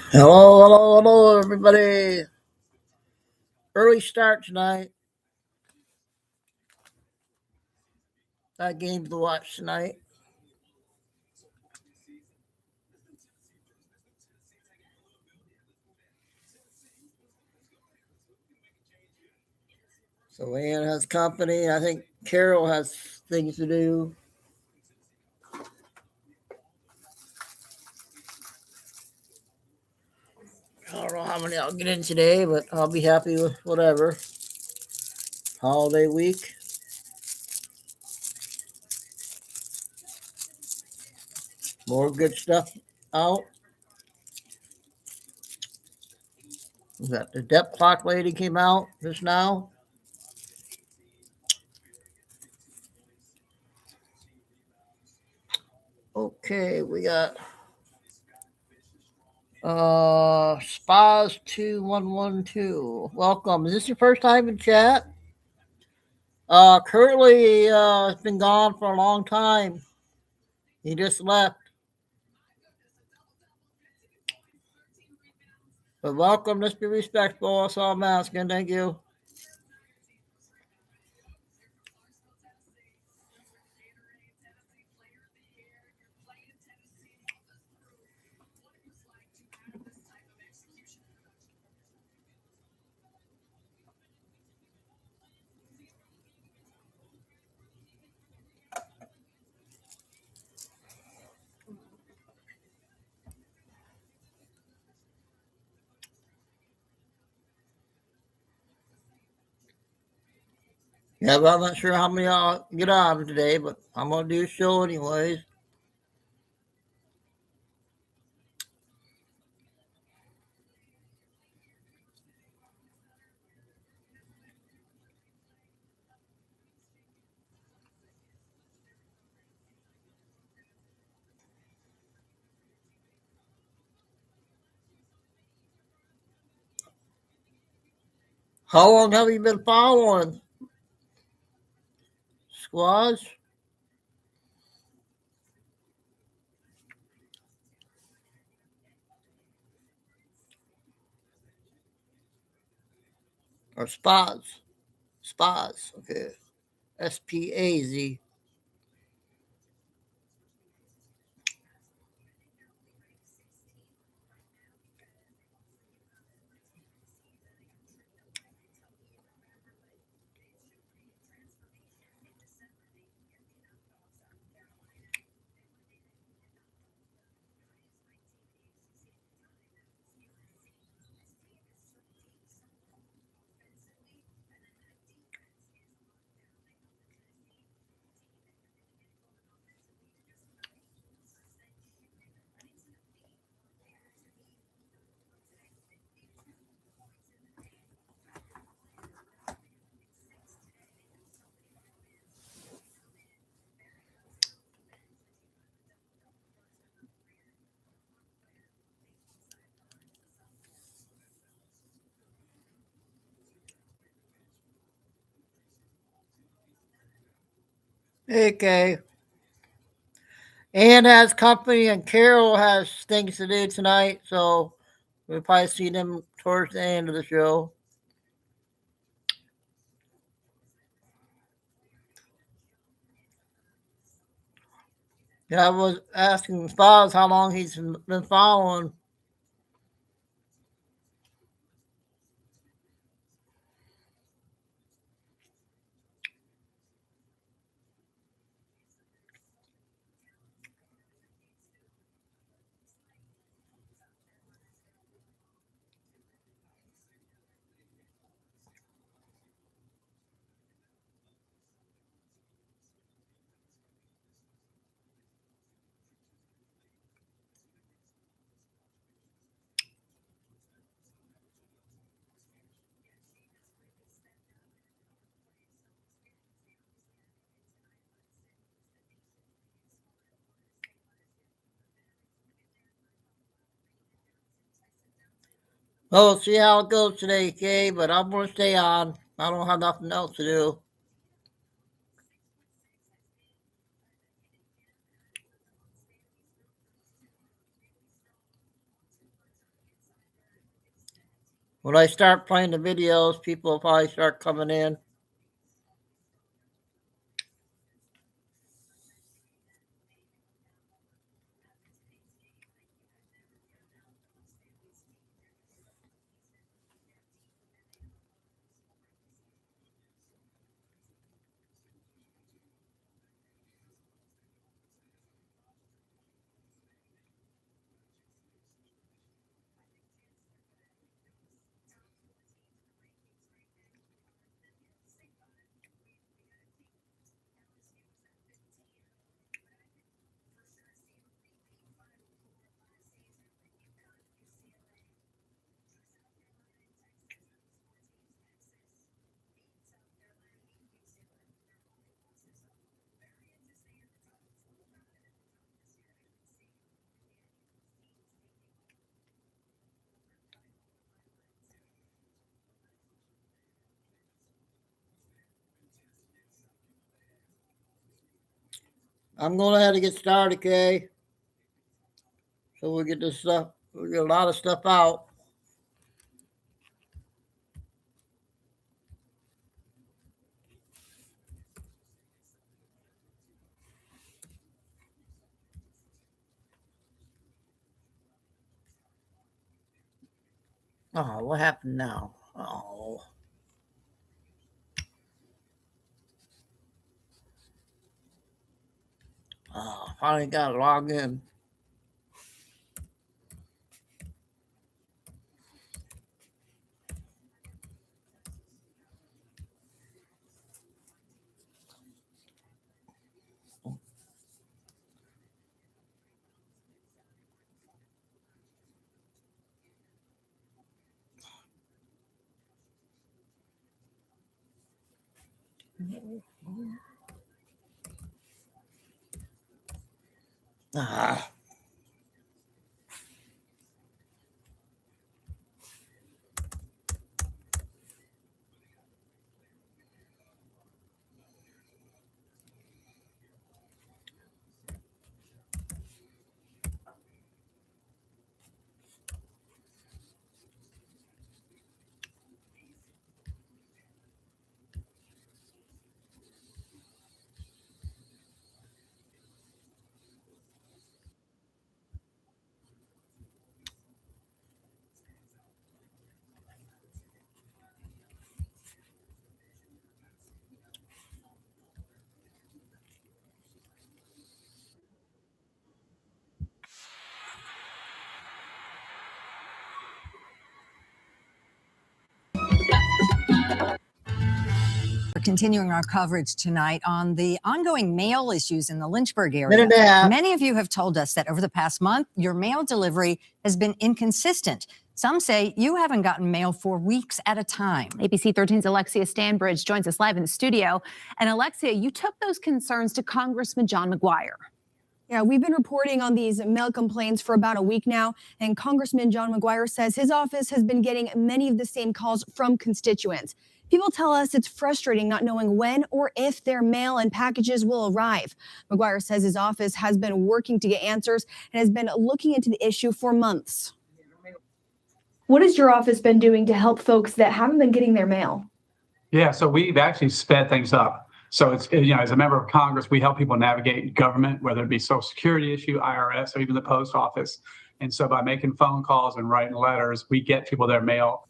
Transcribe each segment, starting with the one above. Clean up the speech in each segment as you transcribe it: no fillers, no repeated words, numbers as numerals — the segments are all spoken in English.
Hello, hello, hello, everybody. Early start tonight. Got games to watch tonight. So Ann has company. I think Carol has things to do. I don't know how many I'll get in today, but I'll be happy with whatever. Holiday week. More good stuff out. That the depth clock lady came out just now. Okay, we got Spas 2112. Welcome. Is this your first time in chat? Currently, has been gone for a long time. He just left. But welcome. Let's be respectful. That's all I'm asking. Thank you. Yeah, but I'm not sure how many I'll get on today, but I'm going to do a show anyways. How long have you been following squads or spas? Spas, okay. SPAZ. Okay. Ann has company and Carol has things to do tonight, so we'll probably see them towards the end of the show. Yeah, I was asking Spoz how long he's been following. Well, we'll see how it goes today, Kay, but I'm going to stay on. I don't have nothing else to do. When I start playing the videos, people will probably start coming in. I'm going to have to get started, okay? So we'll get this stuff, we'll get a lot of stuff out. Oh, what happened now? Oh. Oh, finally got to log in. Ah. We're continuing our coverage tonight on the ongoing mail issues in the Lynchburg area. Many of you have told us that over the past month, your mail delivery has been inconsistent. Some say you haven't gotten mail for weeks at a time. ABC 13's Alexia Stanbridge joins us live in the studio. And Alexia, you took those concerns to Congressman John McGuire. Yeah, we've been reporting on these mail complaints for about a week now, and Congressman John McGuire says his office has been getting many of the same calls from constituents. People tell us it's frustrating not knowing when or if their mail and packages will arrive. McGuire says his office has been working to get answers and has been looking into the issue for months. What has your office been doing to help folks that haven't been getting their mail? Yeah, so we've actually sped things up. So it's, as a member of Congress, we help people navigate government, whether it be Social Security issue, IRS, or even the post office. And so by making phone calls and writing letters, we get people their mail.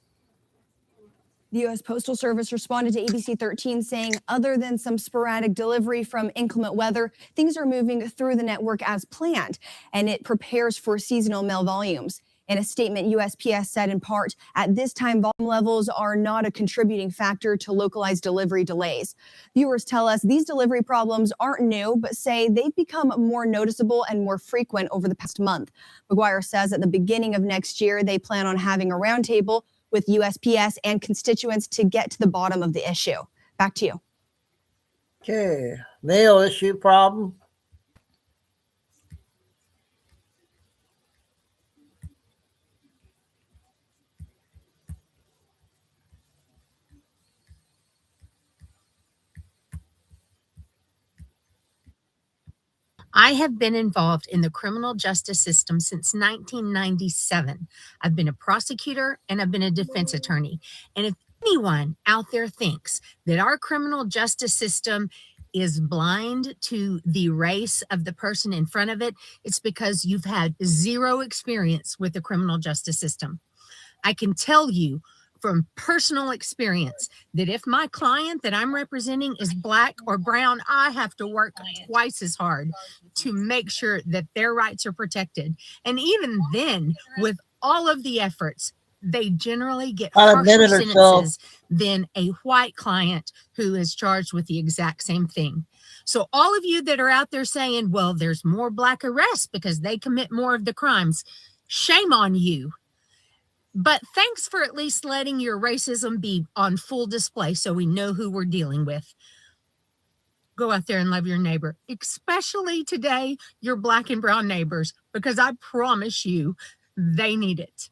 The U.S. Postal Service responded to ABC 13 saying other than some sporadic delivery from inclement weather, things are moving through the network as planned, and it prepares for seasonal mail volumes. In a statement, USPS said in part, at this time, volume levels are not a contributing factor to localized delivery delays. Viewers tell us these delivery problems aren't new, but say they've become more noticeable and more frequent over the past month. McGuire says at the beginning of next year, they plan on having a roundtable with USPS and constituents to get to the bottom of the issue. Back to you. Okay, mail issue problem. I have been involved in the criminal justice system since 1997. I've been a prosecutor and I've been a defense attorney. And if anyone out there thinks that our criminal justice system is blind to the race of the person in front of it, it's because you've had zero experience with the criminal justice system. I can tell you from personal experience that if my client that I'm representing is black or brown, I have to work twice as hard to make sure that their rights are protected. And even then, with all of the efforts, they generally get harsher sentences than a white client who is charged with the exact same thing. So all of you that are out there saying, well, there's more black arrests because they commit more of the crimes, shame on you. But thanks for at least letting your racism be on full display so we know who we're dealing with. Go out there and love your neighbor, especially today, your black and brown neighbors, because I promise you, they need it.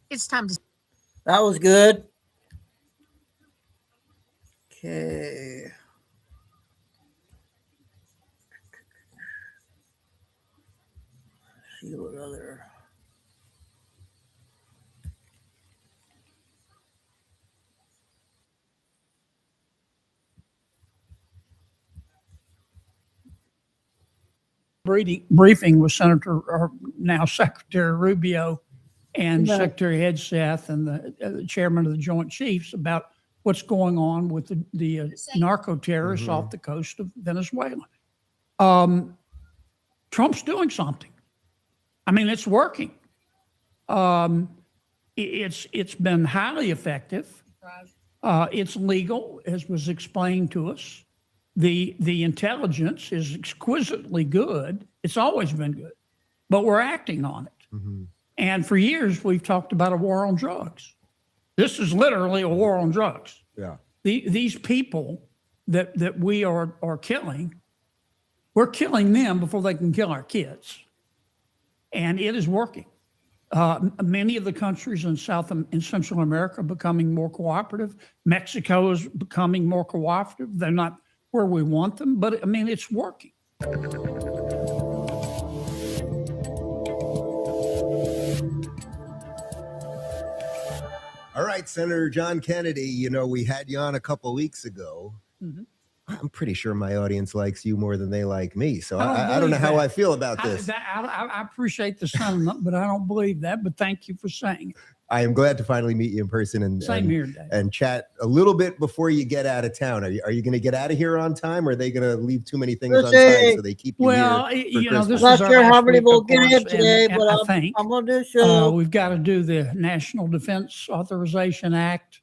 It's time to... That was good. Okay. Let's see what other... briefing with Senator, or now Secretary Rubio, and Secretary Hegseth and the chairman of the Joint Chiefs about what's going on with the narco terrorists off the coast of Venezuela. Trump's doing something. I mean, it's working. It's been highly effective. It's legal, as was explained to us. The intelligence is exquisitely good. It's always been good, but we're acting on it. And for years, we've talked about a war on drugs. This is literally a war on drugs. Yeah. These people that we are killing, we're killing them before they can kill our kids. And it is working. Many of the countries in South and Central America are becoming more cooperative. Mexico is becoming more cooperative. They're not where we want them, but I mean, it's working. All right, Senator John Kennedy, you know, we had you on a couple of weeks ago. I'm pretty sure my audience likes you more than they like me. So I don't know how I feel about this. I appreciate the sentiment, but I don't believe that. But thank you for saying it. I am glad to finally meet you in person and chat a little bit before you get out of town. Are you going to get out of here on time, or are they going to leave too many things unsigned so they keep you here? You know, this I'm is not sure how many we'll get in and today, but I think I'm going to do so. we've got to do the National Defense Authorization Act.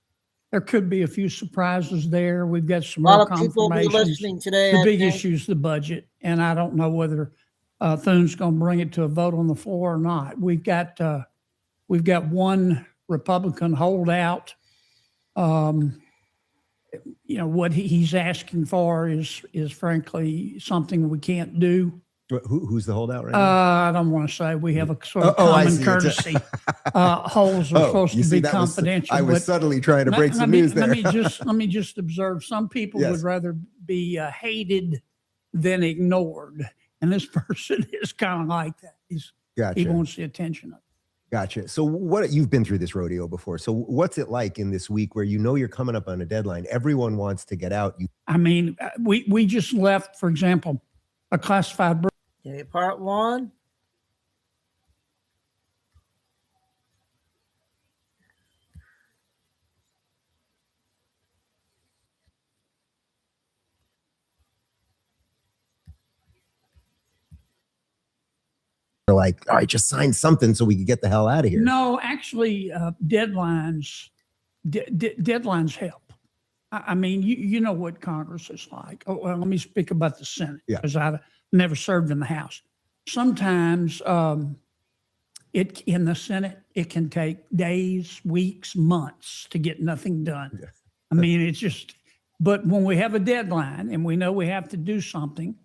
There could be a few surprises there. We've got some A more lot of people will be confirmations. listening today. The I big think. issue is the budget, and I don't know whether Thune's going to bring it to a vote on the floor or not. We've got one Republican holdout. You know, what he's asking for is frankly something we can't do. Who's the holdout right now? I don't want to say. We have a sort of common courtesy. Holes are supposed to be confidential. I was subtly trying to break some news there. Let me just observe. Some people would rather be hated than ignored, and this person is kind of like that. He wants the attention of it. Gotcha. So you've been through this rodeo before. So what's it like in this week where you know you're coming up on a deadline? Everyone wants to get out. I mean, we just left, for example, a classified. Okay, part one. Like, all right, just sign something so we can get the hell out of here. No, actually, deadlines help. I mean, you know what Congress is like. Oh, well, let me speak about the Senate because I never served in the House. Sometimes in the Senate, it can take days, weeks, months to get nothing done. Yeah. I mean, it's just, but when we have a deadline and we know we have to do something,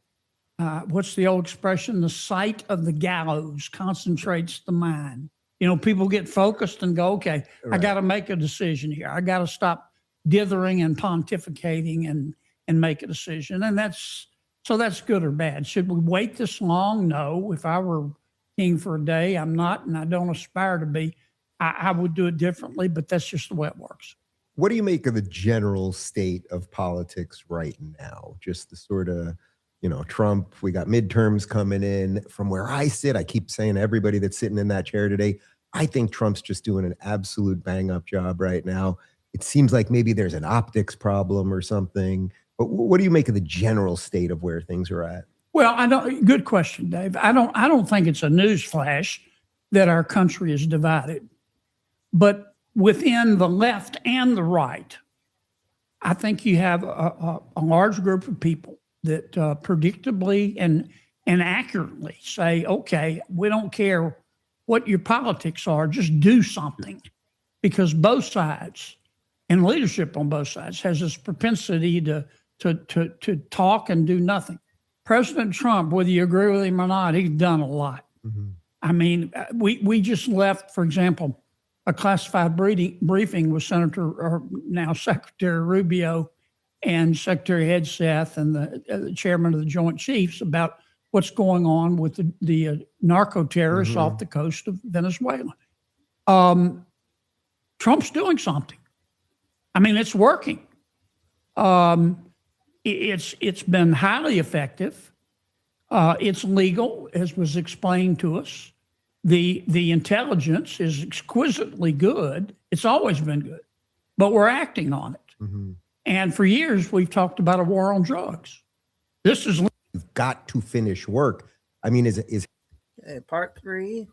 what's the old expression? The sight of the gallows concentrates the mind. You know, people get focused and go, okay, I got to make a decision here. I got to stop dithering and pontificating and make a decision. And that's So that's good or bad. Should we wait this long? No. If I were king for a day, I'm not, and I don't aspire to be. I would do it differently, but that's just the way it works. What do you make of the general state of politics right now? Just the sort of, Trump, we got midterms coming in. From where I sit, I keep saying to everybody that's sitting in that chair today, I think Trump's just doing an absolute bang up job right now. It seems like maybe there's an optics problem or something. But what do you make of the general state of where things are at? Well, good question, Dave. I don't think it's a news flash that our country is divided. But within the left and the right, I think you have a large group of people that predictably and accurately say, okay, we don't care what your politics are, just do something. Because both sides and leadership on both sides has this propensity to talk and do nothing. President Trump, whether you agree with him or not, he's done a lot. Mm-hmm. I mean, we just left, for example, a classified briefing with now Secretary Rubio and Secretary Hegseth and the chairman of the Joint Chiefs about what's going on with the narco terrorists off the coast of Venezuela. Trump's doing something. I mean, it's working. It's been highly effective. It's legal, as was explained to us. The intelligence is exquisitely good. It's always been good, but we're acting on it. Mm-hmm. And for years, we've talked about a war on drugs. This is you've got to finish work. I mean, is part 3?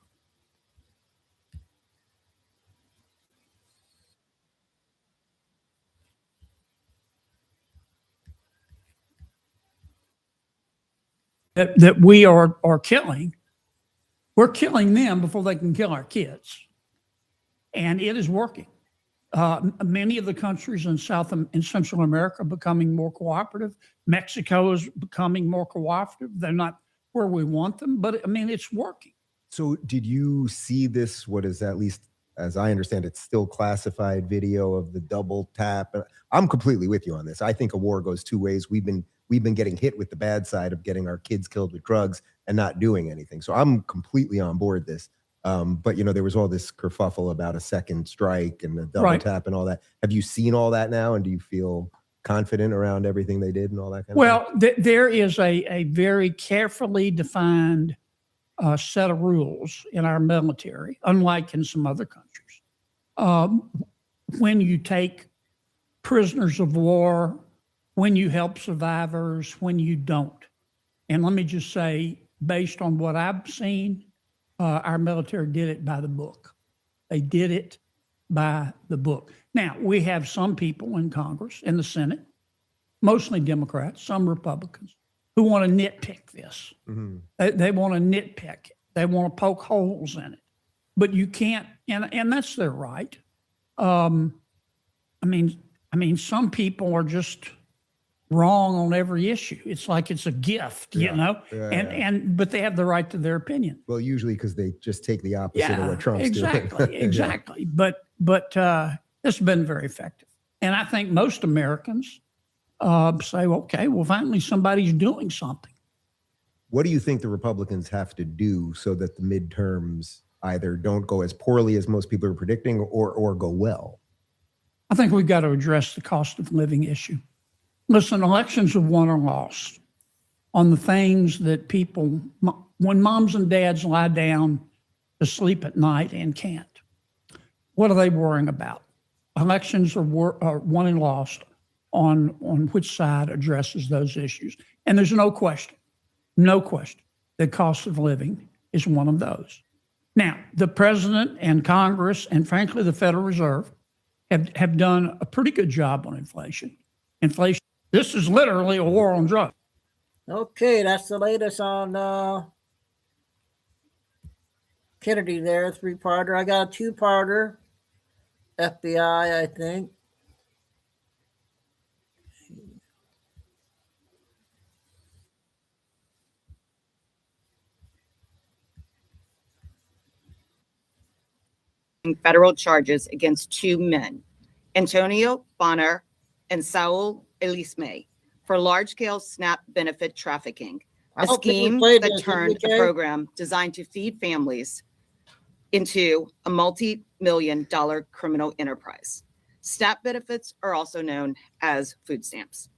That we are killing. We're killing them before they can kill our kids. And it is working. Many of the countries in South and Central America are becoming more cooperative. Mexico is becoming more cooperative. They're not where we want them, but I mean, it's working. So did you see this, what is at least, as I understand it, still classified video of the double tap? I'm completely with you on this. I think a war goes two ways. We've been getting hit with the bad side of getting our kids killed with drugs and not doing anything. So I'm completely on board this. But there was all this kerfuffle about a second strike and the double tap and all that. Have you seen all that now? And do you feel confident around everything they did and all that kind of thing? There is a very carefully defined set of rules in our military, unlike in some other countries. When you take prisoners of war, when you help survivors, when you don't. And let me just say, based on what I've seen, our military did it by the book. They did it by the book. Now, we have some people in Congress, in the Senate, mostly Democrats, some Republicans, who want to nitpick this. Mm-hmm. They want to nitpick it. They want to poke holes in it. But you can't, and that's their right. I mean, some people are just wrong on every issue. It's like it's a gift, but they have the right to their opinion. Well, usually because they just take the opposite of what Trump's doing. Exactly. But it's been very effective. And I think most Americans say, okay, well, finally somebody's doing something. What do you think the Republicans have to do so that the midterms either don't go as poorly as most people are predicting or go well? I think we've got to address the cost of living issue. Listen, elections are won or lost on the things that people, when moms and dads lie down to sleep at night and can't, what are they worrying about? Elections are won and lost on which side addresses those issues. And there's no question that cost of living is one of those. Now, the president and Congress and frankly, the Federal Reserve have done a pretty good job on inflation. This is literally a war on drugs. Okay, that's the latest on Kennedy there, 3-parter. I got a 2-parter. FBI, I think. Federal charges against 2 men, Antonio Bonner and Saul Elisme, for large-scale SNAP benefit trafficking, I a don't think we scheme played that this, did we, turned a Kay? program designed to feed families into a multi-million-dollar criminal enterprise. SNAP benefits are also known as food stamps.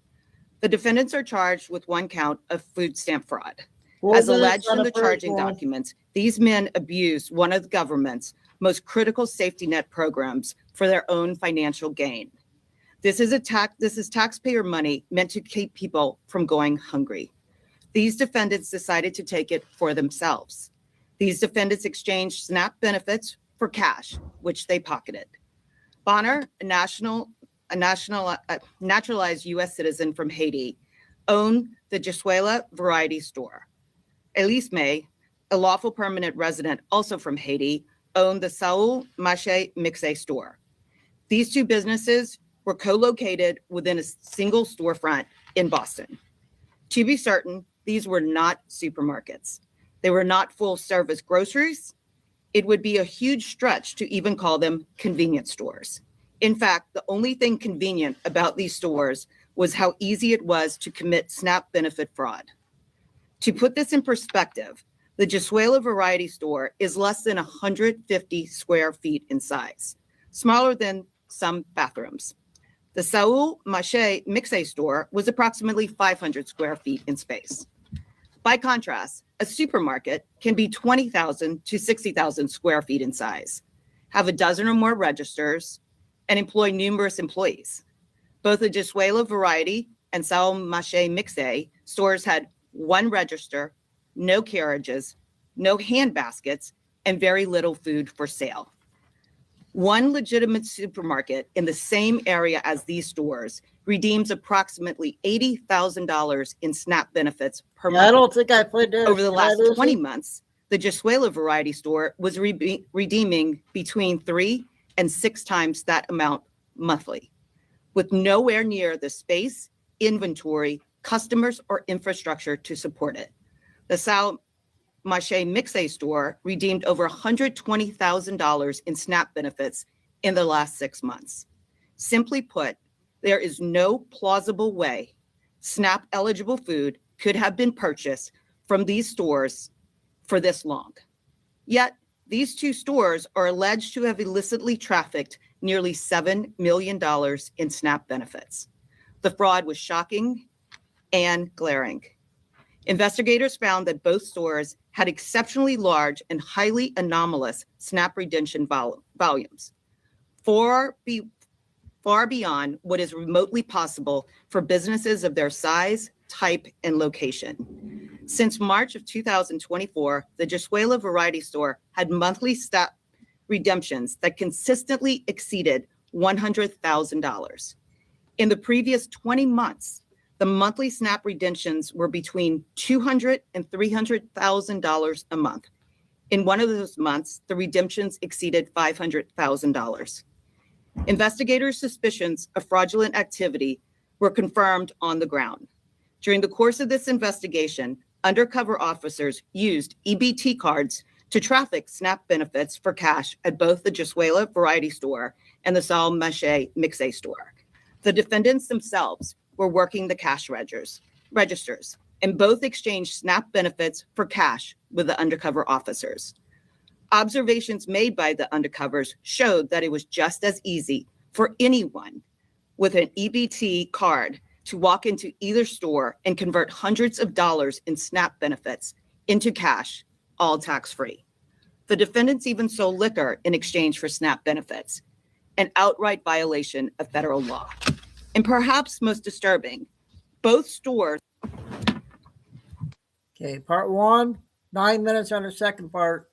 The defendants are charged with one count of food stamp fraud. As alleged in the charging documents, these men abused one of the government's most critical safety net programs for their own financial gain. This is taxpayer money meant to keep people from going hungry. These defendants decided to take it for themselves. These defendants exchanged SNAP benefits for cash, which they pocketed. Bonner, a naturalized U.S. citizen from Haiti, owned the Jesuela Variety Store. Elise May, a lawful permanent resident also from Haiti, owned the Saul Mache Mixe store. These two businesses were co-located within a single storefront in Boston. To be certain, these were not supermarkets. They were not full-service groceries. It would be a huge stretch to even call them convenience stores. In fact, the only thing convenient about these stores was how easy it was to commit SNAP benefit fraud. To put this in perspective, the Jesuela Variety Store is less than 150 square feet in size, smaller than some bathrooms. The Saul Mache Mixe store was approximately 500 square feet in space. By contrast, a supermarket can be 20,000 to 60,000 square feet in size, have a dozen or more registers, and employ numerous employees. Both the Jesuela Variety and Saul Mache Mixe stores had one register, no carriages, no hand baskets, and very little food for sale. One legitimate supermarket in the same area as these stores redeems approximately $80,000 in SNAP benefits per month. I don't think I played this. Over the last 20 months, the Jesuela Variety Store was redeeming between 3 and 6 times that amount monthly, with nowhere near the space, inventory, customers, or infrastructure to support it. The Saul Mache Mixe store redeemed over $120,000 in SNAP benefits in the last 6 months. Simply put, there is no plausible way SNAP eligible food could have been purchased from these stores for this long. Yet, these two stores are alleged to have illicitly trafficked nearly $7 million in SNAP benefits. The fraud was shocking and glaring. Investigators found that both stores had exceptionally large and highly anomalous SNAP redemption volumes, far beyond what is remotely possible for businesses of their size, type, and location. Since March of 2024, the Jesuela Variety Store had monthly SNAP redemptions that consistently exceeded $100,000. In the previous 20 months, the monthly SNAP redemptions were between $200,000 and $300,000 a month. In one of those months, the redemptions exceeded $500,000. Investigators' suspicions of fraudulent activity were confirmed on the ground. During the course of this investigation, undercover officers used EBT cards to traffic SNAP benefits for cash at both the Jesuela Variety Store and the Saul Mache Mixe store. The defendants themselves were working the cash registers, and both exchanged SNAP benefits for cash with the undercover officers. Observations made by the undercovers showed that it was just as easy for anyone with an EBT card to walk into either store and convert hundreds of dollars in SNAP benefits into cash, all tax-free. The defendants even sold liquor in exchange for SNAP benefits, an outright violation of federal law. And perhaps most disturbing, both stores. Okay, part 1, 9 minutes on the second part.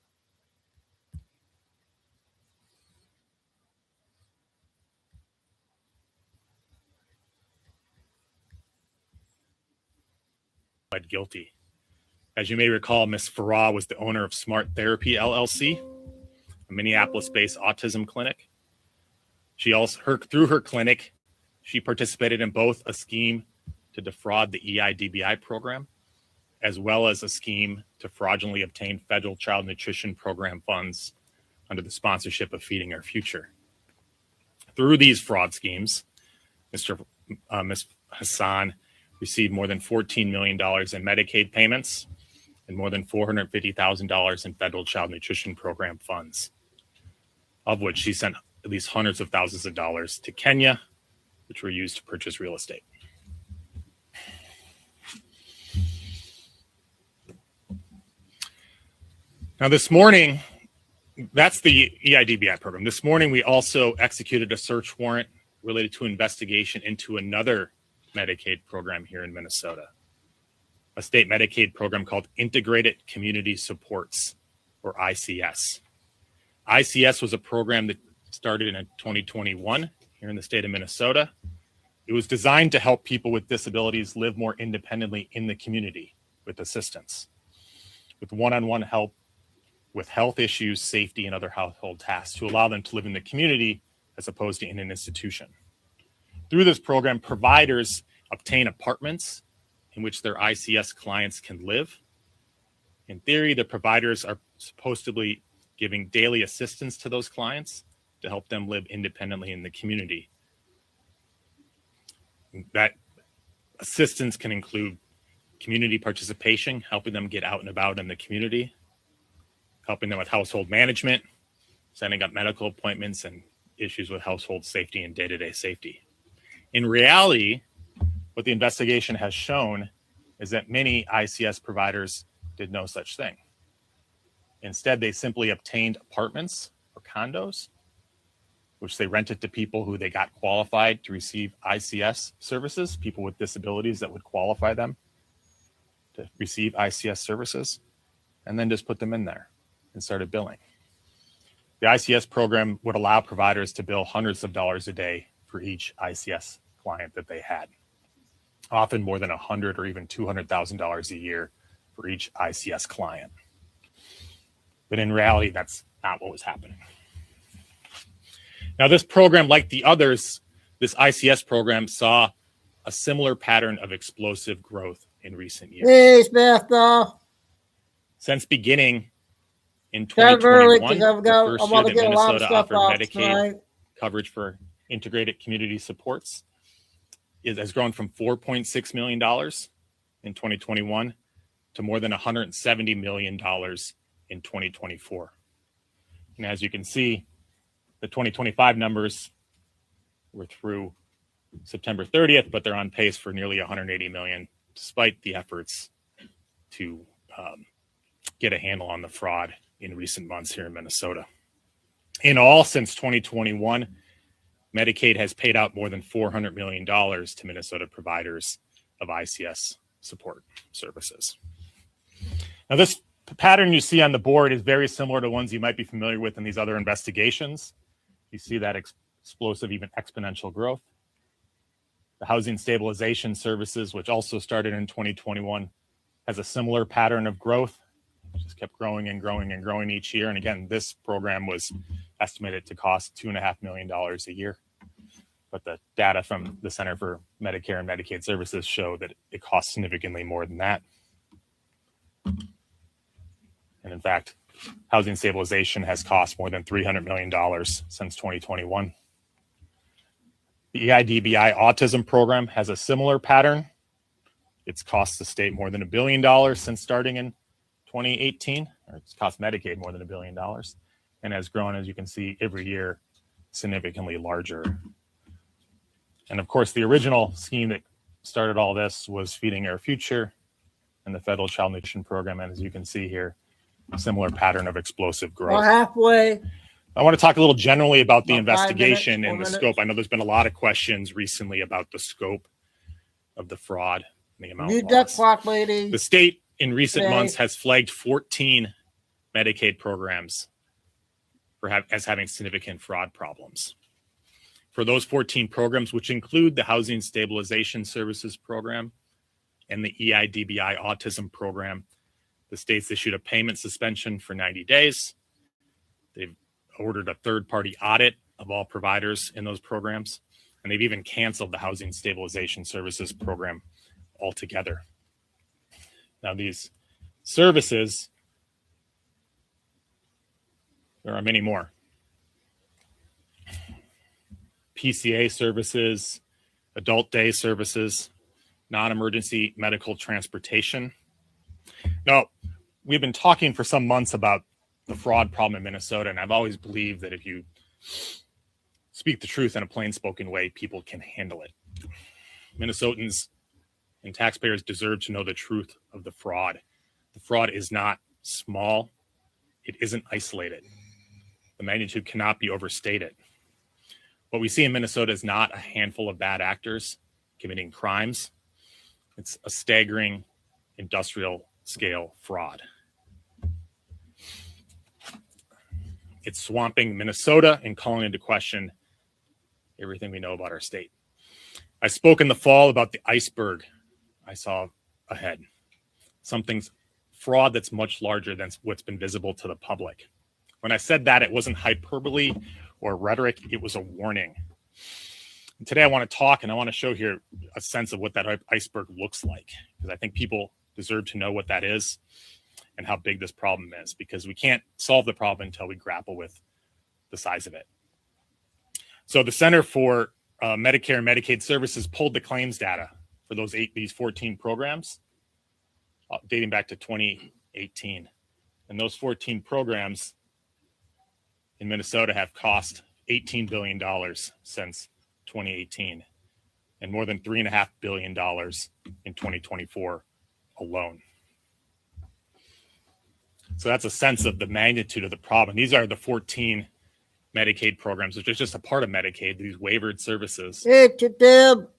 Pled guilty. As you may recall, Ms. Farah was the owner of Smart Therapy LLC, a Minneapolis-based autism clinic. Through her clinic, she participated in both a scheme to defraud the EIDBI program, as well as a scheme to fraudulently obtain federal child nutrition program funds under the sponsorship of Feeding Our Future. Through these fraud schemes, Ms. Hassan received more than $14 million in Medicaid payments and more than $450,000 in federal child nutrition program funds, of which she sent at least hundreds of thousands of dollars to Kenya, which were used to purchase real estate. Now this morning, that's the EIDBI program. This morning, we also executed a search warrant related to investigation into another Medicaid program here in Minnesota, a state Medicaid program called Integrated Community Supports, or ICS. ICS was a program that started in 2021 here in the state of Minnesota. It was designed to help people with disabilities live more independently in the community with assistance, with one-on-one help with health issues, safety, and other household tasks to allow them to live in the community as opposed to in an institution. Through this program, providers obtain apartments in which their ICS clients can live. In theory, the providers are supposedly giving daily assistance to those clients to help them live independently in the community. That assistance can include community participation, helping them get out and about in the community, helping them with household management, setting up medical appointments, and issues with household safety and day-to-day safety. In reality, what the investigation has shown is that many ICS providers did no such thing. Instead, they simply obtained apartments or condos, which they rented to people who they got qualified to receive ICS services, people with disabilities that would qualify them to receive ICS services, and then just put them in there and started billing. The ICS program would allow providers to bill hundreds of dollars a day for each ICS client that they had, often more than $100,000 or even $200,000 a year for each ICS client. But in reality, that's not what was happening. Now, this program, like the others, this ICS program saw a similar pattern of explosive growth in recent years. Hey, Beth. Since beginning in 2021, the first year that Minnesota offered Medicaid coverage for integrated community supports, has grown from $4.6 million in 2021 to more than $170 million in 2024. And as you can see, the 2025 numbers were through September 30th, but they're on pace for nearly $180 million, despite the efforts to get a handle on the fraud in recent months here in Minnesota. In all, since 2021, Medicaid has paid out more than $400 million to Minnesota providers of ICS support services. Now, this pattern you see on the board is very similar to ones you might be familiar with in these other investigations. You see that explosive, even exponential growth. The Housing Stabilization Services, which also started in 2021, has a similar pattern of growth. It just kept growing and growing and growing each year. And again, this program was estimated to cost $2.5 million a year. But the data from the Center for Medicare and Medicaid Services show that it costs significantly more than that. And in fact, housing stabilization has cost more than $300 million since 2021. The EIDBI autism program has a similar pattern. It's cost the state more than $1 billion since starting in 2018, or it's cost Medicaid more than $1 billion, and has grown, as you can see, every year significantly larger. And of course, the original scheme that started all this was Feeding Our Future and the federal child nutrition program. And as you can see here, a similar pattern of explosive growth. We're halfway. I want to talk a little generally about the investigation and the scope. I know there's been a lot of questions recently about the scope of the fraud and the amount New of duck loss. clock lady. The state in recent months has flagged 14 Medicaid programs as having significant fraud problems. For those 14 programs, which include the Housing Stabilization Services Program and the EIDBI Autism Program, the state's issued a payment suspension for 90 days. They've ordered a third-party audit of all providers in those programs, and they've even canceled the Housing Stabilization Services Program altogether. Now, these services, there are many more. PCA services, adult day services, non-emergency medical transportation. Now, we've been talking for some months about the fraud problem in Minnesota, and I've always believed that if you speak the truth in a plain-spoken way, people can handle it. Minnesotans and taxpayers deserve to know the truth of the fraud. The fraud is not small. It isn't isolated. The magnitude cannot be overstated. What we see in Minnesota is not a handful of bad actors committing crimes. It's a staggering industrial scale fraud. It's swamping Minnesota and calling into question everything we know about our state. I spoke in the fall about the iceberg I saw ahead. Something's fraud that's much larger than what's been visible to the public. When I said that, it wasn't hyperbole or rhetoric, it was a warning. And today I want to talk and I want to show here a sense of what that iceberg looks like, because I think people deserve to know what that is and how big this problem is, because we can't solve the problem until we grapple with the size of it. So the Center for Medicare and Medicaid Services pulled the claims data for these 14 programs dating back to 2018. And those 14 programs in Minnesota have cost $18 billion since 2018 and more than $3.5 billion in 2024 alone. So that's a sense of the magnitude of the problem. These are the 14 Medicaid programs, which is just a part of Medicaid, these waivered services that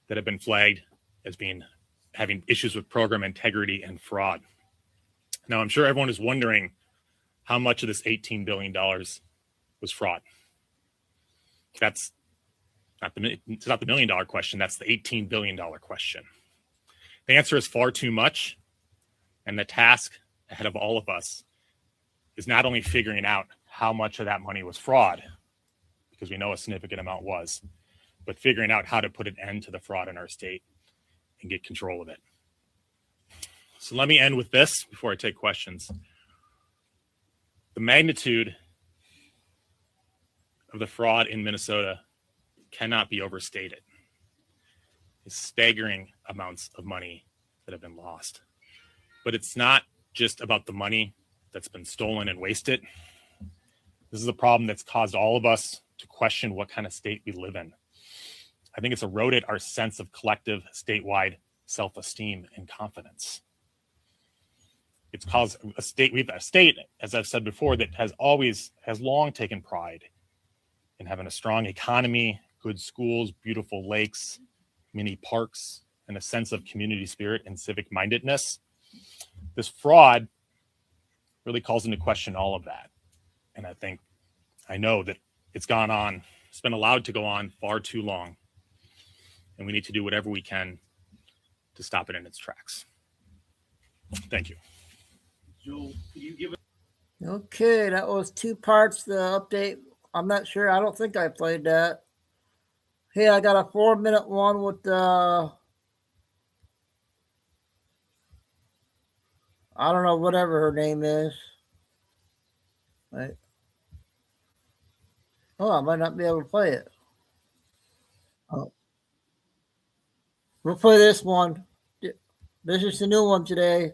have been flagged as having issues with program integrity and fraud. Now, I'm sure everyone is wondering how much of this $18 billion was fraud. It's not the $1 million question, that's the $18 billion question. The answer is far too much, and the task ahead of all of us is not only figuring out how much of that money was fraud, because we know a significant amount was, but figuring out how to put an end to the fraud in our state and get control of it. So let me end with this before I take questions. The magnitude of the fraud in Minnesota cannot be overstated. It's staggering amounts of money that have been lost. But it's not just about the money that's been stolen and wasted. This is a problem that's caused all of us to question what kind of state we live in. I think it's eroded our sense of collective statewide self-esteem and confidence. It's caused a state, as I've said before, that has long taken pride in having a strong economy, good schools, beautiful lakes, mini parks, and a sense of community spirit and civic mindedness. This fraud really calls into question all of that. And I know that it's gone on, it's been allowed to go on far too long. And we need to do whatever we can to stop it in its tracks. Thank you. Joel, can you give us? Okay, that was 2 parts, the update. I'm not sure. I don't think I played that. Hey, I got a 4-minute one with I don't know, whatever her name is. Right. Oh, I might not be able to play it. Oh. We'll play this one. This is the new one today.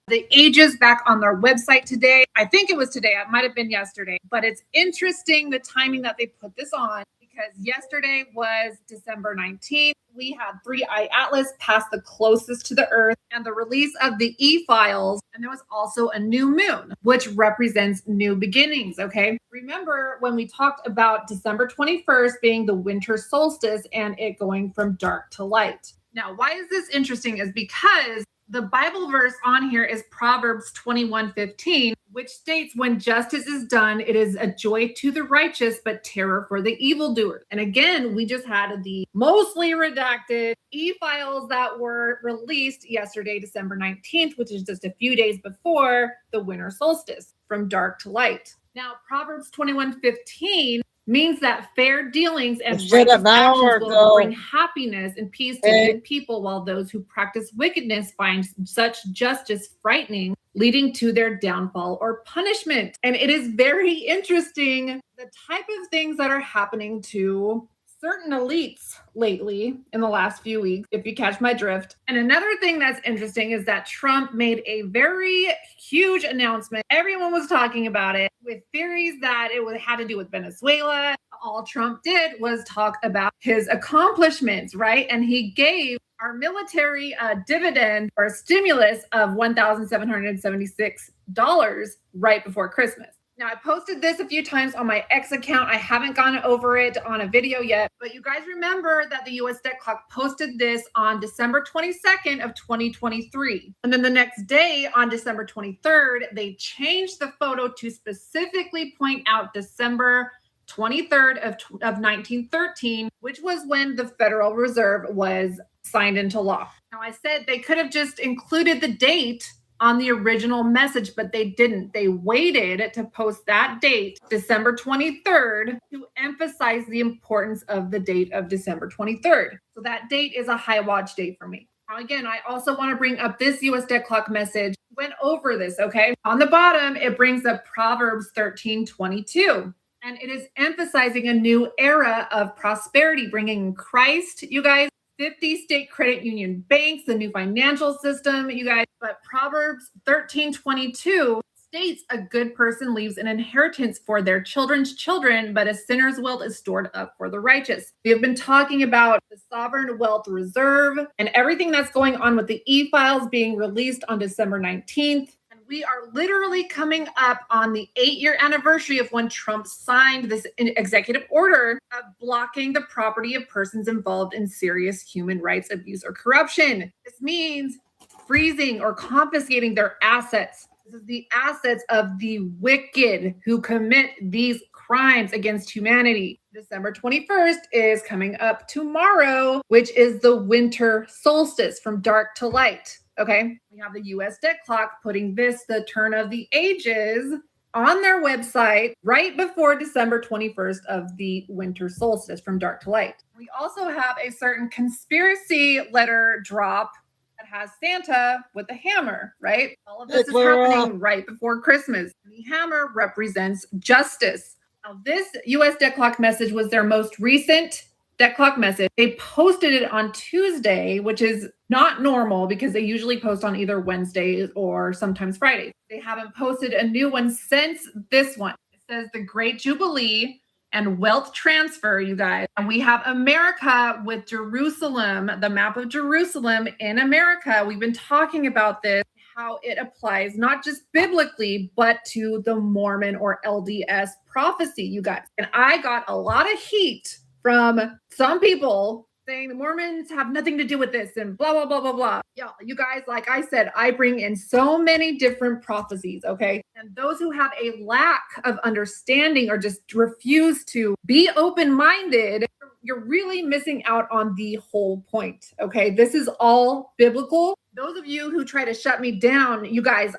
The ages back on their website today. I think it was today. It might have been yesterday. But it's interesting the timing that they put this on, because yesterday was December 19th. We had 3i Atlas pass the closest to the Earth and the release of the e-files. And there was also a new moon, which represents new beginnings, okay? Remember when we talked about December 21st being the winter solstice and it going from dark to light. Now, why is this interesting is because the Bible verse on here is Proverbs 21:15, which states, when justice is done, it is a joy to the righteous, but terror for the evildoer. And again, we just had the mostly redacted e-files that were released yesterday, December 19th, which is just a few days before the winter solstice, from dark to light. Now, Proverbs 21:15 means that fair dealings and righteous actions will bring happiness and peace to good people, while those who practice wickedness find such justice frightening, leading to their downfall or punishment. And it is very interesting the type of things that are happening to certain elites lately in the last few weeks, if you catch my drift. And another thing that's interesting is that Trump made a very huge announcement. Everyone was talking about it with theories that it had to do with Venezuela. All Trump did was talk about his accomplishments, right? And he gave our military a dividend or a stimulus of $1,776 right before Christmas. Now, I posted this a few times on my X account. I haven't gone over it on a video yet, but you guys remember that the US debt clock posted this on December 22nd of 2023. And then the next day on December 23rd, they changed the photo to specifically point out December 23rd of 1913, which was when the Federal Reserve was signed into law. Now, I said they could have just included the date on the original message, but they didn't. They waited to post that date, December 23rd, to emphasize the importance of the date of December 23rd. So that date is a high watch date for me. Now, again, I also want to bring up this US debt clock message. Went over this, okay? On the bottom, it brings up Proverbs 13:22. And it is emphasizing a new era of prosperity, bringing Christ, you guys, 50 state credit union banks, the new financial system, you guys. But Proverbs 13:22 states a good person leaves an inheritance for their children's children, but a sinner's wealth is stored up for the righteous. We have been talking about the sovereign wealth reserve and everything that's going on with the e-files being released on December 19th. We are literally coming up on the 8-year anniversary of when Trump signed this executive order of blocking the property of persons involved in serious human rights abuse or corruption. This means freezing or confiscating their assets. This is the assets of the wicked who commit these crimes against humanity. December 21st is coming up tomorrow, which is the winter solstice from dark to light. Okay, we have the US debt clock putting this, the turn of the ages, on their website right before December 21st of the winter solstice from dark to light. We also have a certain conspiracy letter drop that has Santa with a hammer, right? All of this is happening right before Christmas. The hammer represents justice. Now, this US debt clock message was their most recent debt clock message. They posted it on Tuesday, which is not normal because they usually post on either Wednesdays or sometimes Fridays. They haven't posted a new one since this one. It says the Great Jubilee and wealth transfer, you guys. And we have America with Jerusalem, the map of Jerusalem in America. We've been talking about this, how it applies not just biblically, but to the Mormon or LDS prophecy, you guys. And I got a lot of heat from some people saying the Mormons have nothing to do with this and blah, blah, blah, blah, blah. Yeah, you guys, like I said, I bring in so many different prophecies, okay? And those who have a lack of understanding or just refuse to be open-minded, you're really missing out on the whole point, okay? This is all biblical. Those of you who try to shut me down, you guys,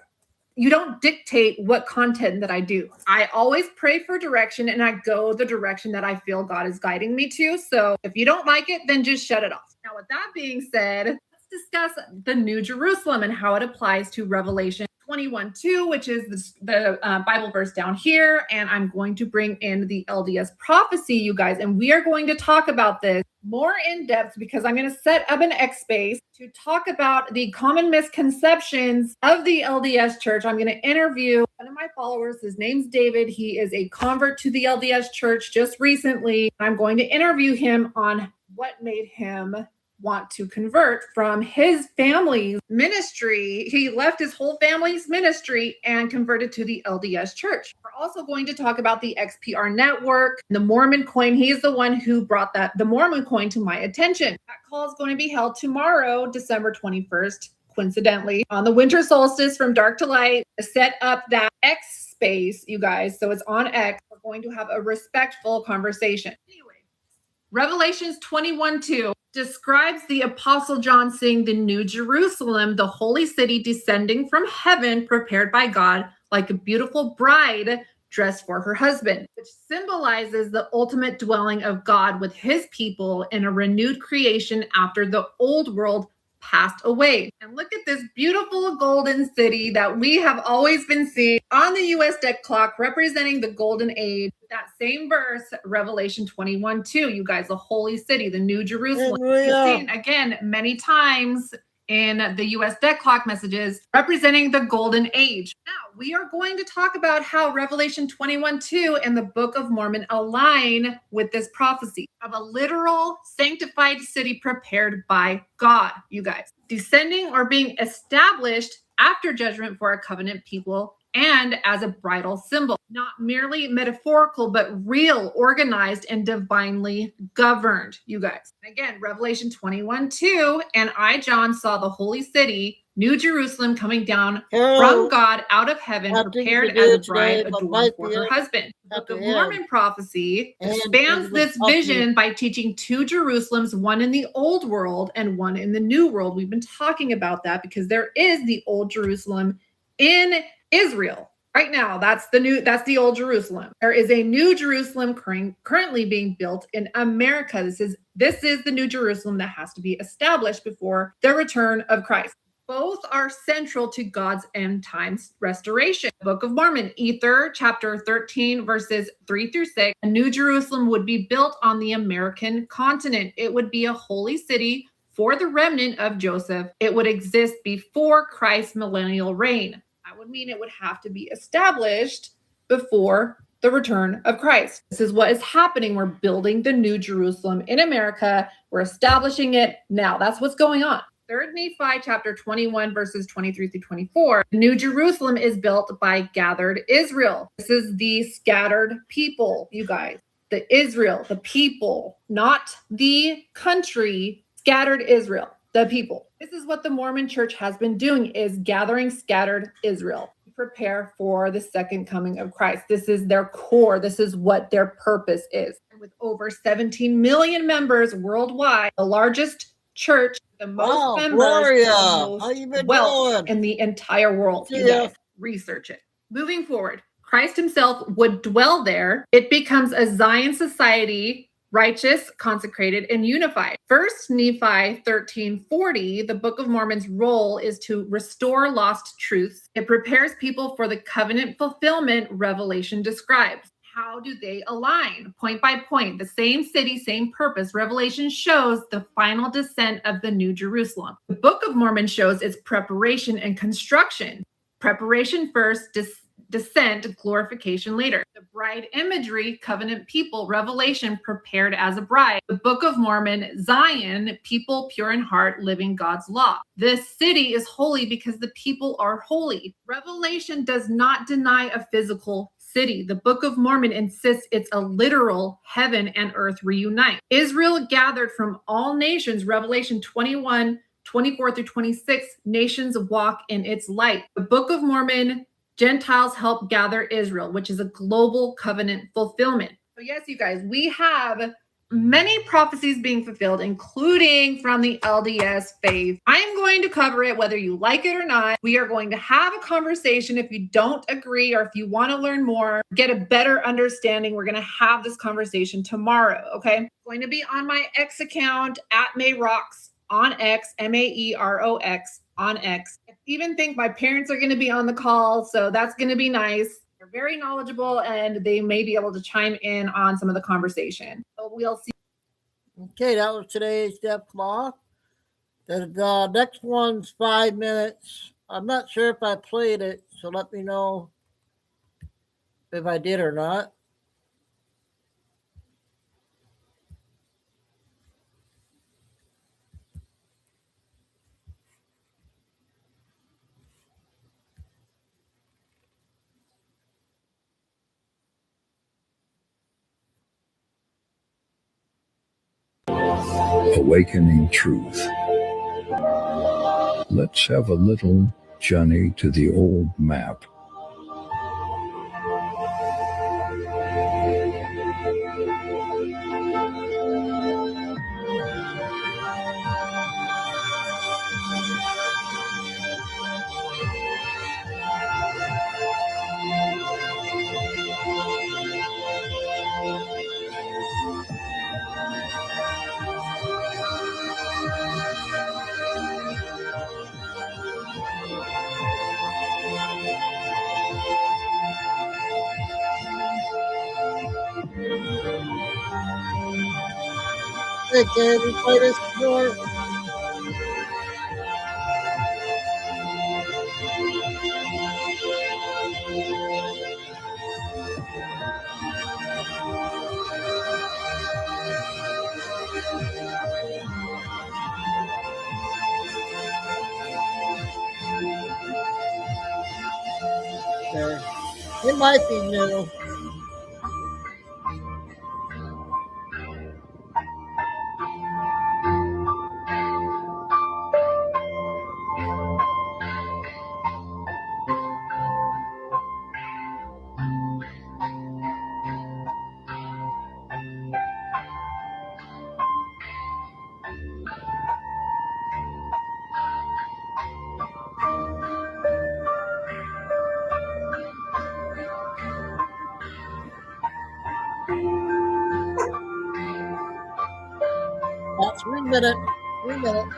you don't dictate what content that I do. I always pray for direction and I go the direction that I feel God is guiding me to. So if you don't like it, then just shut it off. Now, with that being said, let's discuss the New Jerusalem and how it applies to Revelation 21:2, which is the Bible verse down here. And I'm going to bring in the LDS prophecy, you guys, and we are going to talk about this more in depth because I'm going to set up an X space to talk about the common misconceptions of the LDS church. I'm going to interview one of my followers. His name's David. He is a convert to the LDS church just recently. I'm going to interview him on what made him want to convert from his family's ministry. He left his whole family's ministry and converted to the LDS church. We're also going to talk about the XPR network, the Mormon coin. He is the one who brought the Mormon coin to my attention. That call is going to be held tomorrow, December 21st, coincidentally, on the winter solstice from dark to light, to set up that X space, you guys. So it's on X. We're going to have a respectful conversation. Anyway, Revelations 21:2 describes the Apostle John seeing the New Jerusalem, the holy city descending from heaven, prepared by God like a beautiful bride dressed for her husband, which symbolizes the ultimate dwelling of God with his people in a renewed creation after the old world passed away. And look at this beautiful golden city that we have always been seeing on the U.S. dead clock representing the golden age. That same verse, Revelation 21:2, you guys, the holy city, the New Jerusalem. We've seen again many times in the U.S. dead clock messages representing the golden age. Now, we are going to talk about how Revelation 21:2 and the Book of Mormon align with this prophecy of a literal sanctified city prepared by God, you guys, descending or being established after judgment for a covenant people and as a bridal symbol, not merely metaphorical, but real, organized, and divinely governed, you guys. Again, Revelation 21:2, and I, John, saw the holy city, New Jerusalem, coming down from God out of heaven, prepared as a bride adorned for her husband. The Book of Mormon prophecy expands this vision by teaching two Jerusalems, one in the old world and one in the new world. We've been talking about that because there is the old Jerusalem in Israel. Right now, that's the old Jerusalem. There is a new Jerusalem currently being built in America. This is the new Jerusalem that has to be established before the return of Christ. Both are central to God's end times restoration. The Book of Mormon, Ether, chapter 13, verses 3-6. A new Jerusalem would be built on the American continent. It would be a holy city for the remnant of Joseph. It would exist before Christ's millennial reign. That would mean it would have to be established before the return of Christ. This is what is happening. We're building the new Jerusalem in America. We're establishing it now. That's what's going on. 3 Nephi chapter 21, verses 23-24. The New Jerusalem is built by gathered Israel. This is the scattered people, you guys. The Israel, the people, not the country, scattered Israel, the people. This is what the Mormon church has been doing, is gathering scattered Israel to prepare for the second coming of Christ. This is their core. This is what their purpose is. And with over 17 million members worldwide, the largest church, the most members, Gloria, the how you been most wealth doing? in the entire world. You Yeah. guys research it. Moving forward, Christ himself would dwell there. It becomes a Zion society, righteous, consecrated, and unified. 1 Nephi 13:40, the Book of Mormon's role is to restore lost truths. It prepares people for the covenant fulfillment Revelation describes. How do they align? Point by point, the same city, same purpose. Revelation shows the final descent of the New Jerusalem. The Book of Mormon shows its preparation and construction. Preparation first, descent, glorification later. The bride imagery, covenant people, Revelation, prepared as a bride. The Book of Mormon, Zion, people pure in heart, living God's law. This city is holy because the people are holy. Revelation does not deny a physical city. The Book of Mormon insists it's a literal heaven and earth reunite. Israel gathered from all nations, Revelation 21:24-26, nations walk in its light. The Book of Mormon, Gentiles help gather Israel, which is a global covenant fulfillment. So yes, you guys, we have many prophecies being fulfilled, including from the LDS faith. I'm going to cover it whether you like it or not. We are going to have a conversation. If you don't agree or if you want to learn more, get a better understanding, we're going to have this conversation tomorrow, okay? I'm going to be on my X account at Mayrox on X, Maerox on X. I even think my parents are going to be on the call, so that's going to be nice. They're very knowledgeable and they may be able to chime in on some of the conversation. So we'll see. Okay, that was today's Death Clock. The next one's 5 minutes. I'm not sure if I played it, so let me know if I did or not. Awakening truth. Let's have a little journey to the old map. think. Have you played this before? Okay. It might be new. About 3 minutes. 3 minutes.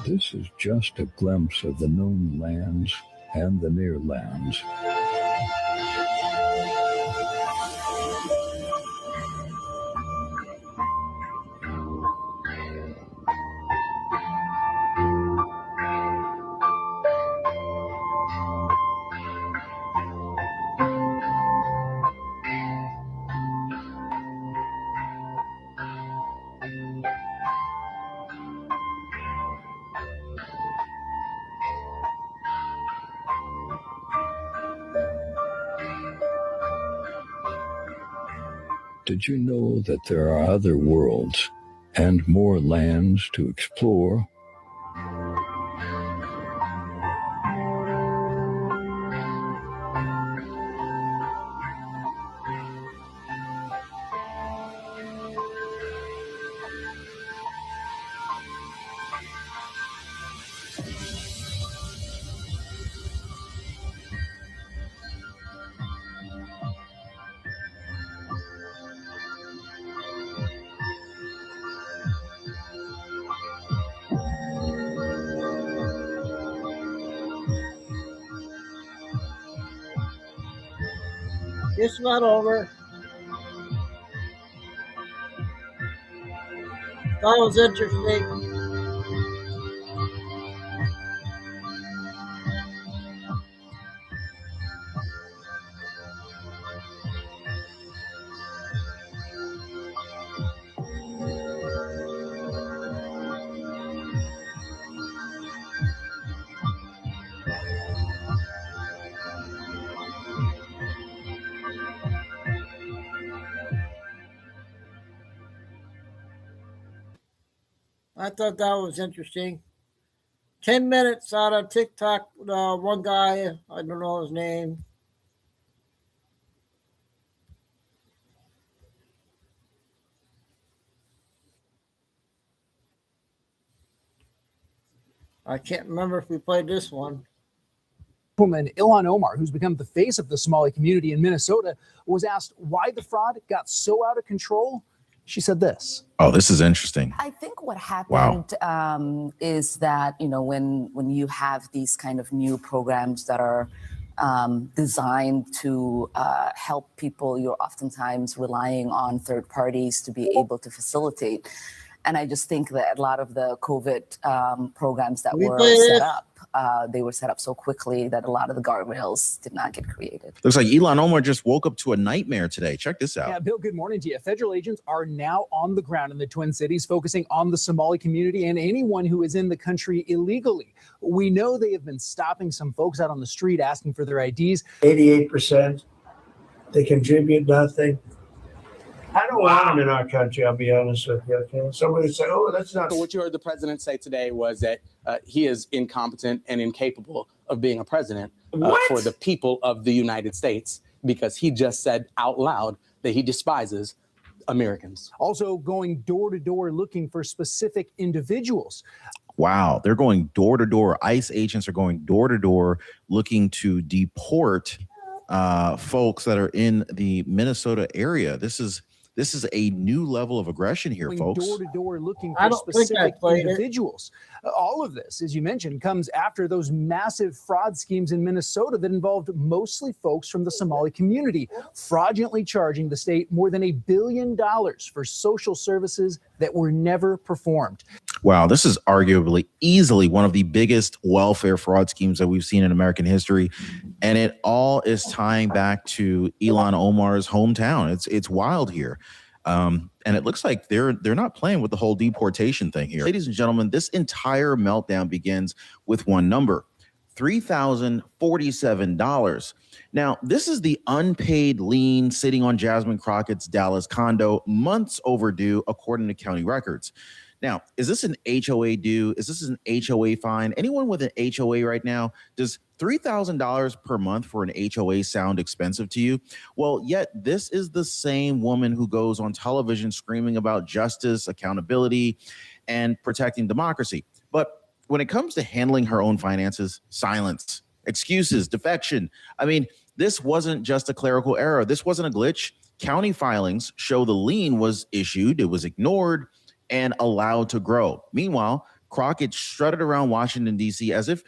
This is just a glimpse of the known lands and the near lands. Did you know that there are other worlds and more lands to explore? Just about over. That was interesting. I thought that was interesting. 10 minutes out of TikTok. One guy, I don't know his name. I can't remember if we played this one. Woman Ilhan Omar, who's become the face of the Somali community in Minnesota, was asked why the fraud got so out of control. She said this. Oh, this is interesting. I think what happened is that, you know, when you have these kind of new programs that are designed to help people, you're oftentimes relying on third parties to be able to facilitate. And I just think that a lot of the COVID programs that were set up they were set up so quickly that a lot of the guardrails did not get created. Looks like Ilhan Omar just woke up to a nightmare today. Check this out. Yeah, Bill, good morning to you. Federal agents are now on the ground in the Twin Cities, focusing on the Somali community and anyone who is in the country illegally. We know they have been stopping some folks out on the street asking for their IDs. 88%. They contribute nothing. I don't want them in our country, I'll be honest with you. Okay? Somebody say, oh, that's not. So what you heard the president say today was that he is incompetent and incapable of being a president for the people of the United States, because he just said out loud that he despises Americans. Also going door to door looking for specific individuals. Wow, they're going door to door. ICE agents are going door to door looking to deport folks that are in the Minnesota area. This is a new level of aggression here, folks. Door to door looking for specific individuals. All of this, as you mentioned, comes after those massive fraud schemes in Minnesota that involved mostly folks from the Somali community, fraudulently charging the state more than $1 billion for social services that were never performed. Wow, this is arguably easily one of the biggest welfare fraud schemes that we've seen in American history. And it all is tying back to Ilhan Omar's hometown. It's wild here. And it looks like they're not playing with the whole deportation thing here. Ladies and gentlemen, this entire meltdown begins with one number, $3,047. Now, this is the unpaid lien sitting on Jasmine Crockett's Dallas condo, months overdue, according to county records. Now, is this an HOA due? Is this an HOA fine? Anyone with an HOA right now, does $3,000 per month for an HOA sound expensive to you? Well, yet this is the same woman who goes on television screaming about justice, accountability, and protecting democracy. But when it comes to handling her own finances, silence, excuses, defection. I mean, this wasn't just a clerical error. This wasn't a glitch. County filings show the lien was issued, it was ignored, and allowed to grow. Meanwhile, Crockett strutted around Washington, D.C. as if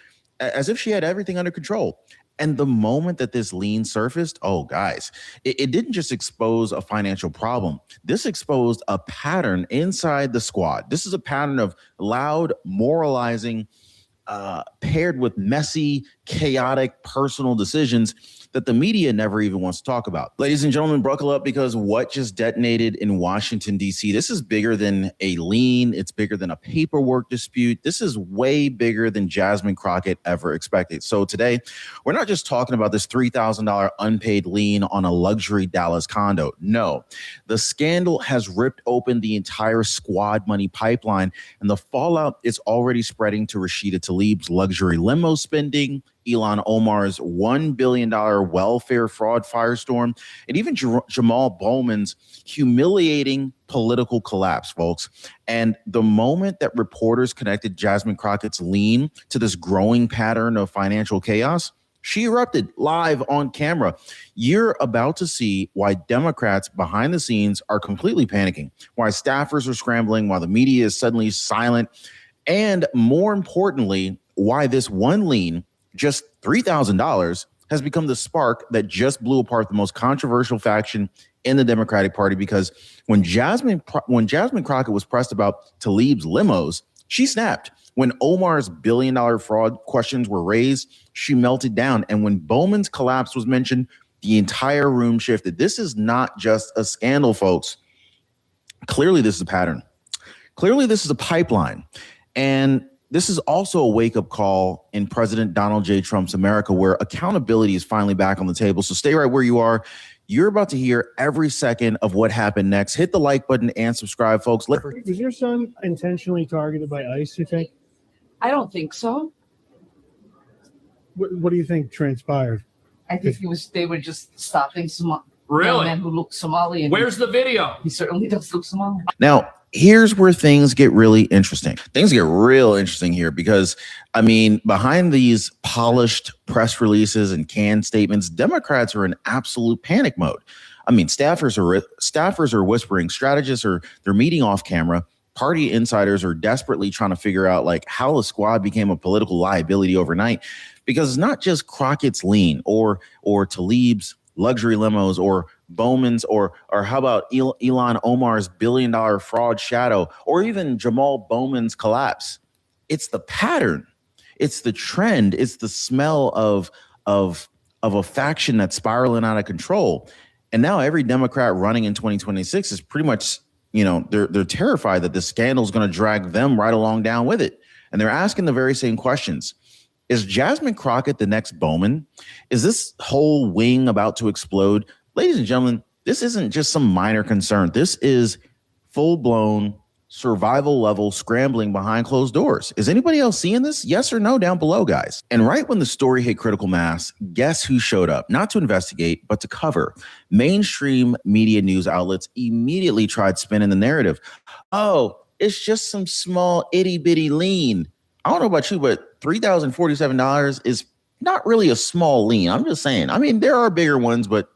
she had everything under control. And the moment that this lien surfaced, oh, guys, it didn't just expose a financial problem. This exposed a pattern inside the squad. This is a pattern of loud moralizing paired with messy, chaotic personal decisions that the media never even wants to talk about. Ladies and gentlemen, buckle up, because what just detonated in Washington, D.C., this is bigger than a lien. It's bigger than a paperwork dispute. This is way bigger than Jasmine Crockett ever expected. So today, we're not just talking about this $3,000 unpaid lien on a luxury Dallas condo. No, the scandal has ripped open the entire squad money pipeline, and the fallout is already spreading to Rashida Tlaib's luxury limo spending, Ilhan Omar's $1 billion welfare fraud firestorm, and even Jamal Bowman's humiliating political collapse, folks. And the moment that reporters connected Jasmine Crockett's lien to this growing pattern of financial chaos, she erupted live on camera. You're about to see why Democrats behind the scenes are completely panicking, why staffers are scrambling, why the media is suddenly silent, and more importantly, why this one lien, just $3,000, has become the spark that just blew apart the most controversial faction in the Democratic Party. Because when Jasmine Crockett was pressed about Tlaib's limos, she snapped. When Omar's $1 billion fraud questions were raised, she melted down. And when Bowman's collapse was mentioned, the entire room shifted. This is not just a scandal, folks. Clearly, this is a pattern. Clearly, this is a pipeline. And this is also a wake-up call in President Donald J. Trump's America, where accountability is finally back on the table. So stay right where you are. You're about to hear every second of what happened next. Hit the like button and subscribe, folks. Was your son intentionally targeted by ICE, you think? I don't think so. What do you think transpired? I think they were just stopping some Really? men who look Somali. And Where's the video? He certainly does look Somali. Now, here's where things get really interesting. Things get real interesting here because, I mean, behind these polished press releases and canned statements, Democrats are in absolute panic mode. I mean, staffers are whispering, strategists they're meeting off camera. Party insiders are desperately trying to figure out like how the squad became a political liability overnight, because it's not just Crockett's lien or Tlaib's luxury limos or Bowman's or how about Ilhan Omar's $1 billion fraud shadow or even Jamal Bowman's collapse. It's the pattern. It's the trend. It's the smell of a faction that's spiraling out of control. And now every Democrat running in 2026 is pretty much, they're terrified that this scandal is going to drag them right along down with it. And they're asking the very same questions. Is Jasmine Crockett the next Bowman? Is this whole wing about to explode? Ladies and gentlemen, this isn't just some minor concern. This is full-blown survival level scrambling behind closed doors. Is anybody else seeing this? Yes or no down below, guys. And right when the story hit critical mass, guess who showed up? Not to investigate, but to cover. Mainstream media news outlets immediately tried spinning the narrative. Oh, it's just some small itty bitty lien. I don't know about you, but $3,047 is not really a small lien. I'm just saying. I mean, there are bigger ones, but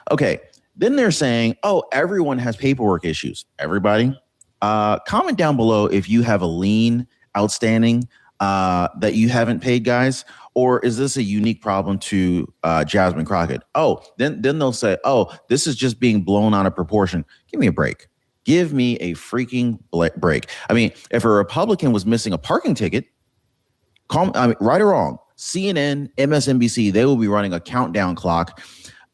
okay. Then they're saying, oh, everyone has paperwork issues. Everybody? Comment down below if you have a lien outstanding that you haven't paid, guys, or is this a unique problem to Jasmine Crockett? Oh, then they'll say, oh, this is just being blown out of proportion. Give me a break. Give me a freaking break. I mean, if a Republican was missing a parking ticket, right or wrong, CNN, MSNBC, they will be running a countdown clock.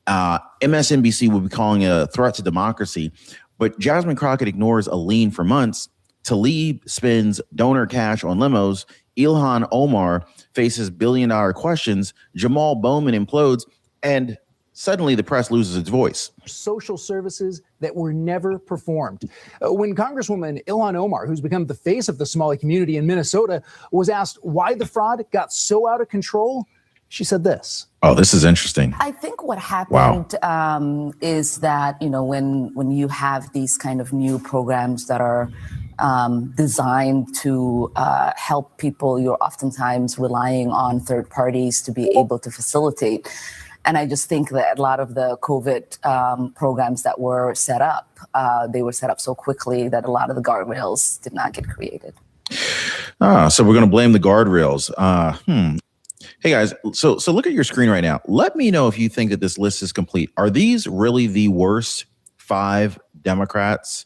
MSNBC will be calling it a threat to democracy. But Jasmine Crockett ignores a lien for months. Tlaib spends donor cash on limos. Ilhan Omar faces billion-dollar questions. Jamal Bowman implodes. And suddenly the press loses its voice. Social services that were never performed. When Congresswoman Ilhan Omar, who's become the face of the Somali community in Minnesota, was asked why the fraud got so out of control, she said this. Oh, this is interesting. I think what happened is that, when you have these kind of new programs that are designed to help people, you're oftentimes relying on third parties to be able to facilitate. And I just think that a lot of the COVID programs that were set up, they were set up so quickly that a lot of the guardrails did not get created. So we're going to blame the guardrails. Hey guys, so look at your screen right now. Let me know if you think that this list is complete. Are these really the worst 5 Democrats?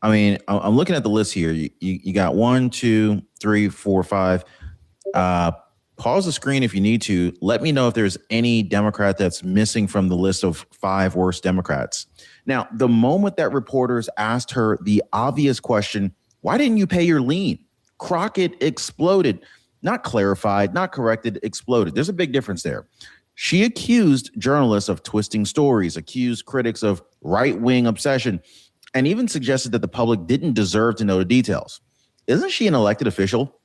I mean, I'm looking at the list here. You got 1, 2, 3, 4, 5. Pause the screen if you need to. Let me know if there's any Democrat that's missing from the list of 5 worst Democrats. Now, the moment that reporters asked her the obvious question, why didn't you pay your lien? Crockett exploded. Not clarified, not corrected, exploded. There's a big difference there. She accused journalists of twisting stories, accused critics of right-wing obsession, and even suggested that the public didn't deserve to know the details. Isn't she an elected official?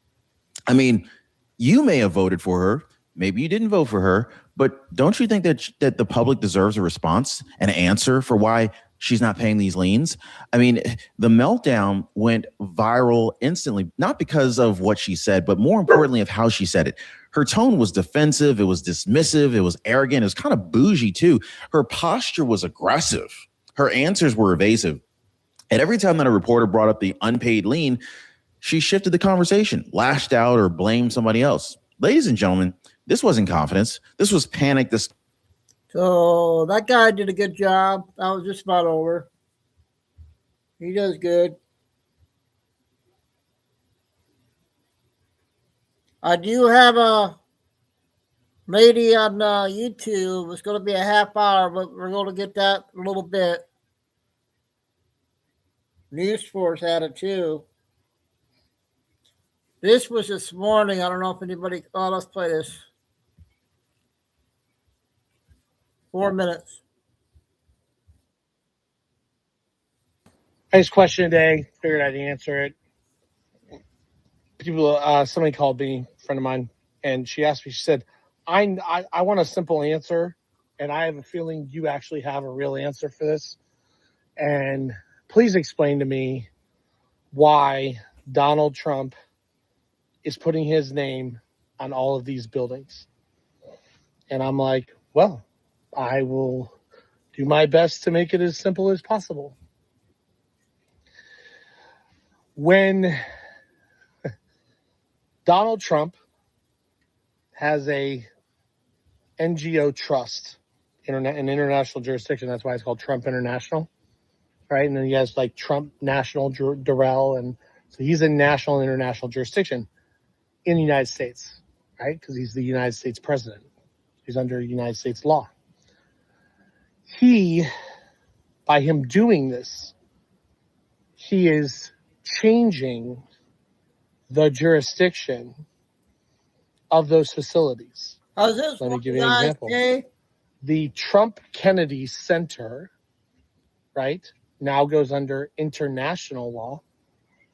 I mean, you may have voted for her. Maybe you didn't vote for her. But don't you think that the public deserves a response, an answer for why she's not paying these liens? I mean, the meltdown went viral instantly, not because of what she said, but more importantly of how she said it. Her tone was defensive. It was dismissive. It was arrogant. It was kind of bougie too. Her posture was aggressive. Her answers were evasive. And every time that a reporter brought up the unpaid lien, she shifted the conversation, lashed out, or blamed somebody else. Ladies and gentlemen, this wasn't confidence. This was panic. So that guy did a good job. That was just about over. He does good. I do have a lady on YouTube. It's going to be a half hour, but we're going to get that a little bit. News Force had it too. This was this morning. I don't know if anybody. Oh, let's play this. 4 minutes. Nice question today. Figured I'd answer it. Somebody called me, a friend of mine, and she asked me, she said, I want a simple answer, and I have a feeling you actually have a real answer for this. And please explain to me why Donald Trump is putting his name on all of these buildings. And I'm like, well, I will do my best to make it as simple as possible. When Donald Trump has a NGO trust in international jurisdiction, that's why it's called Trump International, right? And then he has like Trump National Durrell, and so he's in national and international jurisdiction. in the United States, right? Because he's the United States president. He's under United States law. By him doing this, he is changing the jurisdiction of those facilities. How's this? Let me give you an example. The Trump Kennedy Center, right, now goes under international law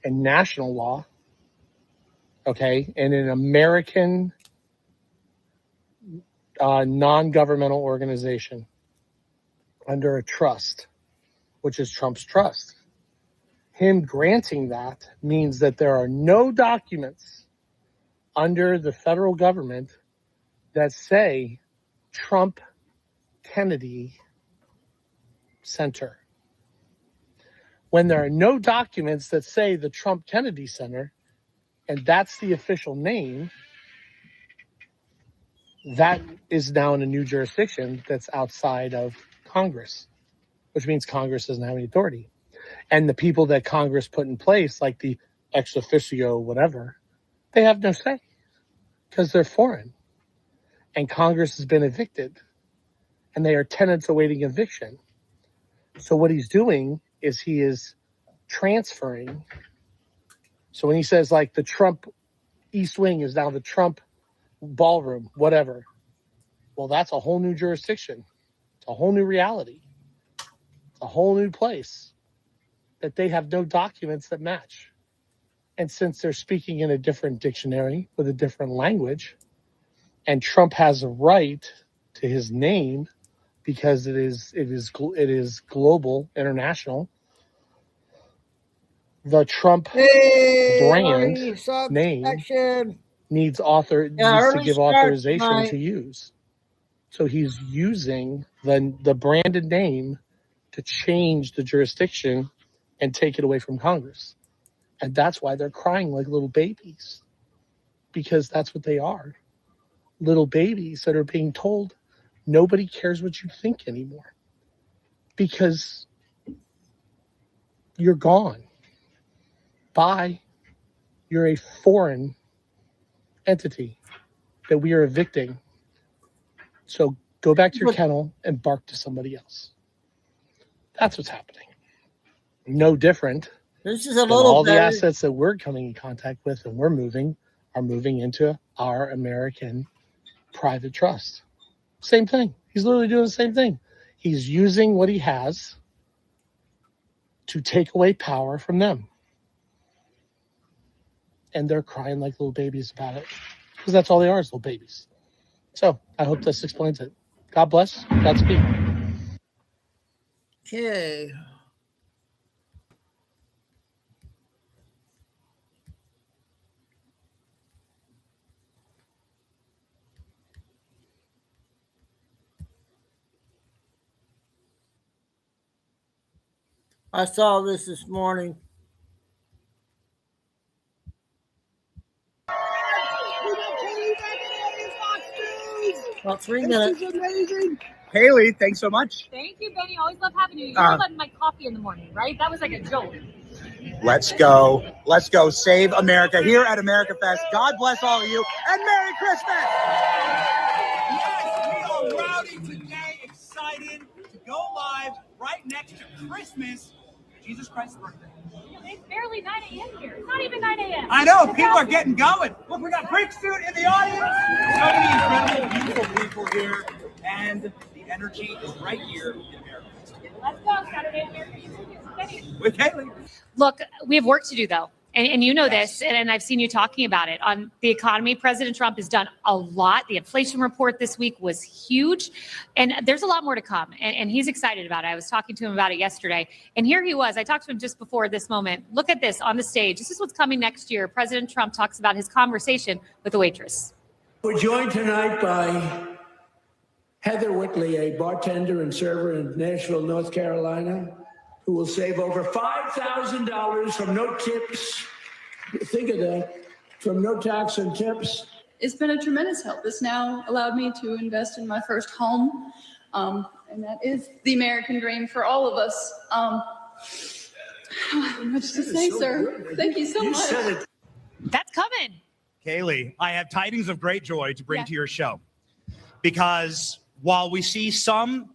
and national law, okay, and an American non-governmental organization under a trust, which is Trump's trust. Him granting that means that there are no documents under the federal government that say Trump Kennedy Center. When there are no documents that say the Trump Kennedy Center, and that's the official name, that is now in a new jurisdiction that's outside of Congress, which means Congress doesn't have any authority. And the people that Congress put in place, like the ex officio, whatever, they have no say because they're foreign. And Congress has been evicted and they are tenants awaiting eviction. So what he's doing is he is transferring. So when he says like the Trump East Wing is now the Trump ballroom, whatever, well, that's a whole new jurisdiction. It's a whole new reality. It's a whole new place that they have no documents that match. And since they're speaking in a different dictionary with a different language, and Trump has a right to his name because it is global, international, the Trump brand name needs to give authorization to use. So he's using the branded name to change the jurisdiction and take it away from Congress. And that's why they're crying like little babies, because that's what they are. Little babies that are being told nobody cares what you think anymore because you're gone. Bye. You're a foreign entity that we are evicting. So go back to your kennel and bark to somebody else. That's what's happening. No different. This is a little little all better. The assets that we're coming in contact with and we're moving are moving into our American private trust. Same thing. He's literally doing the same thing. He's using what he has to take away power from them. And they're crying like little babies about it because that's all they are, is little babies. So I hope this explains it. God bless. Godspeed. Okay. I saw this morning. About 3 minutes. This is amazing. Haley, thanks so much. Thank you, Benny. Always love having you. You're letting my coffee in the morning, right? That was like a joke. Let's go. Let's go. Save America here at America Fest. God bless all of you and Merry Christmas. Yes, we are rowdy today, excited to go live right next to Christmas, Jesus Christ's birthday. It's barely 9 a.m. here. It's not even 9 a.m. I know, people are getting going. Look, we got Brick Suit in the audience. So many incredible, beautiful people here, and the energy is right here in America. Let's go, Saturday American with Haley. Look, we have work to do, though. And you know this, and I've seen you talking about it. On the economy, President Trump has done a lot. The inflation report this week was huge. And there's a lot more to come. And he's excited about it. I was talking to him about it yesterday. And here he was. I talked to him just before this moment. Look at this on the stage. This is what's coming next year. President Trump talks about his conversation with the waitress. We're joined tonight by Heather Whitley, a bartender and server in Nashville, North Carolina, who will save over $5,000 from no tips. Think of that, from no tax and tips. It's been a tremendous help. It's now allowed me to invest in my first home, and that is the American dream for all of us. Much to say, sir. Thank you so much. That's coming. Kaylee, I have tidings of great joy to bring to your show, because while we see some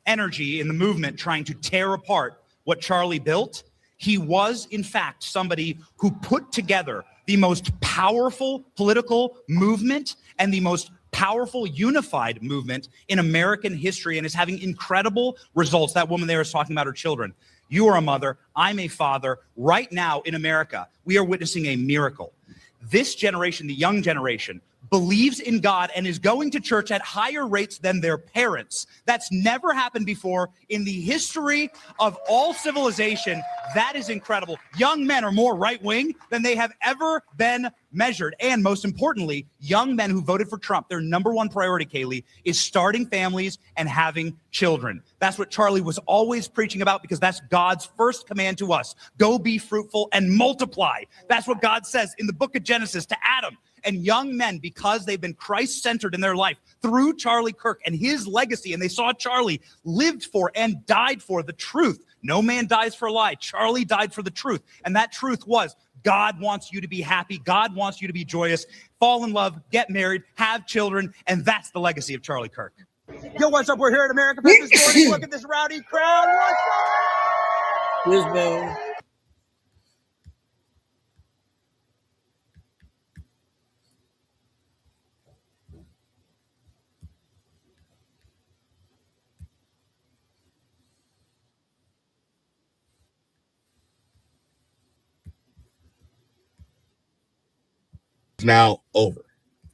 energy in the movement trying to tear apart what Charlie built, he was, in fact, somebody who put together the most powerful political movement and the most powerful unified movement in American history, and is having incredible results. That woman there is talking about her children. You are a mother. I'm a father. Right now in America, we are witnessing a miracle. This generation, the young generation, believes in God and is going to church at higher rates than their parents. That's never happened before in the history of all civilization. That is incredible. Young men are more right-wing than they have ever been measured. And most importantly, young men who voted for Trump, their number one priority, Kaylee, is starting families and having children. That's what Charlie was always preaching about, because that's God's first command to us. Go be fruitful and multiply. That's what God says in the book of Genesis to Adam. And young men, because they've been Christ-centered in their life through Charlie Kirk and his legacy, and they saw Charlie lived for and died for the truth. No man dies for a lie. Charlie died for the truth. And that truth was, God wants you to be happy. God wants you to be joyous. Fall in love, get married, have children. And that's the legacy of Charlie Kirk. Yo, what's up? We're here at America Fest this morning. Look at this rowdy crowd. What's up? Excuse me. Now over.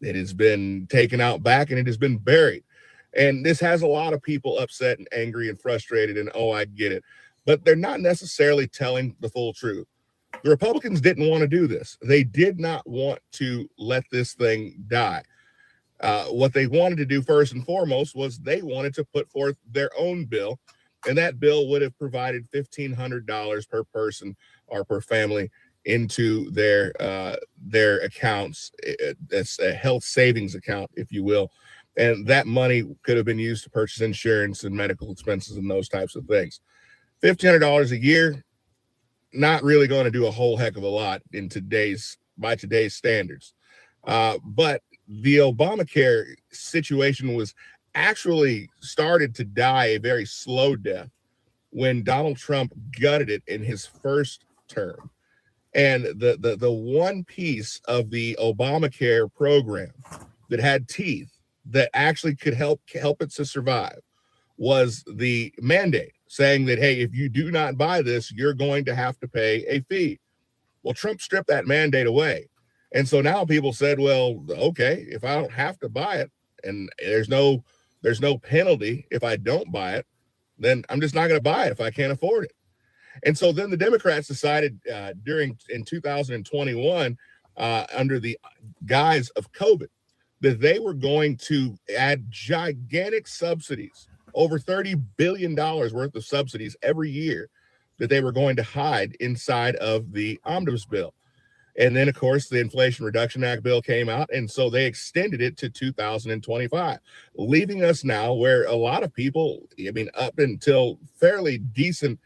It has been taken out back and it has been buried. And this has a lot of people upset and angry and frustrated, and oh, I get it. But they're not necessarily telling the full truth. The Republicans didn't want to do this. They did not want to let this thing die. What they wanted to do first and foremost was they wanted to put forth their own bill, and that bill would have provided $1,500 per person or per family into their accounts. It's a health savings account, if you will. And that money could have been used to purchase insurance and medical expenses and those types of things. $1,500 a year, not really going to do a whole heck of a lot by today's standards. But the Obamacare situation was actually started to die a very slow death when Donald Trump gutted it in his first term. And the one piece of the Obamacare program that had teeth that actually could help it to survive was the mandate saying that, hey, if you do not buy this, you're going to have to pay a fee. Well, Trump stripped that mandate away. And so now people said, well, okay, if I don't have to buy it and there's no penalty if I don't buy it, then I'm just not going to buy it if I can't afford it. And so then the Democrats decided in 2021, under the guise of COVID, that they were going to add gigantic subsidies, over $30 billion worth of subsidies every year that they were going to hide inside of the omnibus bill. And then, of course, the Inflation Reduction Act bill came out, and so they extended it to 2025, leaving us now where a lot of people, I mean, up until fairly decent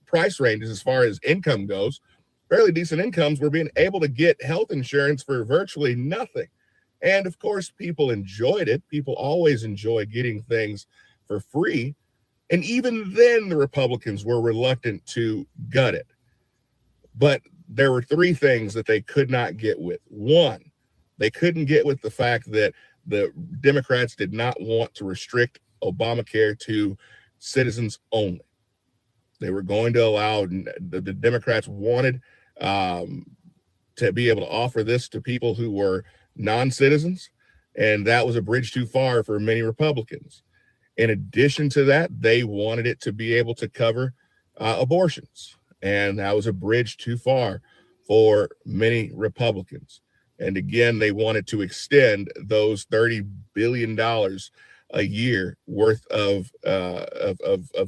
price ranges as far as income goes, fairly decent incomes, were being able to get health insurance for virtually nothing. And of course, people enjoyed it. People always enjoy getting things for free. And even then, the Republicans were reluctant to gut it. But there were three things that they could not get with. One, they couldn't get with the fact that the Democrats did not want to restrict Obamacare to citizens only. They were going to allow, the Democrats wanted to be able to offer this to people who were non-citizens, and that was a bridge too far for many Republicans. In addition to that, they wanted it to be able to cover abortions, and that was a bridge too far for many Republicans. And again, they wanted to extend those $30 billion a year worth of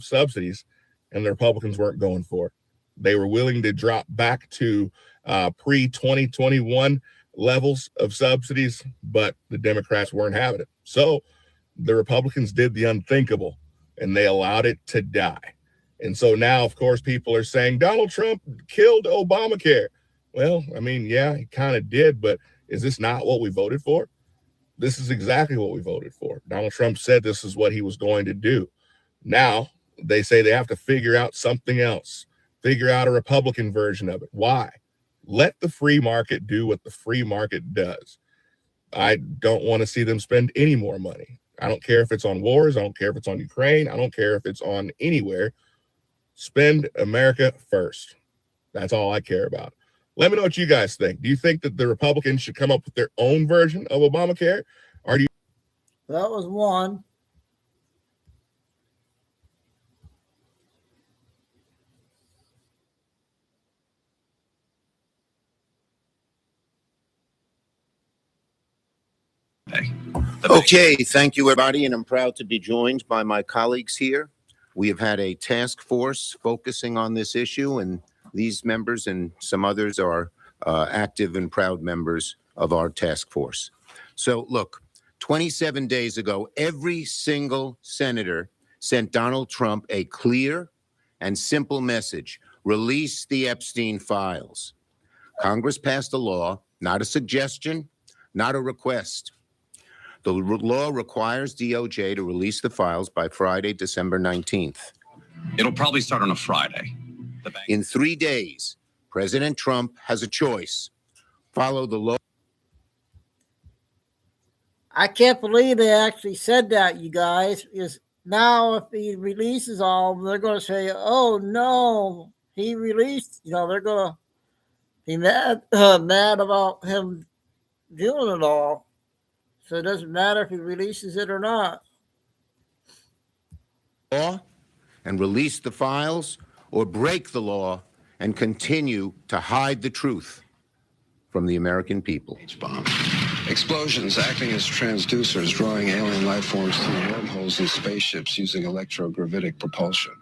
subsidies, and the Republicans weren't going for it. They were willing to drop back to pre-2021 levels of subsidies, but the Democrats weren't having it. So the Republicans did the unthinkable, and they allowed it to die. And so now, of course, people are saying Donald Trump killed Obamacare. Well, I mean, yeah, he kind of did, but is this not what we voted for? This is exactly what we voted for. Donald Trump said this is what he was going to do. Now they say they have to figure out something else, figure out a Republican version of it. Why? Let the free market do what the free market does. I don't want to see them spend any more money. I don't care if it's on wars. I don't care if it's on Ukraine. I don't care if it's on anywhere. Spend America first. That's all I care about. Let me know what you guys think. Do you think that the Republicans should come up with their own version of Obamacare? Or do you? That was one. Okay, thank you, everybody, and I'm proud to be joined by my colleagues here. We have had a task force focusing on this issue, and these members and some others are active and proud members of our task force. So, look, 27 days ago, every single senator sent Donald Trump a clear and simple message: release the Epstein files. Congress passed a law, not a suggestion, not a request. The law requires DOJ to release the files by Friday, December 19th. It'll probably start on a Friday. In 3 days, President Trump has a choice. Follow the law. I can't believe they actually said that, you guys. Because now if he releases all of them, they're going to say, oh, no, he released. They're going to be mad about him doing it all. So it doesn't matter if he releases it or not. Law and release the files, or break the law and continue to hide the truth from the American people. H-bomb. Explosions acting as transducers, drawing alien life forms through wormholes in spaceships using electrogravitic propulsion.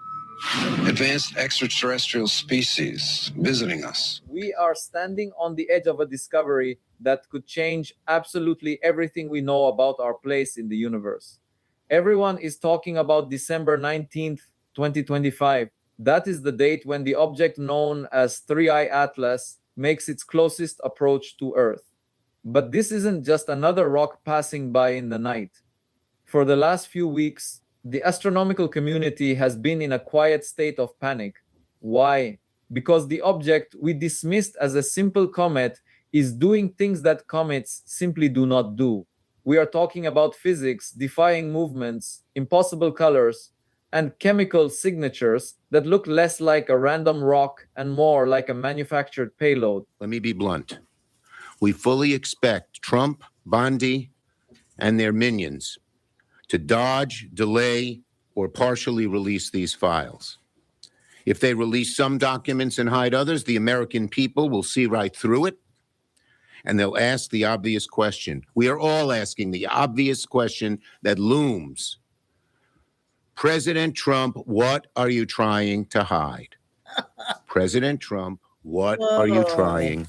Advanced extraterrestrial species visiting us. We are standing on the edge of a discovery that could change absolutely everything we know about our place in the universe. Everyone is talking about December 19th, 2025. That is the date when the object known as 3I Atlas makes its closest approach to Earth. But this isn't just another rock passing by in the night. For the last few weeks, the astronomical community has been in a quiet state of panic. Why? Because the object we dismissed as a simple comet is doing things that comets simply do not do. We are talking about physics defying movements, impossible colors, and chemical signatures that look less like a random rock and more like a manufactured payload. Let me be blunt. We fully expect Trump, Bondi, and their minions to dodge, delay, or partially release these files. If they release some documents and hide others, the American people will see right through it, and they'll ask the obvious question. We are all asking the obvious question that looms. President Trump, what are you trying to hide? President Trump, what are you trying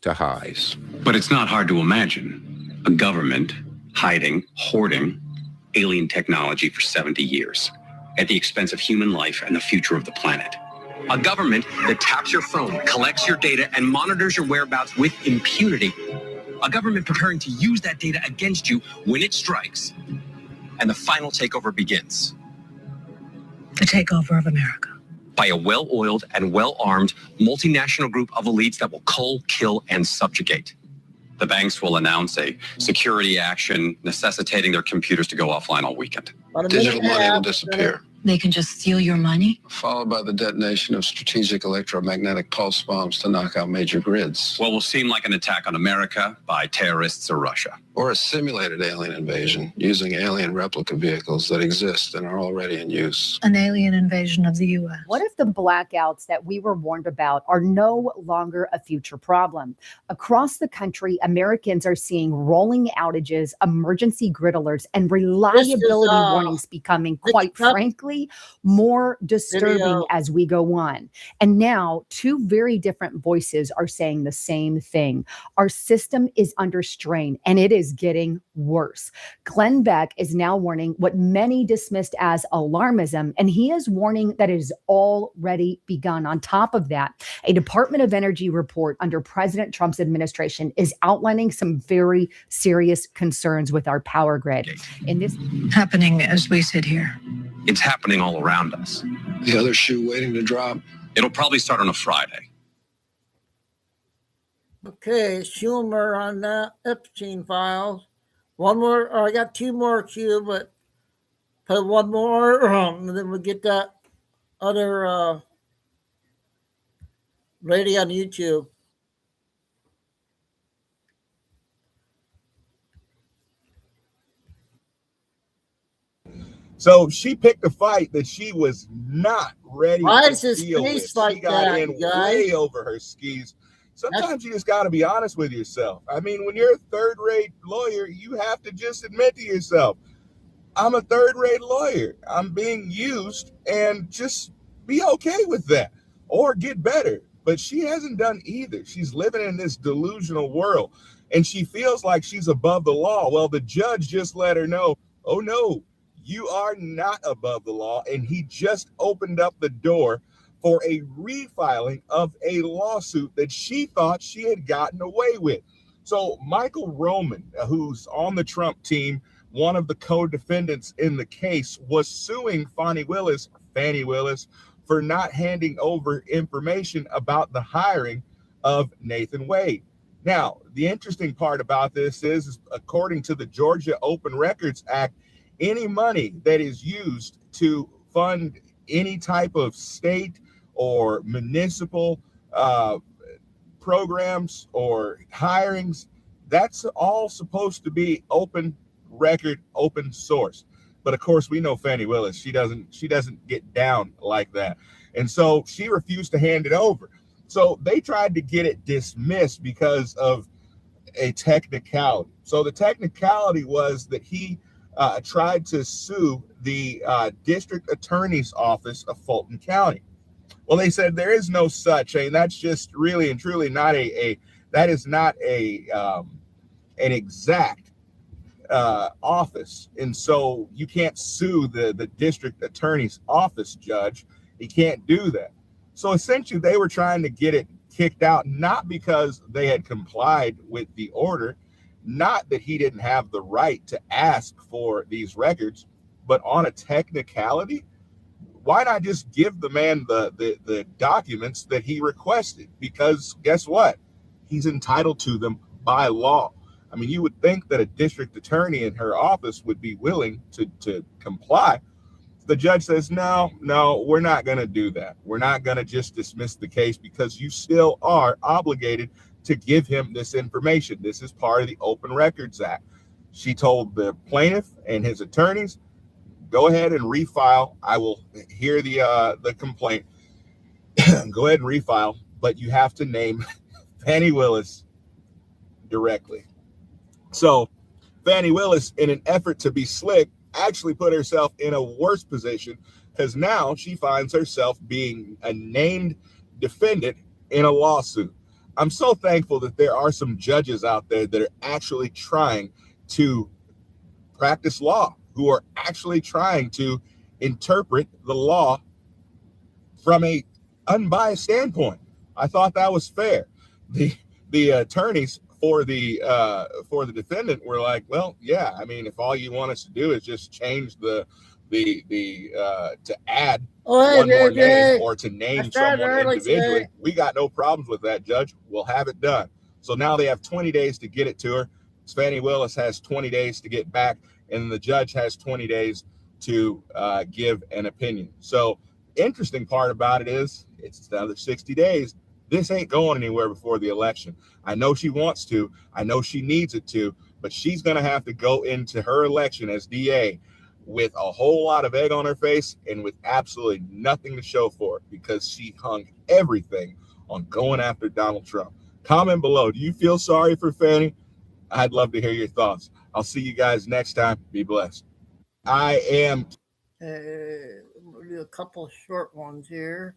to hide? But it's not hard to imagine a government hiding, hoarding alien technology for 70 years at the expense of human life and the future of the planet. A government that taps your phone, collects your data, and monitors your whereabouts with impunity. A government preparing to use that data against you when it strikes. And the final takeover begins. The takeover of America. By a well-oiled and well-armed multinational group of elites that will cull, kill, and subjugate. The banks will announce a security action necessitating their computers to go offline all weekend. Digital money will disappear. They can just steal your money? Followed by the detonation of strategic electromagnetic pulse bombs to knock out major grids. What will seem like an attack on America by terrorists or Russia. Or a simulated alien invasion using alien replica vehicles that exist and are already in use. An alien invasion of the U.S. What if the blackouts that we were warned about are no longer a future problem? Across the country, Americans are seeing rolling outages, emergency grid alerts, and reliability warnings becoming, quite frankly, progressively more disturbing Video. as we go on. And now, two very different voices are saying the same thing. Our system is under strain, and it is getting worse. Glenn Beck is now warning what many dismissed as alarmism, and he is warning that it has already begun. On top of that, a Department of Energy report under President Trump's administration is outlining some very serious concerns with our power grid. In this Happening as we sit here. It's happening all around us. The other shoe waiting to drop. It'll probably start on a Friday. Okay, Schumer on that Epstein files. One more, I got two more, Q, but put one more, and then we'll get that other lady on YouTube. So she picked a fight that she was not ready Why to is his deal with. face like She got that, in guys? way over her skis. Sometimes you just got to be honest with yourself. I mean, when you're a third-rate lawyer, you have to just admit to yourself, I'm a third-rate lawyer. I'm being used, and just be okay with that or get better. But she hasn't done either. She's living in this delusional world, and she feels like she's above the law. Well, the judge just let her know, oh, no, you are not above the law. And he just opened up the door for a refiling of a lawsuit that she thought she had gotten away with. So Michael Roman, who's on the Trump team, one of the co-defendants in the case, was suing Fani Willis, for not handing over information about the hiring of Nathan Wade. Now, the interesting part about this is according to the Georgia Open Records Act, any money that is used to fund any type of state or municipal programs or hirings, that's all supposed to be open record, open source. But of course, we know Fani Willis, she doesn't get down like that. And so she refused to hand it over. So they tried to get it dismissed because of a technicality. So the technicality was that he tried to sue the district attorney's office of Fulton County. Well, they said there is no such, and that's just really and truly not an exact office. And so you can't sue the district attorney's office, judge. You can't do that. So essentially they were trying to get it kicked out, not because they had complied with the order, not that he didn't have the right to ask for these records, but on a technicality. Why not just give the man the documents that he requested? Because guess what? He's entitled to them by law. I mean, you would think that a district attorney in her office would be willing to comply. The judge says, no, we're not going to do that. We're not going to just dismiss the case because you still are obligated to give him this information. This is part of the Open Records Act. She told the plaintiff and his attorneys, go ahead and refile. I will hear the complaint. Go ahead and refile, but you have to name Fani Willis directly. So Fani Willis, in an effort to be slick, actually put herself in a worse position because now she finds herself being a named defendant in a lawsuit. I'm so thankful that there are some judges out there that are actually trying to practice law, who are actually trying to interpret the law from a unbiased standpoint. I thought that was fair. The attorneys for the defendant were like, well, yeah, I mean, if all you want us to do is just change to add one more name or to name someone individually, we got no problems with that, judge. We'll have it done. So now they have 20 days to get it to her. Fani Willis has 20 days to get back, and the judge has 20 days to give an opinion. So interesting part about it is it's another 60 days. This ain't going anywhere before the election. I know she wants to. I know she needs it to, but she's going to have to go into her election as DA with a whole lot of egg on her face and with absolutely nothing to show for it because she hung everything on going after Donald Trump. Comment below. Do you feel sorry for Fani? I'd love to hear your thoughts. I'll see you guys next time. Be blessed. I am. We'll do a couple of short ones here.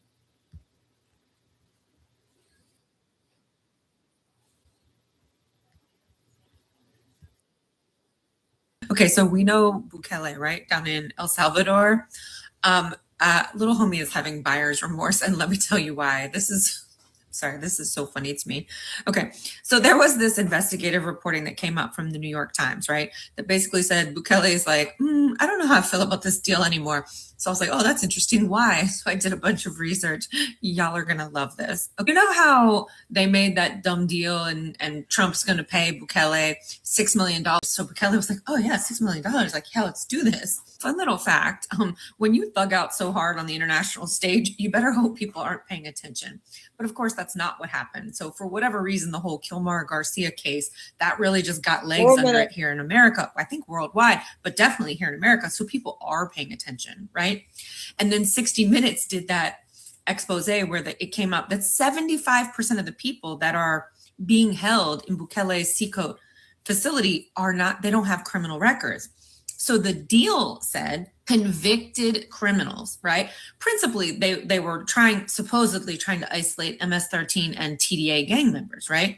Okay, so we know Bukele, right, down in El Salvador. Little homie is having buyer's remorse, and let me tell you why. This is so funny to me. Okay, so there was this investigative reporting that came out from the New York Times, right, that basically said Bukele is like, I don't know how I feel about this deal anymore. So I was like, oh, that's interesting. Why? So I did a bunch of research. Y'all are gonna love this. You know how they made that dumb deal and Trump's gonna pay Bukele $6 million. So Bukele was like, oh yeah, $6 million. Like, yeah, let's do this. Fun little fact, when you thug out so hard on the international stage, you better hope people aren't paying attention. But of course, that's not what happened. So for whatever reason, the whole Kilmar Garcia case, that really just got legs under it here in America. I think worldwide, but definitely here in America. So people are paying attention, right? And then 60 Minutes did that expose where it came up that 75% of the people that are being held in Bukele's Chico facility they don't have criminal records. So the deal said convicted criminals, right? Principally, they were supposedly trying to isolate MS-13 and TDA gang members, right?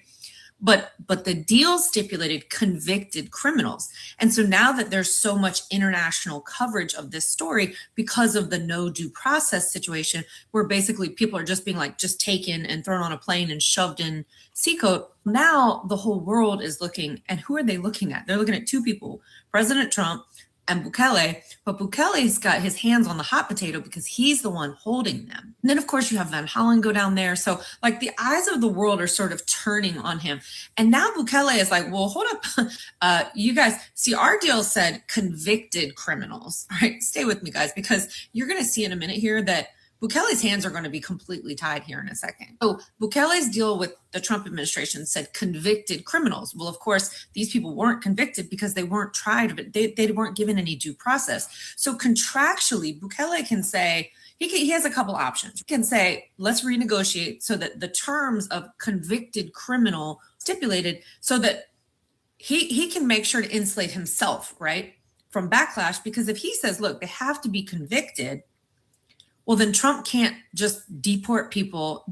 But the deal stipulated convicted criminals. And so now that there's so much international coverage of this story because of the no due process situation, where basically people are just being just taken and thrown on a plane and shoved in Seacoat, now the whole world is looking, and who are they looking at? They're looking at two people, President Trump and Bukele, but Bukele's got his hands on the hot potato because he's the one holding them. And then, of course, you have Van Hollen go down there. So, the eyes of the world are sort of turning on him. And now Bukele is like, well, hold up. You guys, see, our deal said convicted criminals. All right, stay with me, guys, because you're going to see in a minute here that Bukele's hands are going to be completely tied here in a second. So Bukele's deal with the Trump administration said convicted criminals. Well, of course, these people weren't convicted because they weren't tried, but they weren't given any due process. So contractually, Bukele can say, he has a couple options. He can say, let's renegotiate so that the terms of convicted criminal stipulated so that he can make sure to insulate himself, right, from backlash. Because if he says, look, they have to be convicted, well, then Trump can't just deport people,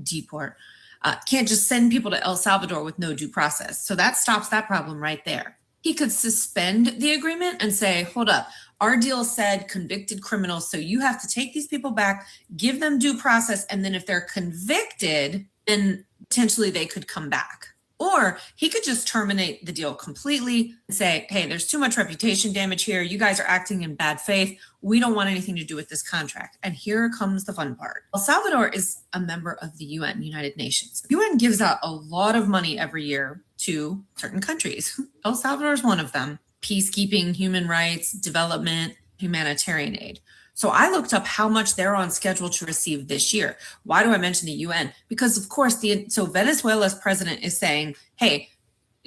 can't just send people to El Salvador with no due process. So that stops that problem right there. He could suspend the agreement and say, hold up, our deal said convicted criminals, so you have to take these people back, give them due process, and then if they're convicted, then potentially they could come back. Or he could just terminate the deal completely and say, hey, there's too much reputation damage here. You guys are acting in bad faith. We don't want anything to do with this contract. And here comes the fun part. El Salvador is a member of the UN, United Nations. The UN gives out a lot of money every year to certain countries. El Salvador is one of them. Peacekeeping, human rights, development, humanitarian aid. So I looked up how much they're on schedule to receive this year. Why do I mention the UN? Because of course, so Venezuela's president is saying, hey,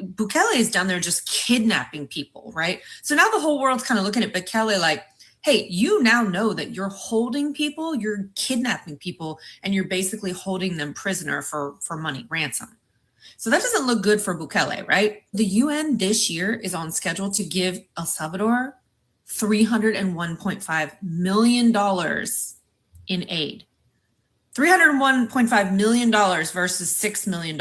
Bukele is down there just kidnapping people, right? So now the whole world's kind of looking at Bukele like, hey, you now know that you're holding people, you're kidnapping people, and you're basically holding them prisoner for money, ransom. So that doesn't look good for Bukele, right? The UN this year is on schedule to give El Salvador $301.5 million in aid. $301.5 million versus $6 million.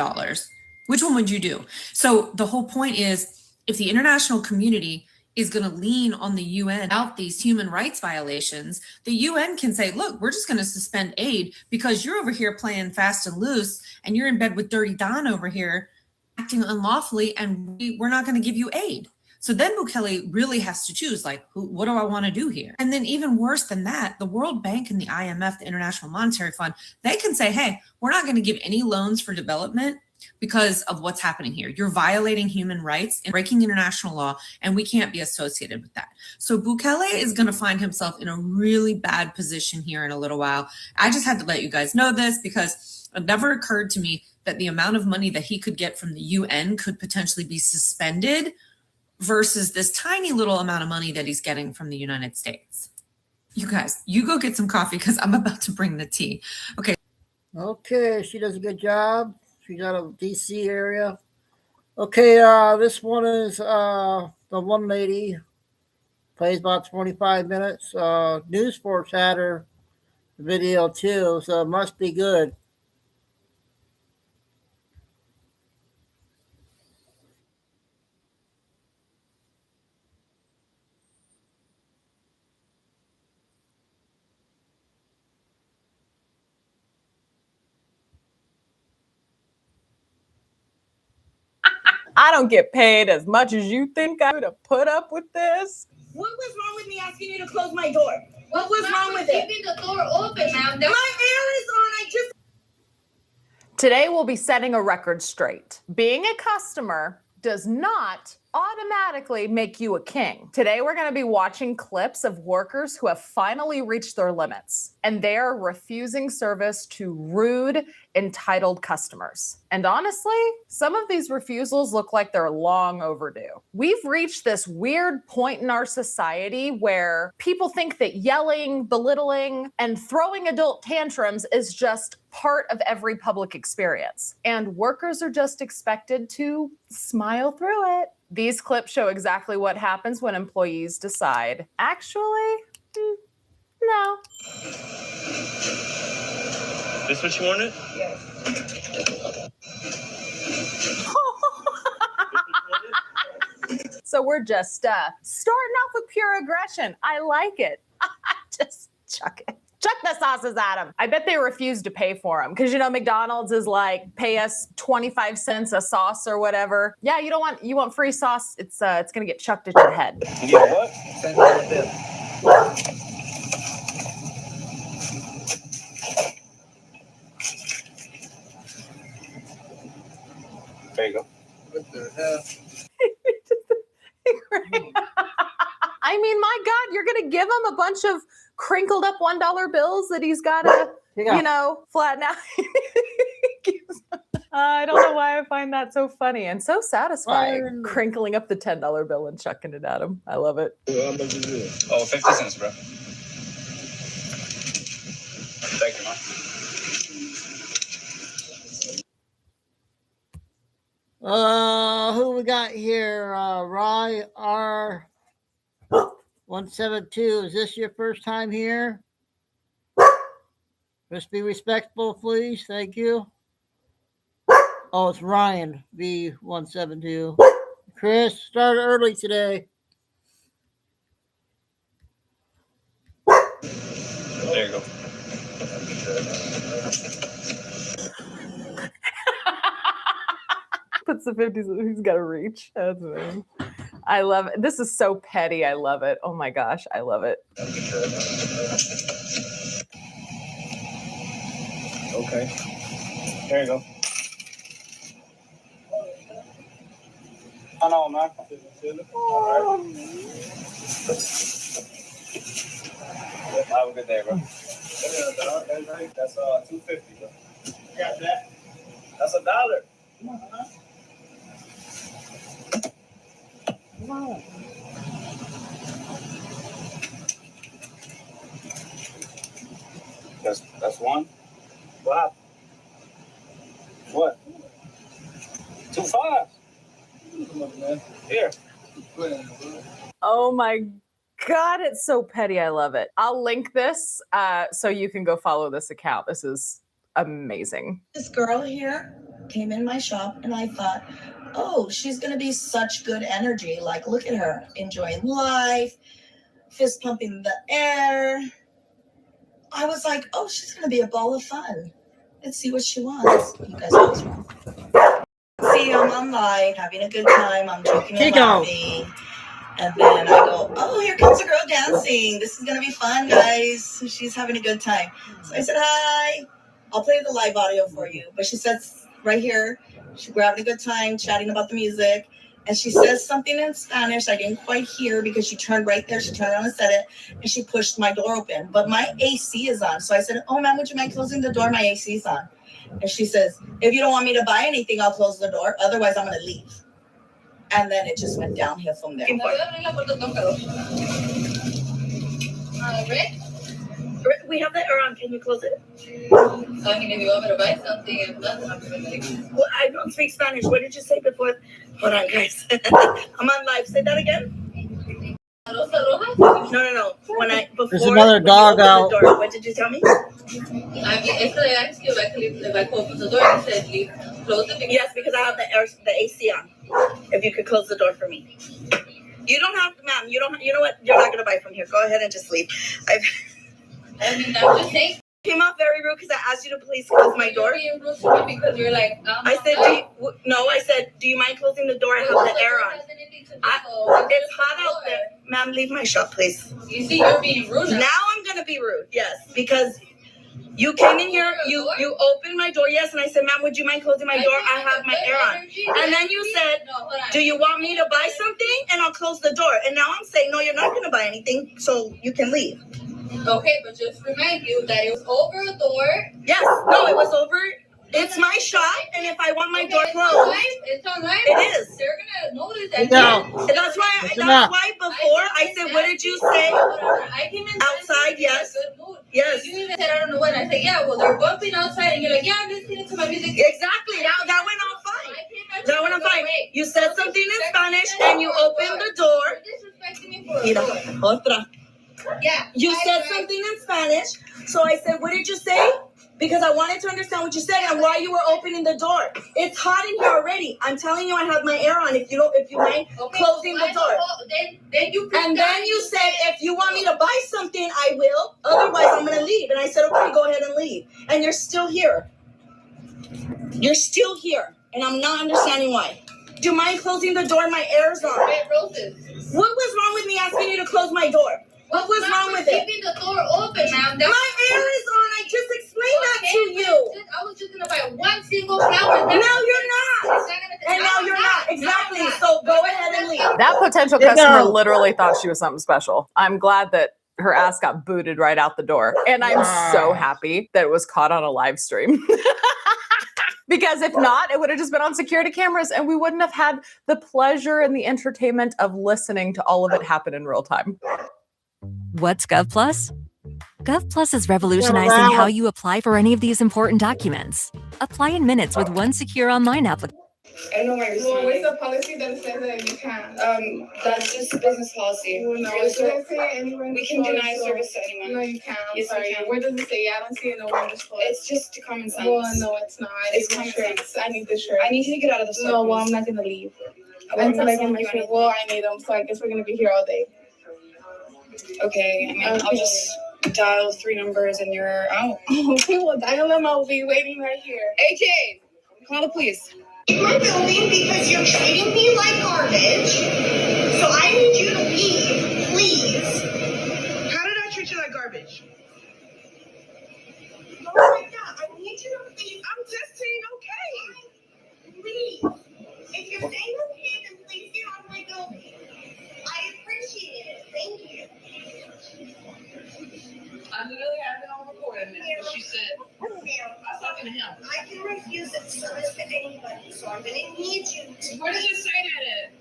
Which one would you do? So the whole point is, if the international community is going to lean on the UN about these human rights violations, the UN can say, look, we're just going to suspend aid because you're over here playing fast and loose and you're in bed with Dirty Don over here acting unlawfully, and we're not going to give you aid. So then Bukele really has to choose, what do I want to do here? And then even worse than that, the World Bank and the IMF, the International Monetary Fund, they can say, hey, we're not going to give any loans for development because of what's happening here. You're violating human rights and breaking international law, and we can't be associated with that. So Bukele is going to find himself in a really bad position here in a little while. I just had to let you guys know this because it never occurred to me that the amount of money that he could get from the UN could potentially be suspended versus this tiny little amount of money that he's getting from the United States. You guys, you go get some coffee because I'm about to bring the tea. Okay, she does a good job. She's out of DC area. Okay, this one is the one lady, plays about 25 minutes. News Force had her video too, so it must be good. I don't get paid as much as you think I would have put up with this. What was wrong with me asking you to close my door? What was wrong with it? Keeping the door open, ma'am. My air is on. I just. Today we'll be setting a record straight. Being a customer does not automatically make you a king. Today we're going to be watching clips of workers who have finally reached their limits, and they are refusing service to rude, entitled customers. And honestly, some of these refusals look like they're long overdue. We've reached this weird point in our society where people think that yelling, belittling, and throwing adult tantrums is just part of every public experience. And workers are just expected to smile through it. These clips show exactly what happens when employees decide, actually, no. This what you wanted? Yes. So we're just starting off with pure aggression. I like it. Just chuck it. Chuck the sauces at them. I bet they refuse to pay for them because, you know, McDonald's is like, pay us 25 cents a sauce or whatever. Yeah, you want free sauce. It's gonna get chucked at your head. You get what? There you go. What the hell? I mean, my God, you're gonna give him a bunch of crinkled up $1 bills that he's gotta, you know, flatten out. I don't know why I find that so funny and so satisfying. Crinkling up the $10 bill and chucking it at him. I love it. How much is it? Oh, 50 cents, bro. Thank you, man. Who we got here? Rye R172. Is this your first time here? Just be respectful, please. Thank you. Oh, it's Ryan V172. Chris, started early today. There you go. Puts the 50s, he's got to reach. That's amazing. I love it. This is so petty. I love it. Oh my gosh, I love it. Okay. There you go. I know, man. All right. Have a good day, bro. That's $2.50, bro. You got that? That's $1. Come on. That's one. What? What? 2 5. Here. Oh my God, it's so petty. I love it. I'll link this so you can go follow this account. This is amazing. This girl here came in my shop and I thought, oh, she's going to be such good energy. Like, look at her enjoying life, fist pumping the air. I was like, oh, she's going to be a ball of fun. Let's see what she wants. You guys know what's wrong. See, I'm on live, having a good time. I'm joking and laughing. And then I go, oh, here comes a girl dancing. This is going to be fun, guys. She's having a good time. So I said, hi. I'll play the live audio for you. But she says right here, she's having a good time, chatting about the music. And she says something in Spanish I didn't quite hear because she turned right there. She turned around and said it. And she pushed my door open. But my AC is on. So I said, oh, ma'am, would you mind closing the door? My AC is on. And she says, if you don't want me to buy anything, I'll close the door. Otherwise, I'm going to leave. And then it just went downhill from there. Rick, we have that around. Can you close it? I mean, if you want me to buy something, if not, I'm going to leave. Well, I don't speak Spanish. What did you say before? Hold on, guys. I'm on live. Say that again. No. Before There's another when you dog opened out. the door, what did you tell me? I mean, yesterday I asked you if I could open the door. You said leave, close it. Yes, because I have the AC on. If you could close the door for me. You don't have to, ma'am. You don't. You know what? You're not gonna buy from here. Go ahead and just leave. I mean, I'm just saying. Came out very rude because I asked you to please close my door. You're being rude to me because you're like. I said, I said, do you mind closing the door? I have the air on. It's hot out there, ma'am. Leave my shop, please. You see, you're being rude. Now I'm gonna be rude. Yes, because you came in here, you opened my door, yes, and I said, ma'am, would you mind closing my door? I have my air on. And then you said, do you want me to buy something? And I'll close the door. And now I'm saying, no, you're not gonna buy anything, so you can leave. Okay, but just remind you that it was over a door. Yes, no, it was over. It's my shop, and if I want my door closed, it's online. It is. They're gonna notice that. No. That's why before I said, what did you say? I came in Outside, yes. Yes. You even said, I don't know what. I said, yeah, well, they're bumping outside, and you're like, yeah, I'm listening to my music. Exactly. That went on fine. That went on fine. You said something in Spanish, and you opened the door. Disrespecting me for Otra. Yeah. You said something in Spanish, so I said, what did you say? Because I wanted to understand what you said and why you were opening the door. It's hot in here already. I'm telling you, I have my air on. If you mind closing the door. Then you said, if you want me to buy something, I will. Otherwise, I'm gonna leave. And I said, okay, go ahead and leave. And you're still here. You're still here, and I'm not understanding why. Do you mind closing the door? My air's on. Red roses. What was wrong with me asking you to close my door? What was wrong with it? Keeping the door open, ma'am. My air is on. I just explained that to you. I was just gonna buy one single flower. No, you're not. And now you're not. Exactly. So go ahead and leave. That potential customer literally thought she was something special. I'm glad that her ass got booted right out the door. And I'm so happy that it was caught on a live stream. Because if not, it would have just been on security cameras and we wouldn't have had the pleasure and the entertainment of listening to all of it happen in real time. What's GovPlus? GovPlus is revolutionizing how you apply for any of these important documents. Apply in minutes with one secure online application. I don't know why you're saying. Well, what's the policy that says that you can't? That's just business policy. Well, no, it doesn't say anywhere. We can deny service to anyone. No, you can't. Yes, sorry. We can. Where does it say? I don't see it nowhere in this policy. It's just common sense. Well, no, it's not. It's common sense. I need the shirt. I need you to get out of the store. No, well, I'm not gonna leave. Until I get my shirt. Well, I need them, so I guess we're gonna be here all day. Okay, I mean, I'll just dial 3 numbers and you're out. Okay, well, dial them. I'll be waiting right here. AJ, call the police. My building because you're treating me like garbage. So I need you to leave, please. How did I treat you like garbage? Oh my God, I need you to leave. I'm just saying okay. Please. If you're saying okay, then please get out of my building. I appreciate it. Thank you. I'm literally having on recording this. She said, I was talking to him. I can refuse it service to anybody, so I'm going to need you to. Where does it say that at?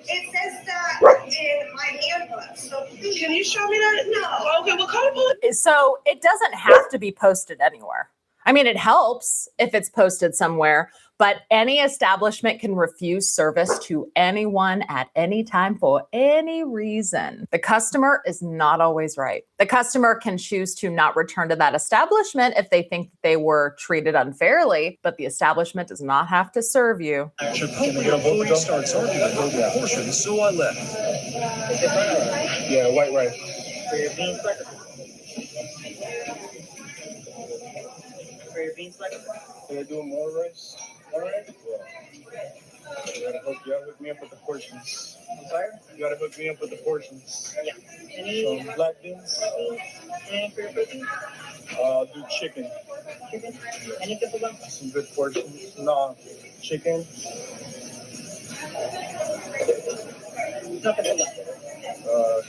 It says that in my handbook, so please. Can you show me that? No. Okay, well, call the police. So it doesn't have to be posted anywhere. I mean, it helps if it's posted somewhere, but any establishment can refuse service to anyone at any time for any reason. The customer is not always right. The customer can choose to not return to that establishment if they think they were treated unfairly, but the establishment does not have to serve you. Voting starts arguing over portions, so I left. Yeah, white rice. Can I do more rice? All right. You gotta hook me up with the portions. I'm sorry? You gotta hook me up with the portions. Yeah. Any black beans? And for your protein? Do chicken. Chicken? Anything for them? Some good portions. No, chicken. Nothing for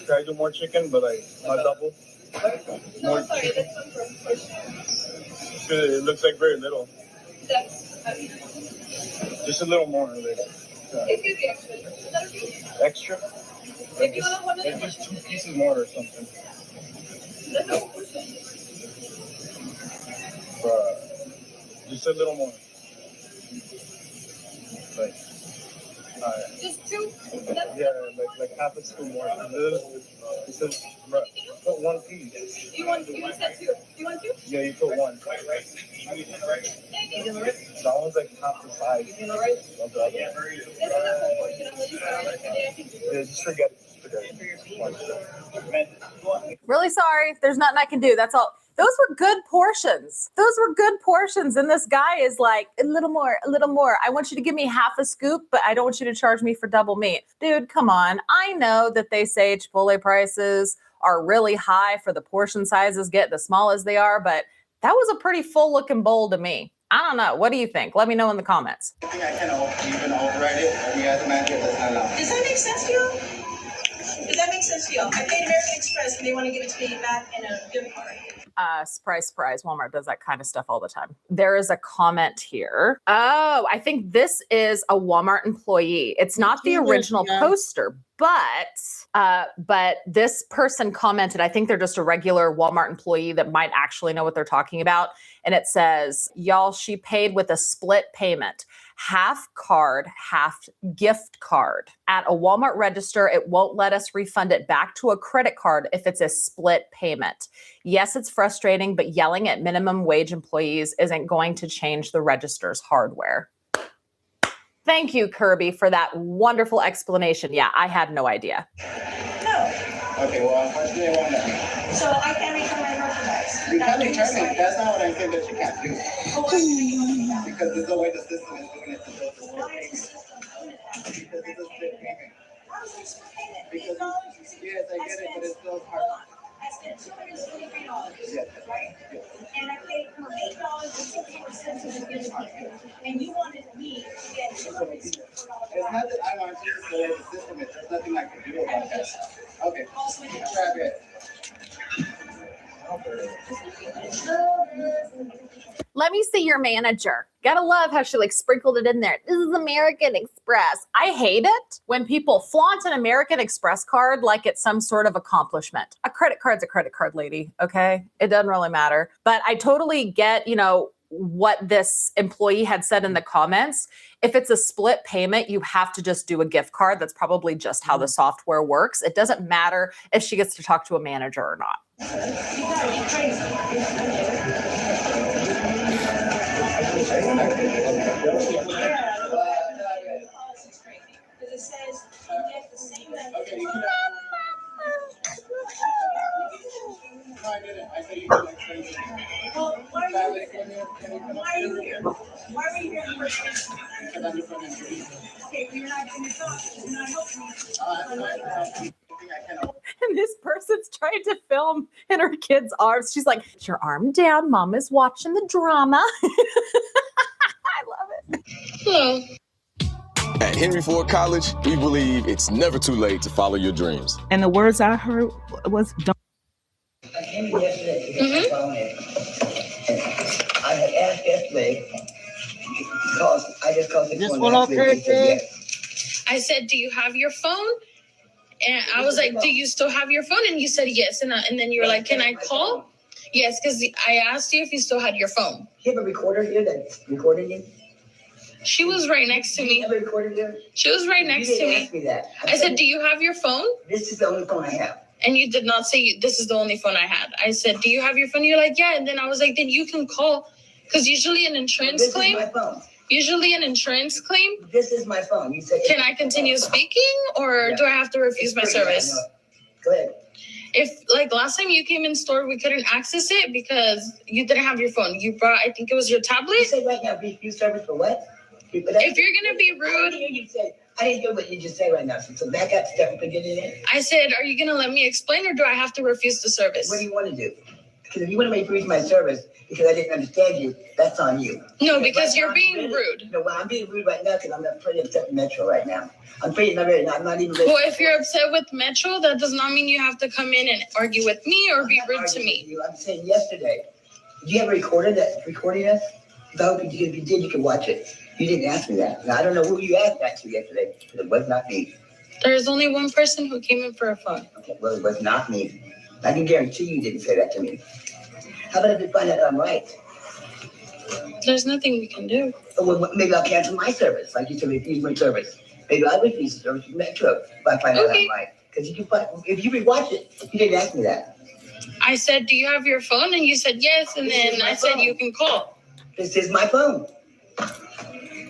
can I do more chicken, but not double? More chicken. It looks like very little. Just a little more. Extra? Maybe just 2 pieces more or something. Just a little more. Right. Just two? Yeah, like half a scoop more. It says, put one piece. You said two. You want two? Yeah, you put one. That one's like half the size. Of the other. Yeah, just forget it. Really sorry. There's nothing I can do. That's all. Those were good portions. Those were good portions. And this guy is like, a little more, a little more. I want you to give me half a scoop, but I don't want you to charge me for double meat. Dude, come on. I know that they say Chipotle prices are really high for the portion sizes, get as small as they are, but that was a pretty full looking bowl to me. I don't know. What do you think? Let me know in the comments. I think I can even override it. I mean, as a manager, that's not allowed. Does that make sense to you? Does that make sense to you? I paid American Express and they want to give it to me back in a gift card. Surprise, surprise. Walmart does that kind of stuff all the time. There is a comment here. Oh, I think this is a Walmart employee. It's not the original poster, but this person commented, I think they're just a regular Walmart employee that might actually know what they're talking about. And it says, y'all, she paid with a split payment. Half card, half gift card. At a Walmart register, it won't let us refund it back to a credit card if it's a split payment. Yes, it's frustrating, but yelling at minimum wage employees isn't going to change the register's hardware. Thank you, Kirby, for that wonderful explanation. Yeah, I had no idea. No. Okay, well, unfortunately, I won't let you. So I can't return my merchandise. You can't return it. That's not what I'm saying that you can't do. Because there's no way the system is doing it to build the split payment. Because it's a split payment. Because, yes, I get it, but it's still hard. I spent $273, Yes. right? Yes. And I paid for $8.64 of the gift card. And you wanted me to get $264. It's not that I want you to say the system is. There's nothing I can do about that. Okay. Grab it. Let me see your manager. Gotta love how she like sprinkled it in there. This is American Express. I hate it when people flaunt an American Express card like it's some sort of accomplishment. A credit card's a credit card, lady. Okay. It doesn't really matter. But I totally get, what this employee had said in the comments. If it's a split payment, you have to just do a gift card. That's probably just how the software works. It doesn't matter if she gets to talk to a manager or not. Because it says you get the same message. Well, why are you here? Why are you here? Why are you here in the first place? Okay, you're not doing your job. You're not helping me. And this person's trying to film in her kid's arms. She's like, "Put your arm down. Mama's watching the drama." I love it. Hello. At Henry Ford College, we believe it's never too late to follow your dreams. And the words I heard was, don't. I came in yesterday to get my phone in. I had asked yesterday because I just called This one okay? I said, do you have your phone? And I was like, do you still have your phone? And you said yes. And then you were like, can I call? Yes, because I asked you if you still had your phone. You have a recorder here that's recording you? She was right next to me. You have a recorder here? She was right next to You didn't me. ask me that. I said, do you have your phone? This is the only phone I have. And you did not say this is the only phone I had. I said, do you have your phone? You're like, yeah. And then I was like, then you can call. Because usually an insurance claim. This is my phone. Usually an insurance claim. This is my phone. You said. Can I continue speaking or do I have to refuse my service? Go ahead. If like last time you came in store, we couldn't access it because you didn't have your phone. You brought, I think it was your tablet. You said right now, refuse service for what? If you're gonna be rude, I didn't hear what you just said right now. So back up, step up and get it in. I said, are you gonna let me explain or do I have to refuse the service? What do you want to do? Because if you want to refuse my service because I didn't understand you, that's on you. No, because you're being rude. No, well, I'm being rude right now because I'm not pretty upset with Metro right now. I'm pretty not ready. I'm not even ready. Well, if you're upset with Metro, that does not mean you have to come in and argue with me or be rude to me. I'm saying yesterday. Did you have a recorder that's recording us? If you did, you can watch it. You didn't ask me that. Now, I don't know who you asked that to yesterday, but it was not me. There's only one person who came in for a phone. Okay, well, it was not me. I can guarantee you didn't say that to me. How about if we find out I'm right? There's nothing we can do. Well, maybe I'll cancel my service, like you said, refuse my service. Maybe I would be service Metro if I find out I'm right. Because if you rewatch it, you didn't ask me that. I said, do you have your phone? And you said yes. And then I said, you can call. This is my phone.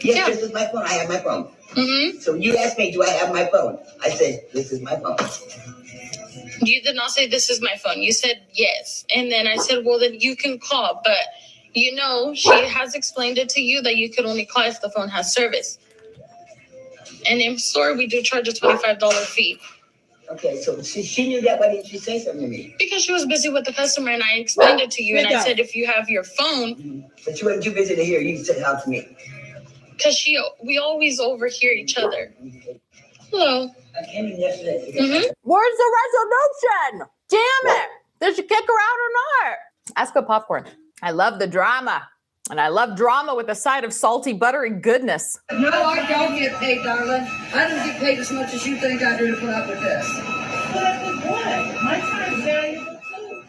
Yes, this is my phone. I have my phone. Mm-hmm. So when you asked me, do I have my phone? I said, this is my phone. You did not say this is my phone. You said yes. And then I said, well, then you can call. But, you know, she has explained it to you that you could only call if the phone has service. And in store, we do charge a $25 fee. Okay, so she knew that. Why didn't she say something to me? Because she was busy with the customer, and I explained it to you. And I said, if you have your phone. But you weren't too busy to hear. You said help to me. Because we always overhear each other. Hello. I came in yesterday. Mm-hmm. Where's the resolution? Damn it. Did you kick her out or not? Ask a popcorn. I love the drama. And I love drama with a side of salty, buttery goodness. No, I don't get paid, darling. I don't get paid as much as you think I do to put up with this. Put up with what? My time's valuable too.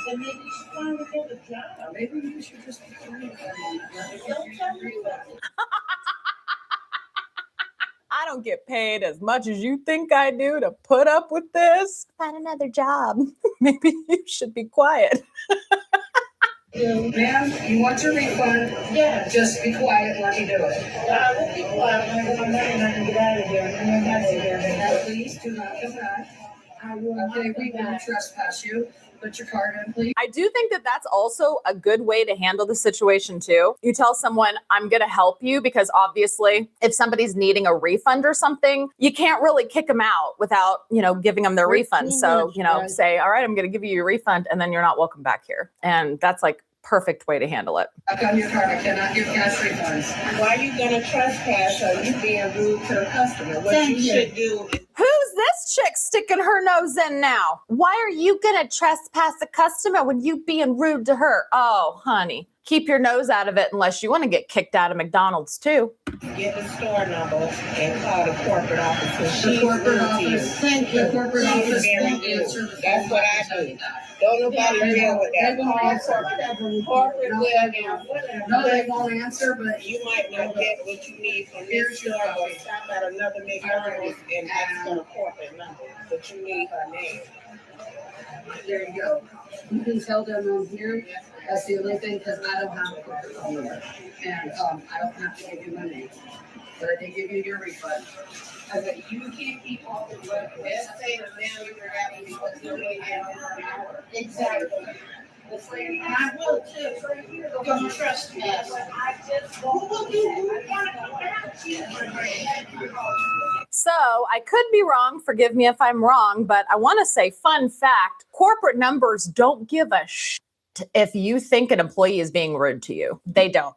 Then maybe you should find another job. Maybe you should just be quiet. Don't tell me about it. I don't get paid as much as you think I do to put up with this. Find another job. Maybe you should be quiet. Ma'am, you want your refund? Yeah. Just be quiet and let me do it. I will be quiet. I'm going to money and I can get out of here. I'm going to get out of here. Please do not come back. I will not trespass you. Put your card in, please. I do think that that's also a good way to handle the situation too. You tell someone, I'm going to help you, because obviously if somebody's needing a refund or something, you can't really kick them out without, giving them their refund. So, say, all right, I'm going to give you your refund, and then you're not welcome back here. And that's like perfect way to handle it. Back on your card. I cannot give cash refunds. Why are you going to trespass? Are you being rude to the customer? What you should do is... Who's this chick sticking her nose in now? Why are you going to trespass a customer when you being rude to her? Oh, honey, keep your nose out of it unless you want to get kicked out of McDonald's too. Get the store number and call the corporate office. The corporate office. Thank you. The corporate office. Thank you. That's what I do. Don't nobody deal with that. Corporate will answer. No, they won't answer, but you might not get what you need from this store, but stop at another McDonald's and ask for the corporate number, but you need her name. There you go. You can tell them I'm here. That's the only thing, because I don't have a corporate phone number. And I don't have to give you my name. But I can give you your refund. Okay, you can't keep off the web. Let's say the manager having because they're waiting for an hour. Exactly. And I will too, because you trust me. So I could be wrong. Forgive me if I'm wrong, but I want to say, fun fact, corporate numbers don't give a shit if you think an employee is being rude to you. They don't.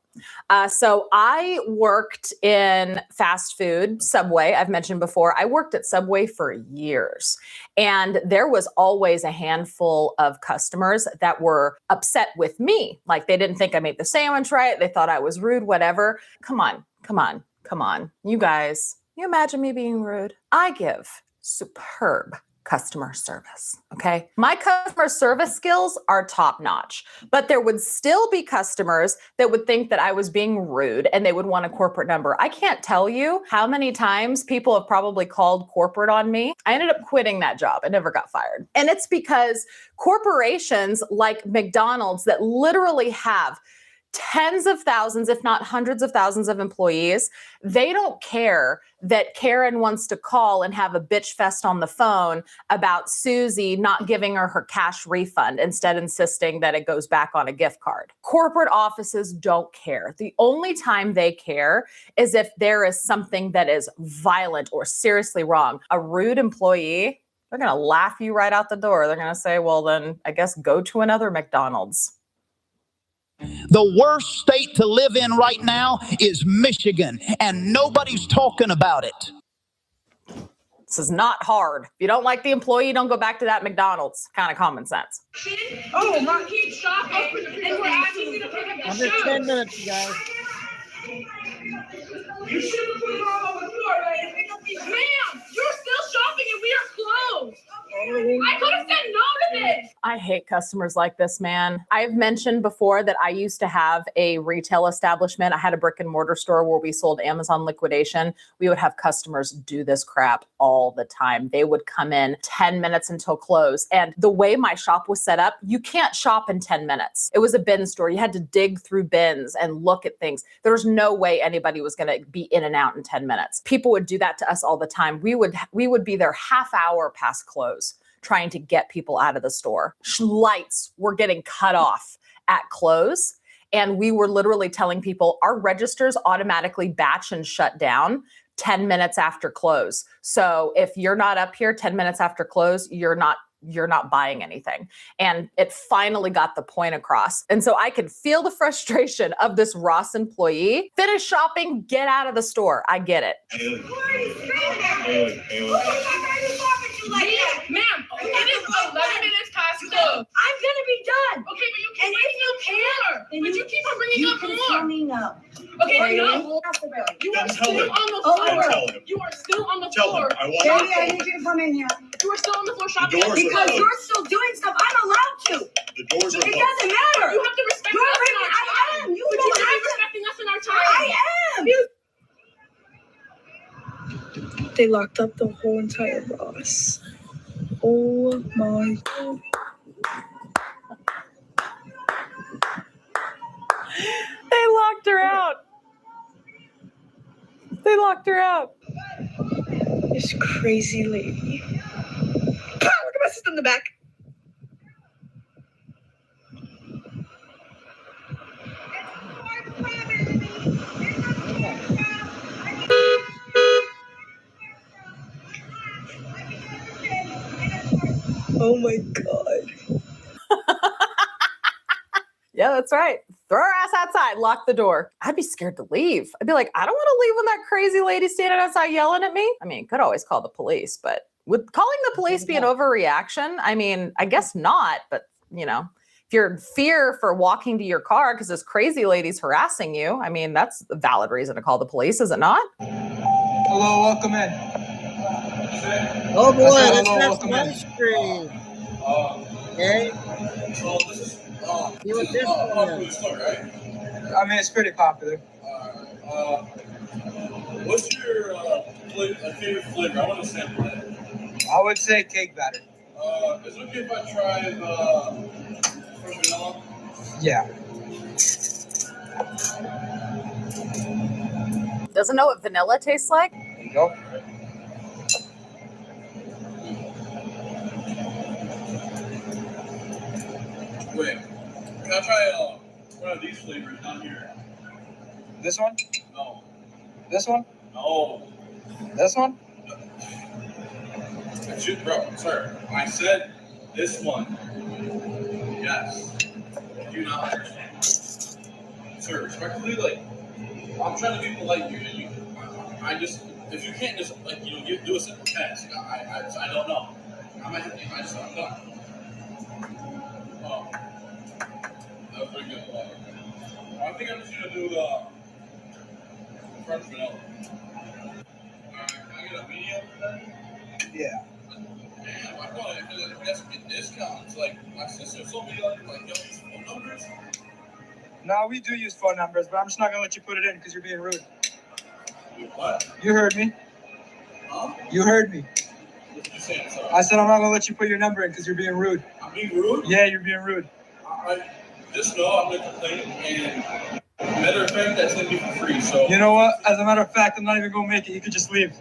So I worked in fast food, Subway. I've mentioned before, I worked at Subway for years, and there was always a handful of customers that were upset with me. Like they didn't think I made the sandwich right. They thought I was rude, whatever. Come on. You guys, you imagine me being rude? I give superb customer service. Okay. My customer service skills are top notch, but there would still be customers that would think that I was being rude and they would want a corporate number. I can't tell you how many times people have probably called corporate on me. I ended up quitting that job. I never got fired. And it's because corporations like McDonald's that literally have tens of thousands, if not hundreds of thousands of employees, they don't care that Karen wants to call and have a bitch fest on the phone about Susie not giving her cash refund, instead insisting that it goes back on a gift card. Corporate offices don't care. The only time they care is if there is something that is violent or seriously wrong. A rude employee, they're going to laugh you right out the door. They're going to say, well, then I guess go to another McDonald's. The worst state to live in right now is Michigan, and nobody's talking about it. This is not hard. If you don't like the employee, don't go back to that McDonald's. Kind of common sense. Oh, my keep shopping, and we're asking you to pick up the Under 10 minutes, you guys. You should have put it all on the floor, right? And pick up these. Ma'am, you're still shopping and we are closed. I could have said no to this. I hate customers like this, man. I've mentioned before that I used to have a retail establishment. I had a brick and mortar store where we sold Amazon liquidation. We would have customers do this crap all the time. They would come in 10 minutes until close. And the way my shop was set up, you can't shop in 10 minutes. It was a bin store. You had to dig through bins and look at things. There was no way anybody was going to be in and out in 10 minutes. People would do that to us all the time. We would be there half hour past close, trying to get people out of the store. Lights were getting cut off at close. And we were literally telling people our registers automatically batch and shut down 10 minutes after close. So if you're not up here 10 minutes after close, you're not buying anything. And it finally got the point across. And so I could feel the frustration of this Ross employee. Finish shopping, get out of the store. I get it. Ma'am, it is 11 minutes past close. I'm gonna be done. Okay, but you keep And if bringing you up can't, more. But you keep on bringing up can more. tell me no. Okay, Or no. you You are Then still tell him. on the Oh, floor. tell him. You are still on the Tell floor. them. I want Baby, I need you to come in here. You are still on the floor shopping. doors are Because closed. you're still doing stuff I'm allowed to. The doors are It closed. doesn't matter. You have to respect You're us in already- our I time. am. You But don't you should have be to- respecting us in our time. I am. They locked up the whole entire Ross. Oh my God. They locked her out. They locked her out. This crazy lady. Look at my sister in the back. Oh my God. Yeah, that's right. Throw her ass outside, lock the door. I'd be scared to leave. I'd be like, I don't want to leave when that crazy lady standing outside yelling at me. I mean, could always call the police, but would calling the police be an overreaction? I mean, I guess not, but you know, if you're in fear for walking to your car because this crazy lady's harassing you, I mean, that's a valid reason to call the police, is it not? Hello, welcome in. Oh boy, I said let's hello, have welcome some in. ice cream. Okay. See what this is. I mean, it's pretty popular. What's your favorite flavor? I want to sample that. I would say cake batter. Is it okay if I try the fresh vanilla? Yeah. Doesn't know what vanilla tastes like? There you go. Wait, can I try one of these flavors down here? This one? No. This one? No. This one? Shoot, bro, sir. I said this one. Yes. Do you not understand? Sir, respectfully, like, I'm trying to be polite here. I just, if you can't just, like, do a simple test. I don't know. I'm done. Oh. That was pretty good. I think I'm just going to do the French vanilla. Alright, can I get a medium for that? Yeah. Damn, I thought if that's a good discount, it's like my sister told me like yo, these phone numbers. No, we do use phone numbers, but I'm just not gonna let you put it in because you're being rude. What? You heard me. Huh? You heard me. What did you say? Sorry. I said I'm not gonna let you put your number in because you're being rude. I'm being rude? Yeah, you're being rude. I just know I'm gonna complain, and matter of fact, that's gonna be for free. So You know what? As a matter of fact, I'm not even gonna make it. You could just leave.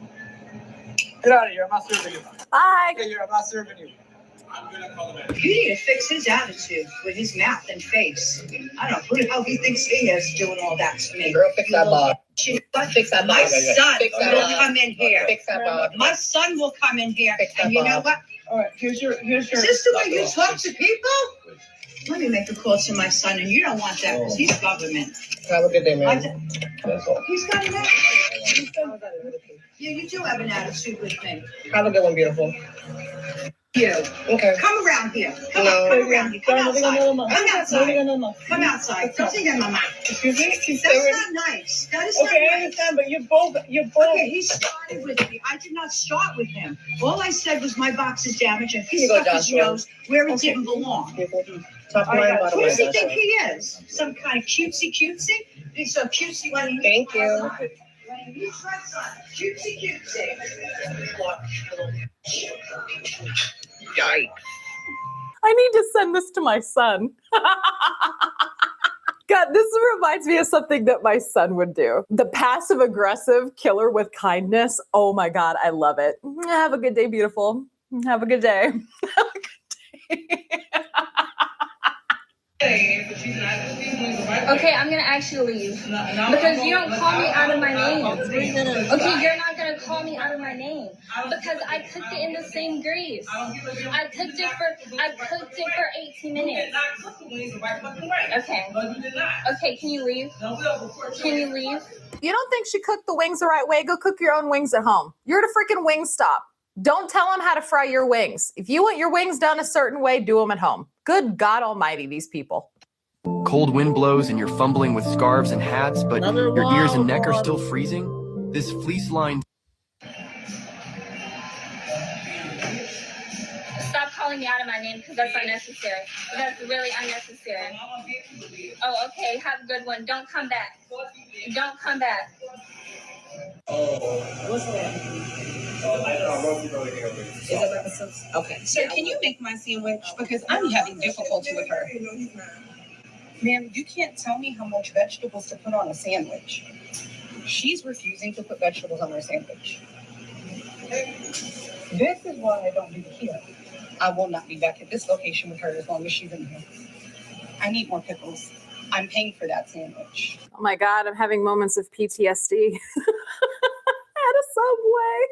Get out of here. I'm not serving you. Bye. Get here. I'm not serving you. I'm gonna call the manager. You need to fix his attitude with his mouth and face. I don't know who the hell he thinks he is doing all that to me. Girl, fix that bar. Fix that My son Fix that will bar. come in here. Fix that bar. My son will come in here. Fix that And you know bar. what? All right. Here's your. Is this the way you talk to people? Let me make a call to my son, and you don't want that because he's government. Have a good day, man. That's all. He's got an attitude. Yeah, you do have an attitude with me. Have a good one, beautiful. You. Okay. Come around here. Come around here. Come outside. Come outside. Come outside. Don't say that, Mama. Excuse me? That's not nice. That is not nice. I understand, but you both. Okay, he started with me. I did not start with him. All I said was my box is damaged and he stuck his nose where it didn't belong. Top line, bottom line. Who does he think he is? Some kind of cutesy? He's so cutesy when he... Thank you. When he tries on cutesy. I need to send this to my son. God, this reminds me of something that my son would do. The passive aggressive killer with kindness. Oh my God, I love it. Have a good day, beautiful. Have a good day. Have a good day. Okay, I'm gonna actually leave because you don't call me out of my name. Okay, you're not gonna call me out of my name because I cooked it in the same grease. I cooked it for 18 minutes. Okay. Okay, can you leave? Can you leave? You don't think she cooked the wings the right way? Go cook your own wings at home. You're at a freaking Wingstop. Don't tell them how to fry your wings. If you want your wings done a certain way, do them at home. Good God almighty, these people. Cold wind blows and you're fumbling with scarves and hats, but your ears and neck are still freezing? This fleece line... Stop calling me out of my name because that's unnecessary. That's really unnecessary. Oh, okay. Have a good one. Don't come back. Don't come back. What's that? Okay. Sir, can you make my sandwich? Because I'm having difficulty with her. Ma'am, you can't tell me how much vegetables to put on a sandwich. She's refusing to put vegetables on her sandwich. This is why I don't do here. I will not be back at this location with her as long as she's in here. I need more pickles. I'm paying for that sandwich. Oh my God, I'm having moments of PTSD. At a Subway.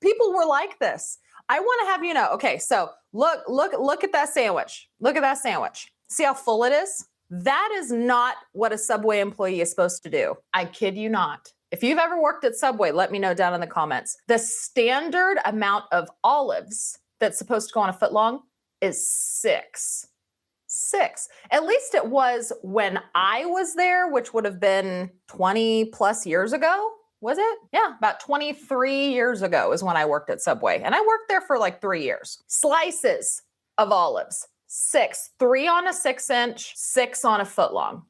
People were like this. I want to have you know, okay, so look at that sandwich. Look at that sandwich. See how full it is? That is not what a Subway employee is supposed to do. I kid you not. If you've ever worked at Subway, let me know down in the comments. The standard amount of olives that's supposed to go on a foot long is 6. 6. At least it was when I was there, which would have been 20 plus years ago. Was it? Yeah, about 23 years ago is when I worked at Subway. And I worked there for like 3 years. Slices of olives, 6. 3 on a 6-inch, 6 on a foot long.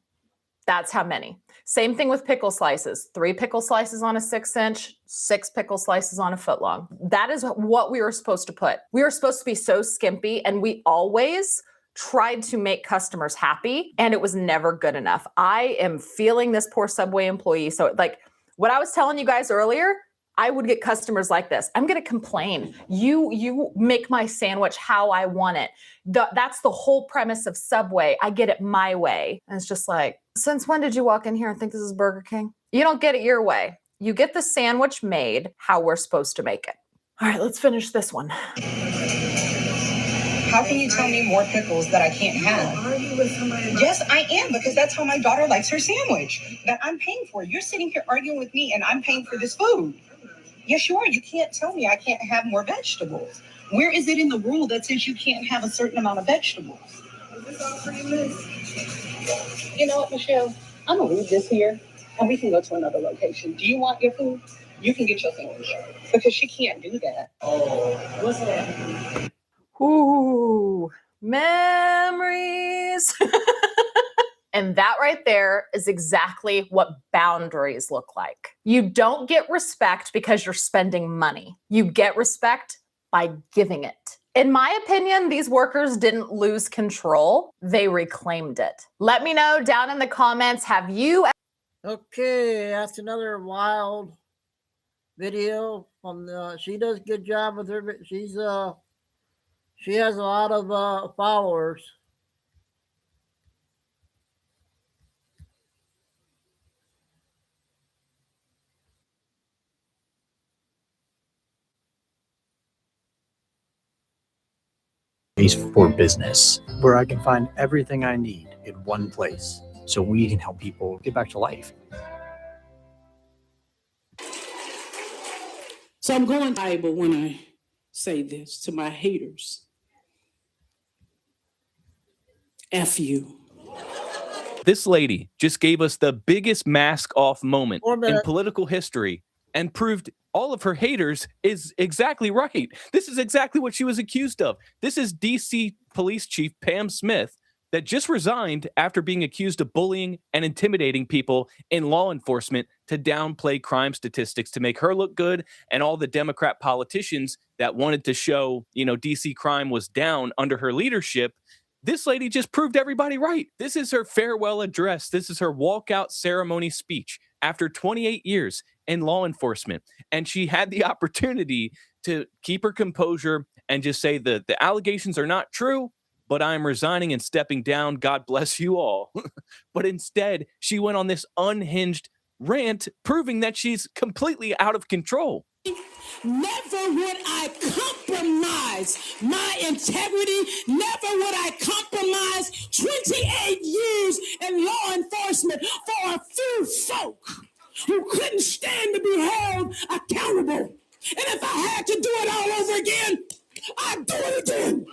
That's how many. Same thing with pickle slices. 3 pickle slices on a 6-inch, 6 pickle slices on a foot long. That is what we were supposed to put. We were supposed to be so skimpy, and we always tried to make customers happy, and it was never good enough. I am feeling this poor Subway employee. So like what I was telling you guys earlier, I would get customers like this. I'm going to complain. You make my sandwich how I want it. That's the whole premise of Subway. I get it my way. And it's just like, since when did you walk in here and think this is Burger King? You don't get it your way. You get the sandwich made how we're supposed to make it. All right, let's finish this one. How can you tell me more pickles that I can't have? Yes, I am, because that's how my daughter likes her sandwich that I'm paying for. You're sitting here arguing with me and I'm paying for this food. Yes, you are. You can't tell me I can't have more vegetables. Where is it in the rule that says you can't have a certain amount of vegetables? You know what, Michelle? I'm going to leave this here and we can go to another location. Do you want your food? You can get your sandwich because she can't do that. Oh, what's that? Ooh, memories. And that right there is exactly what boundaries look like. You don't get respect because you're spending money. You get respect by giving it. In my opinion, these workers didn't lose control. They reclaimed it. Let me know down in the comments, have you... Okay, that's another wild video from she does a good job with her, but she has a lot of followers. For business, where I can find everything I need in one place so we can help people get back to life. So I'm going Bible when I say this to my haters. F you. This lady just gave us the biggest mask off moment in minutes. political history and proved all of her haters is exactly right. This is exactly what she was accused of. This is DC Police Chief Pam Smith that just resigned after being accused of bullying and intimidating people in law enforcement to downplay crime statistics to make her look good, and all the Democrat politicians that wanted to show, DC crime was down under her leadership. This lady just proved everybody right. This is her farewell address. This is her walkout ceremony speech after 28 years in law enforcement. And she had the opportunity to keep her composure and just say that the allegations are not true, but I'm resigning and stepping down. God bless you all. But instead, she went on this unhinged rant, proving that she's completely out of control. Never would I compromise my integrity. Never would I compromise 28 years in law enforcement for a few folk who couldn't stand to be held accountable. And if I had to do it all over again, I'd do it again.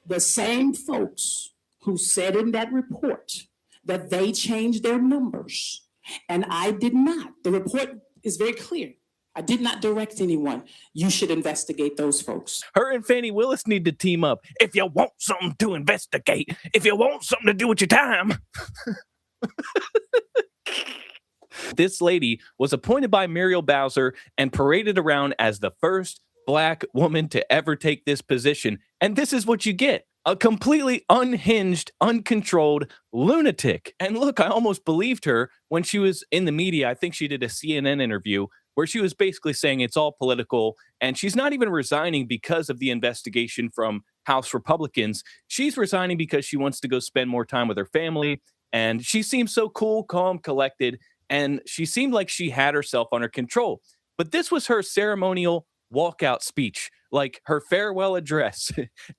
The same folks who said in that report that they changed their numbers, and I did not. The report is very clear. I did not direct anyone. You should investigate those folks. Her and Fannie Willis need to team up. If you want something to investigate, if you want something to do with your time. This lady was appointed by Muriel Bowser and paraded around as the first Black woman to ever take this position. And this is what you get. A completely unhinged, uncontrolled lunatic. And look, I almost believed her when she was in the media. I think she did a CNN interview where she was basically saying it's all political, and she's not even resigning because of the investigation from House Republicans. She's resigning because she wants to go spend more time with her family, and she seems so cool, calm, collected, and she seemed like she had herself under control. But this was her ceremonial walkout speech, like her farewell address,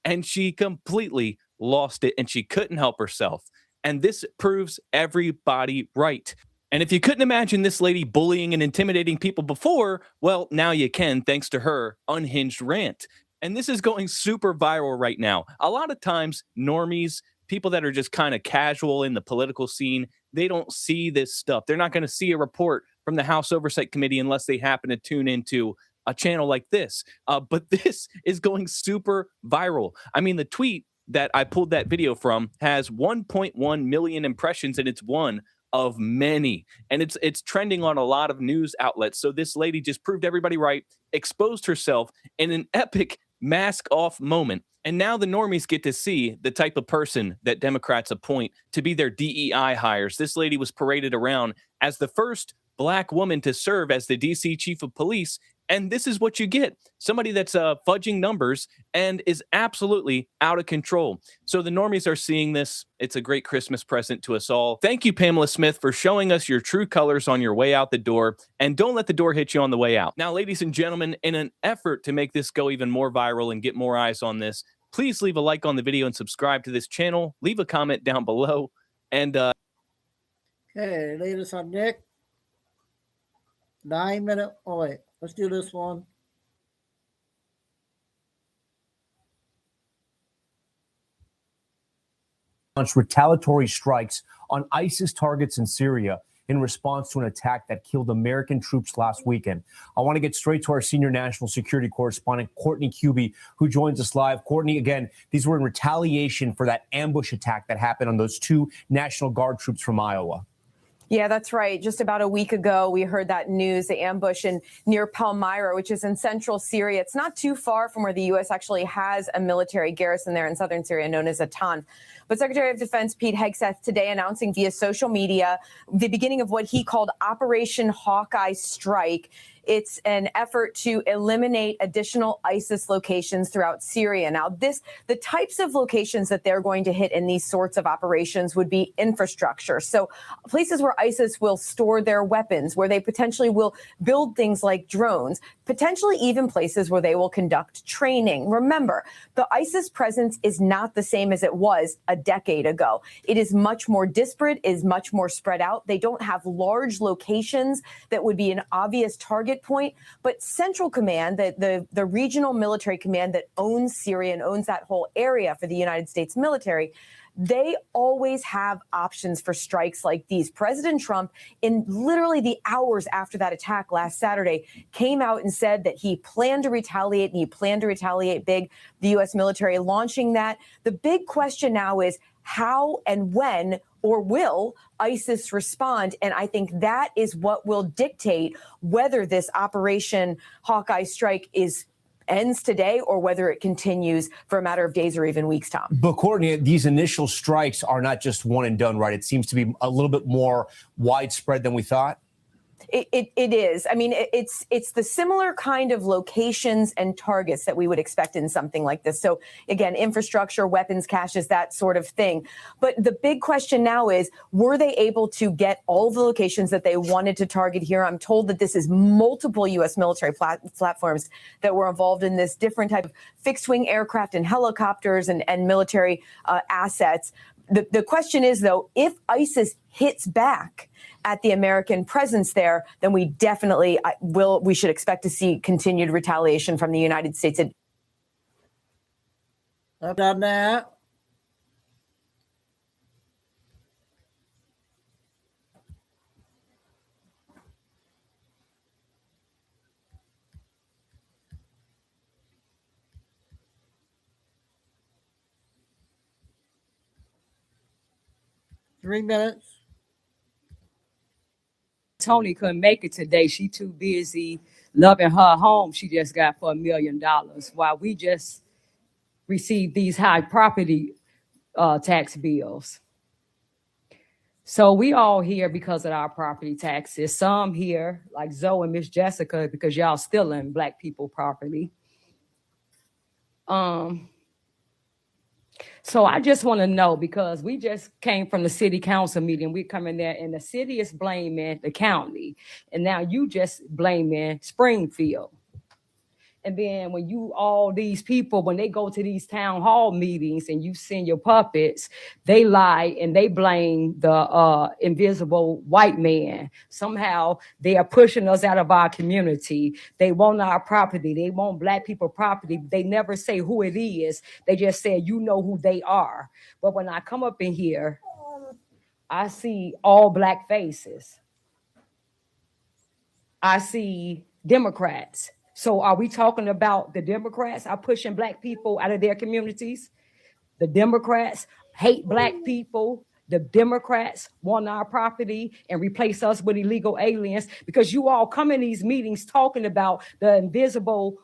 and she completely lost it, and she couldn't help herself. And this proves everybody right. And if you couldn't imagine this lady bullying and intimidating people before, well, now you can, thanks to her unhinged rant. And this is going super viral right now. A lot of times, normies, people that are just kind of casual in the political scene, they don't see this stuff. They're not going to see a report from the House Oversight Committee unless they happen to tune into a channel like this. But this is going super viral. I mean, the tweet that I pulled that video from has 1.1 million impressions, and it's one of many, and it's trending on a lot of news outlets. So this lady just proved everybody right, exposed herself in an epic mask off moment, and now the normies get to see the type of person that Democrats appoint to be their DEI hires. This lady was paraded around as the first Black woman to serve as the DC chief of police. And this is what you get. Somebody that's fudging numbers and is absolutely out of control. So the normies are seeing this. It's a great Christmas present to us all. Thank you, Pamela Smith, for showing us your true colors on your way out the door. And don't let the door hit you on the way out. Now, ladies and gentlemen, in an effort to make this go even more viral and get more eyes on this, please leave a like on the video and subscribe to this channel. Leave a comment down below. And okay, latest on Nick. 9 minute. Oh, wait. Let's do this one. Launched retaliatory strikes on ISIS targets in Syria in response to an attack that killed American troops last weekend. I want to get straight to our senior national security correspondent, Courtney Cuby, who joins us live. Courtney, again, these were in retaliation for that ambush attack that happened on those 2 National Guard troops from Iowa. Yeah, that's right. Just about a week ago, we heard that news, the ambush near Palmyra, which is in central Syria. It's not too far from where the U.S. actually has a military garrison there in southern Syria known as Atan. But Secretary of Defense Pete Hegseth today announcing via social media the beginning of what he called Operation Hawkeye Strike. It's an effort to eliminate additional ISIS locations throughout Syria. Now, the types of locations that they're going to hit in these sorts of operations would be infrastructure. So places where ISIS will store their weapons, where they potentially will build things like drones, potentially even places where they will conduct training. Remember, the ISIS presence is not the same as it was a decade ago. It is much more disparate, is much more spread out. They don't have large locations that would be an obvious target point, but Central Command, the regional military command that owns Syria and owns that whole area for the United States military, they always have options for strikes like these. President Trump, in literally the hours after that attack last Saturday, came out and said that he planned to retaliate, and he planned to retaliate big, the U.S. military launching that. The big question now is how and when or will ISIS respond? And I think that is what will dictate whether this Operation Hawkeye strike ends today or whether it continues for a matter of days or even weeks, Tom. But Courtney, these initial strikes are not just one and done, right? It seems to be a little bit more widespread than we thought. It is. I mean, it's the similar kind of locations and targets that we would expect in something like this. So again, infrastructure, weapons caches, that sort of thing. But the big question now is, were they able to get all the locations that they wanted to target here? I'm told that this is multiple U.S. military platforms that were involved in this, different type of fixed wing aircraft and helicopters and military assets. The question is, though, if ISIS hits back at the American presence there, then we definitely we should expect to see continued retaliation from the United States. I've done that. Three minutes. Tony couldn't make it today. She too busy loving her home she just got for $1 million, while we just received these high property tax bills. So we all here because of our property taxes. Some here, like Zoe and Miss Jessica, because y'all stealing Black people property. So I just want to know, because we just came from the city council meeting. We come in there and the city is blaming the county. And now you just blaming Springfield. And then when all these people, when they go to these town hall meetings and you send your puppets, they lie and they blame the invisible white man. Somehow they are pushing us out of our community. They want our property. They want Black people property. They never say who it is. They just say, you know who they are. But when I come up in here, I see all Black faces. I see Democrats. So are we talking about the Democrats are pushing Black people out of their communities? The Democrats hate Black people. The Democrats want our property and replace us with illegal aliens, because you all come in these meetings talking about the invisible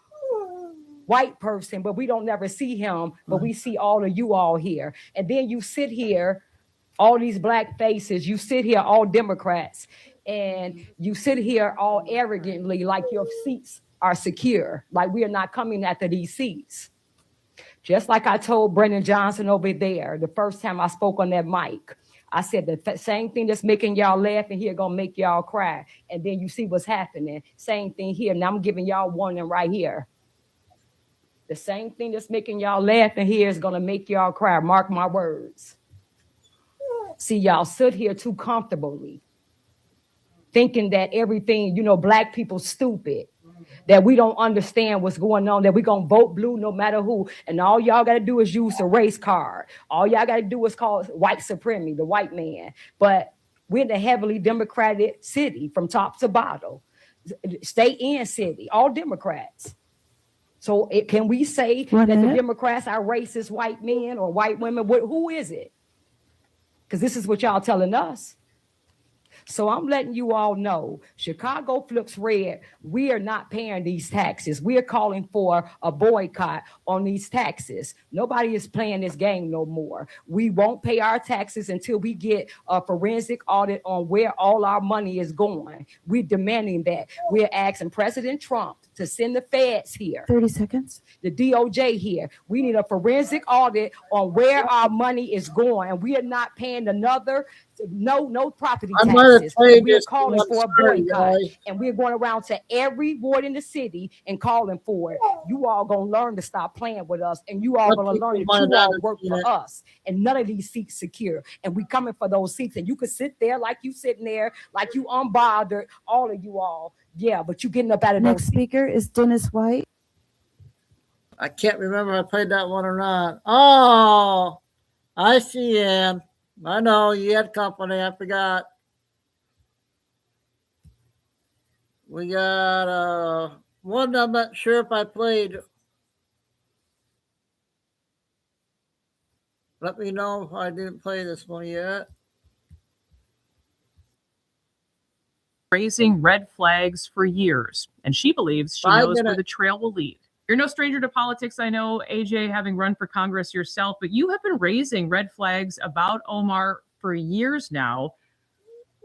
white person, but we don't never see him, but we see all of you all here. And then you sit here, all these Black faces, you sit here, all Democrats, and you sit here all arrogantly like your seats are secure, like we are not coming after these seats. Just like I told Brendan Johnson over there the first time I spoke on that mic, I said the same thing that's making y'all laugh in here gonna make y'all cry. And then you see what's happening. Same thing here. Now I'm giving y'all warning right here. The same thing that's making y'all laugh in here is gonna make y'all cry. Mark my words. See, y'all sit here too comfortably, thinking that everything, Black people stupid, that we don't understand what's going on, that we're going to vote blue no matter who. And all y'all got to do is use a race card. All y'all got to do is call white supremacy, the white man. But we're in a heavily Democratic city from top to bottom. State and city, all Democrats. So can we say that the Democrats are racist white men or white women? Who is it? Because this is what y'all telling us. So I'm letting you all know, Chicago flips red. We are not paying these taxes. We are calling for a boycott on these taxes. Nobody is playing this game no more. We won't pay our taxes until we get a forensic audit on where all our money is going. We're demanding that. We're asking President Trump to send the feds here. 30 seconds. The DOJ here. We need a forensic audit on where our money is going. And we are not paying no property taxes. We are calling for a boycott. And we're going around to every ward in the city and calling for it. You all going to learn to stop playing with us. And you all going to learn that you all work for us. And none of these seats secure. And we coming for those seats. And you could sit there like you sitting there, like you unbothered, all of you all. Yeah, but you getting up out of those. Next speaker is Dennis White. I can't remember if I played that one or not. Oh, I see, Ann. I know you had company. I forgot. We got one I'm not sure if I played. Let me know if I didn't play this one yet. Raising red flags for years, and she believes she 5 knows where minutes. the trail will lead. You're no stranger to politics, I know, AJ, having run for Congress yourself, but you have been raising red flags about Omar for years now.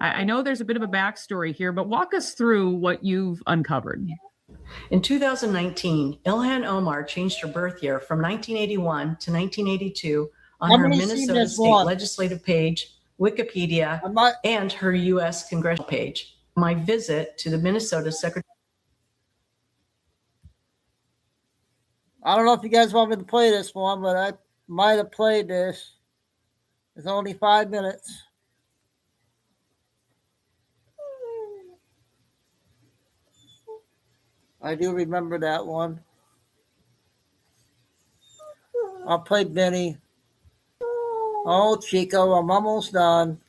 I know there's a bit of a backstory here, but walk us through what you've uncovered. In 2019, Ilhan Omar changed her birth year from 1981 to 1982 on How her many Minnesota seniors State won? Legislative page, Wikipedia, and her U.S. Congressional page. My visit to the Minnesota Secretary. I don't know if you guys want me to play this one, but I might have played this. It's only 5 minutes. I do remember that one. I'll play Benny. Oh, Chico, I'm almost done.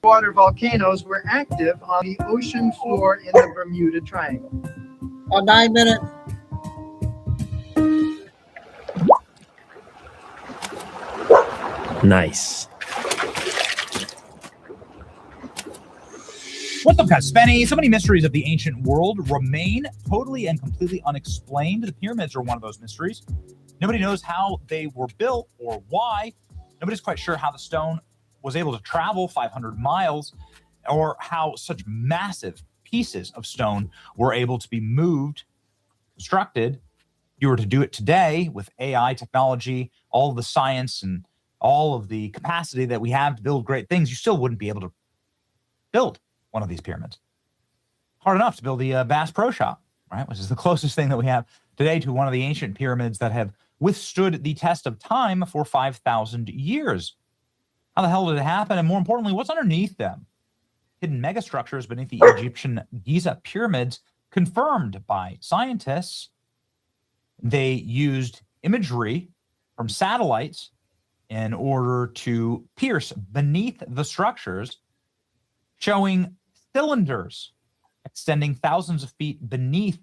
Water volcanoes were active on the ocean floor in the Bermuda Triangle. 9 minutes. Nice. What's up, guys? Spenny. So many mysteries of the ancient world remain totally and completely unexplained. The pyramids are one of those mysteries. Nobody knows how they were built or why. Nobody's quite sure how the stone was able to travel 500 miles or how such massive pieces of stone were able to be moved, constructed. If you were to do it today with AI technology, all of the science and all of the capacity that we have to build great things, you still wouldn't be able to build one of these pyramids. Hard enough to build the Bass Pro Shop, right? Which is the closest thing that we have today to one of the ancient pyramids that have withstood the test of time for 5,000 years. How the hell did it happen? And more importantly, what's underneath them? Hidden megastructures beneath the Egyptian Giza pyramids, confirmed by scientists. They used imagery from satellites in order to pierce beneath the structures, showing cylinders extending thousands of feet beneath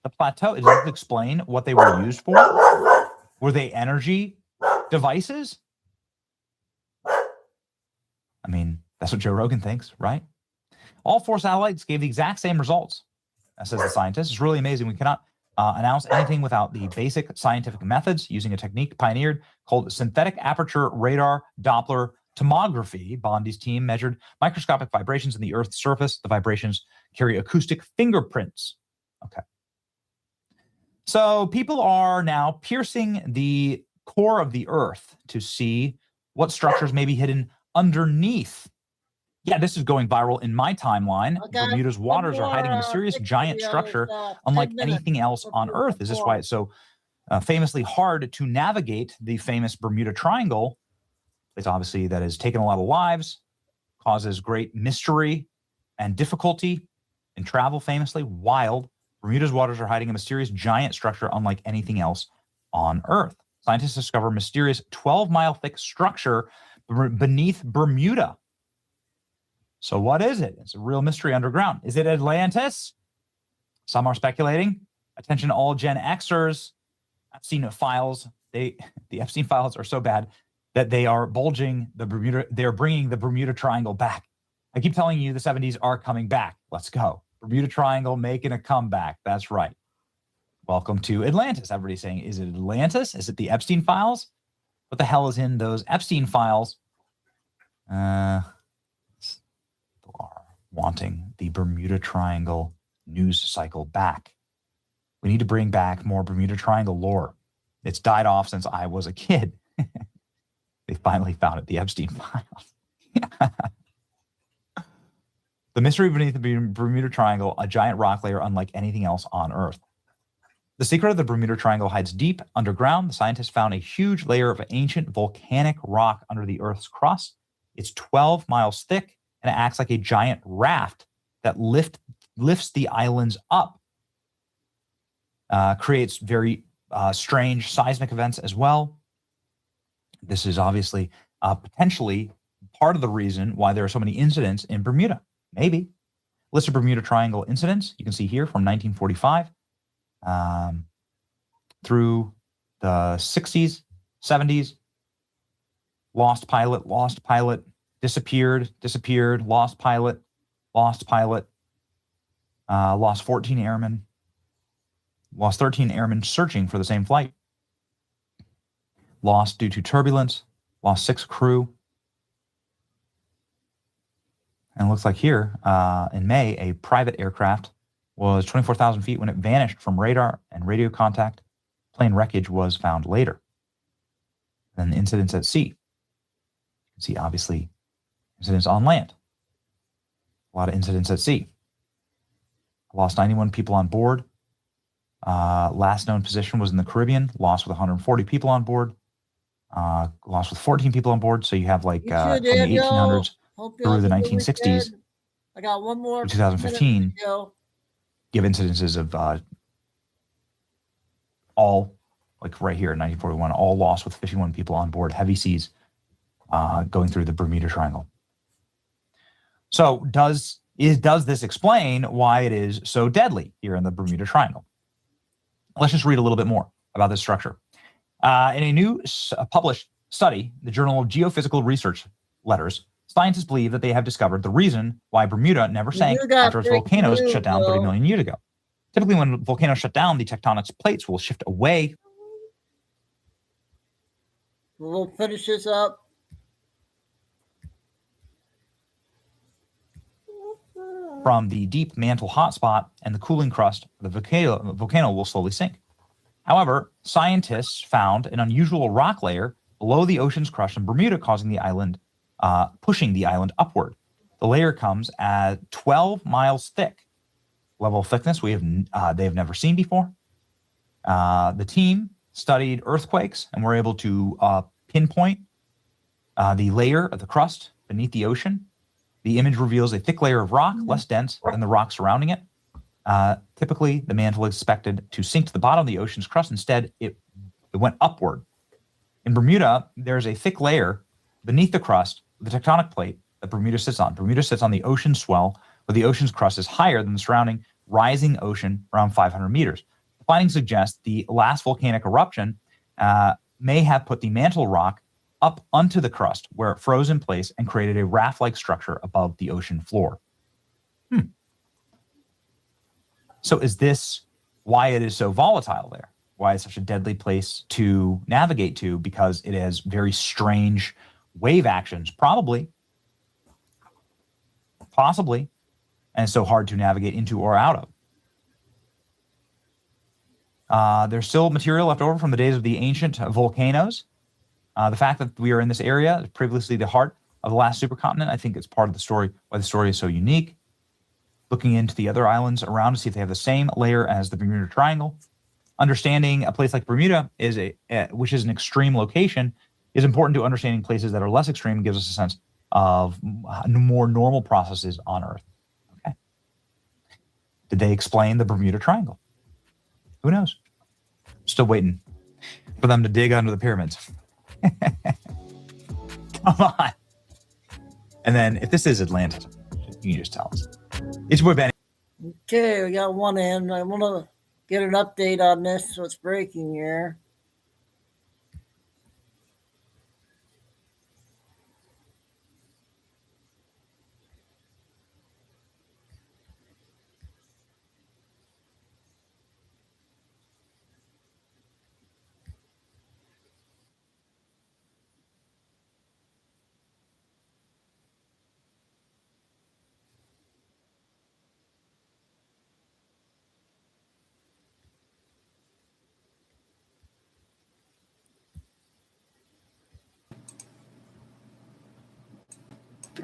the plateau. It doesn't explain what they were used for. Were they energy devices? I mean, that's what Joe Rogan thinks, right? All 4 satellites gave the exact same results, says the scientist. It's really amazing. We cannot announce anything without the basic scientific methods using a technique pioneered called synthetic aperture radar Doppler tomography. Bondi's team measured microscopic vibrations in the Earth's surface. The vibrations carry acoustic fingerprints. Okay. So people are now piercing the core of the Earth to see what structures may be hidden underneath. Yeah, this is going viral in my timeline. Bermuda's waters are hiding a mysterious giant structure unlike anything else on Earth. Is this why it's so famously hard to navigate the famous Bermuda Triangle? It's obviously that has taken a lot of lives, causes great mystery and difficulty in travel, famously wild. Bermuda's waters are hiding a mysterious giant structure unlike anything else on Earth. Scientists discover mysterious 12-mile thick structure beneath Bermuda. So what is it? It's a real mystery underground. Is it Atlantis? Some are speculating. Attention all Gen Xers. Epstein files. The Epstein files are so bad that they are bulging the Bermuda. They're bringing the Bermuda Triangle back. I keep telling you the 70s are coming back. Let's go. Bermuda Triangle making a comeback. That's right. Welcome to Atlantis. Everybody's saying, is it Atlantis? Is it the Epstein files? What the hell is in those Epstein files? People are wanting the Bermuda Triangle news cycle back. We need to bring back more Bermuda Triangle lore. It's died off since I was a kid. They finally found it, the Epstein files. The mystery beneath the Bermuda Triangle, a giant rock layer unlike anything else on Earth. The secret of the Bermuda Triangle hides deep underground. The scientists found a huge layer of ancient volcanic rock under the Earth's crust. It's 12 miles thick, and it acts like a giant raft that lifts the islands up. Creates very strange seismic events as well. This is obviously potentially part of the reason why there are so many incidents in Bermuda. Maybe. List of Bermuda Triangle incidents you can see here from 1945 through the 60s, 70s. Lost pilot, disappeared, lost pilot, lost 14 airmen, lost 13 airmen searching for the same flight, lost due to turbulence, lost 6 crew. And it looks like here in May, a private aircraft was 24,000 feet when it vanished from radar and radio contact. Plane wreckage was found later. Then incidents at sea. You can see, obviously, incidents on land. A lot of incidents at sea. Lost 91 people on board. Last known position was in the Caribbean. Lost with 140 people on board. Lost with 14 people on board. So you have like from the 1800s through the 1960s. I got one more. 2015. Give incidences of all, like right here in 1941, all lost with 51 people on board, heavy seas going through the Bermuda Triangle. So does this explain why it is so deadly here in the Bermuda Triangle? Let's just read a little bit more about this structure. In a new published study, the Journal of Geophysical Research Letters, scientists believe that they have discovered the reason why Bermuda never sank after its volcanoes shut down 30 million years ago. Typically, when volcanoes shut down, the tectonic plates will shift away. We'll finish this up. From the deep mantle hotspot, and the cooling crust of the volcano will slowly sink. However, scientists found an unusual rock layer below the ocean's crust in Bermuda, causing the island, pushing the island upward. The layer comes at 12 miles thick. Level of thickness they have never seen before. The team studied earthquakes and were able to pinpoint the layer of the crust beneath the ocean. The image reveals a thick layer of rock, less dense than the rock surrounding it. Typically, the mantle is expected to sink to the bottom of the ocean's crust. Instead, it went upward. In Bermuda, there's a thick layer beneath the crust, the tectonic plate that Bermuda sits on. Bermuda sits on the ocean swell, where the ocean's crust is higher than the surrounding rising ocean, around 500 meters. The findings suggest the last volcanic eruption may have put the mantle rock up onto the crust, where it froze in place and created a raft-like structure above the ocean floor. So is this why it is so volatile there? Why it's such a deadly place to navigate to? Because it has very strange wave actions, probably. Possibly. And it's so hard to navigate into or out of. There's still material left over from the days of the ancient volcanoes. The fact that we are in this area is previously the heart of the last supercontinent. I think it's part of the story, why the story is so unique. Looking into the other islands around to see if they have the same layer as the Bermuda Triangle. Understanding a place like Bermuda which is an extreme location, is important to understanding places that are less extreme and gives us a sense of more normal processes on Earth. Okay. Did they explain the Bermuda Triangle? Who knows? Still waiting for them to dig under the pyramids. Come on. And then if this is Atlantis, you can just tell us. It's your boy Benny. Okay, we got one in. I want to get an update on this. What's breaking here?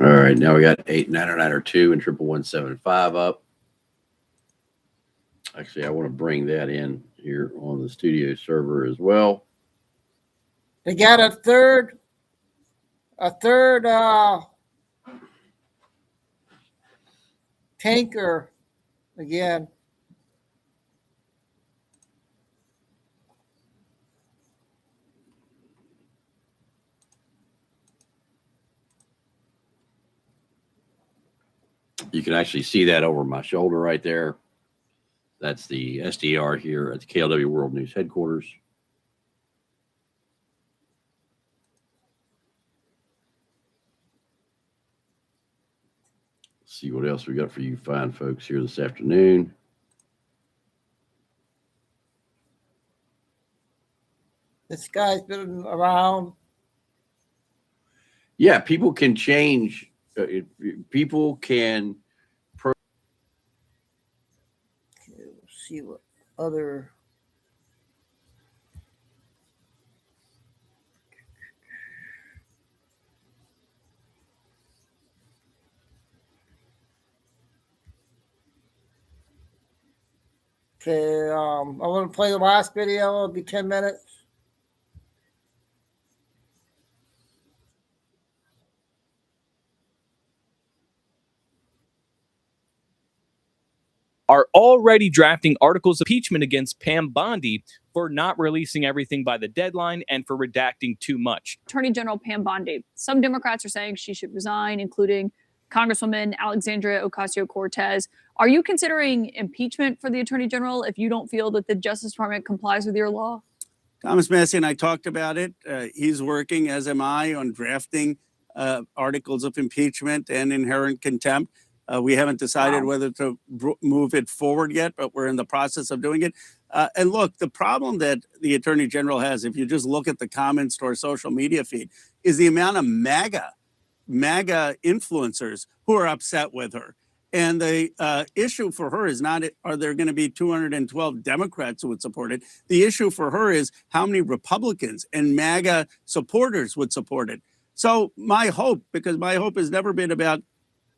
All right, now we got 890902 and 11175 up. Actually, I want to bring that in here on the studio server as well. They got a third tanker again. You can actually see that over my shoulder right there. That's the SDR here at the KLW World News headquarters. Let's see what else we got for you fine folks here this afternoon. This guy's been around. Yeah, people can change. People can. Let's see what other. Okay, I want to play the last video. It'll be 10 minutes. Are already drafting articles of impeachment against Pam Bondi for not releasing everything by the deadline and for redacting too much. Attorney General Pam Bondi. Some Democrats are saying she should resign, including Congresswoman Alexandria Ocasio-Cortez. Are you considering impeachment for the Attorney General if you don't feel that the Justice Department complies with your law? Thomas Massie and I talked about it. He's working, as am I, on drafting articles of impeachment and inherent contempt. We haven't decided whether to move it forward yet, but we're in the process of doing it. And look, the problem that the Attorney General has, if you just look at the comments to our social media feed, is the amount of MAGA influencers who are upset with her. And the issue for her is not, are there going to be 212 Democrats who would support it? The issue for her is how many Republicans and MAGA supporters would support it. So my hope, because my hope has never been about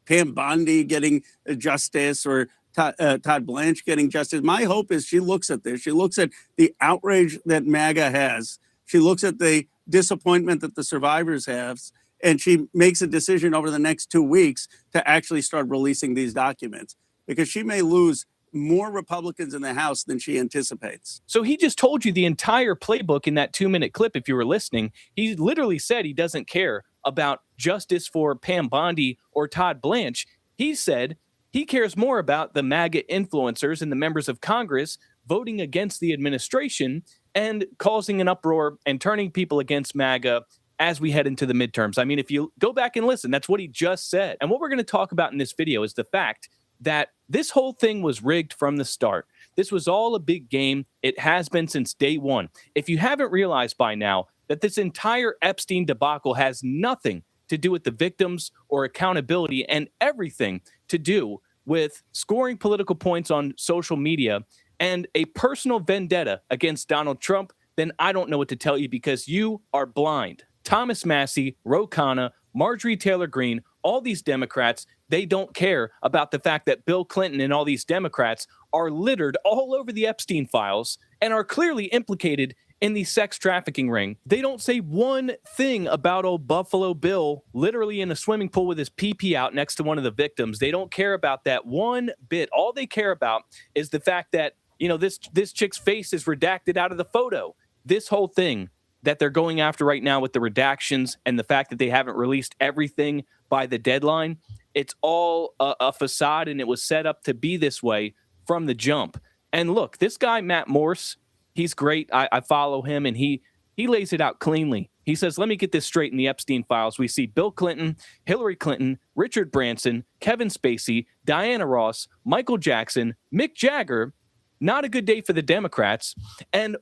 Pam Bondi getting justice or Todd Blanche getting justice. My hope is she looks at this. She looks at the outrage that MAGA has. She looks at the disappointment that the survivors have. And she makes a decision over the next 2 weeks to actually start releasing these documents, because she may lose more Republicans in the House than she anticipates. So he just told you the entire playbook in that 2-minute clip. If you were listening, he literally said he doesn't care about justice for Pam Bondi or Todd Blanche. He said he cares more about the MAGA influencers and the members of Congress voting against the administration and causing an uproar and turning people against MAGA as we head into the midterms. I mean, if you go back and listen, that's what he just said. And what we're going to talk about in this video is the fact that this whole thing was rigged from the start. This was all a big game. It has been since day one. If you haven't realized by now that this entire Epstein debacle has nothing to do with the victims or accountability and everything to do with scoring political points on social media and a personal vendetta against Donald Trump, then I don't know what to tell you, because you are blind. Thomas Massie, Ro Khanna, Marjorie Taylor Greene, all these Democrats, they don't care about the fact that Bill Clinton and all these Democrats are littered all over the Epstein files and are clearly implicated in the sex trafficking ring. They don't say one thing about old Buffalo Bill literally in a swimming pool with his pee-pee out next to one of the victims. They don't care about that one bit. All they care about is the fact that, you know, this chick's face is redacted out of the photo. This whole thing that they're going after right now with the redactions and the fact that they haven't released everything by the deadline, it's all a facade, and it was set up to be this way from the jump. And look, this guy, Matt Morse, he's great. I follow him, and he lays it out cleanly. He says, let me get this straight in the Epstein files. We see Bill Clinton, Hillary Clinton, Richard Branson, Kevin Spacey, Diana Ross, Michael Jackson, Mick Jagger. Not a good day for the Democrats. And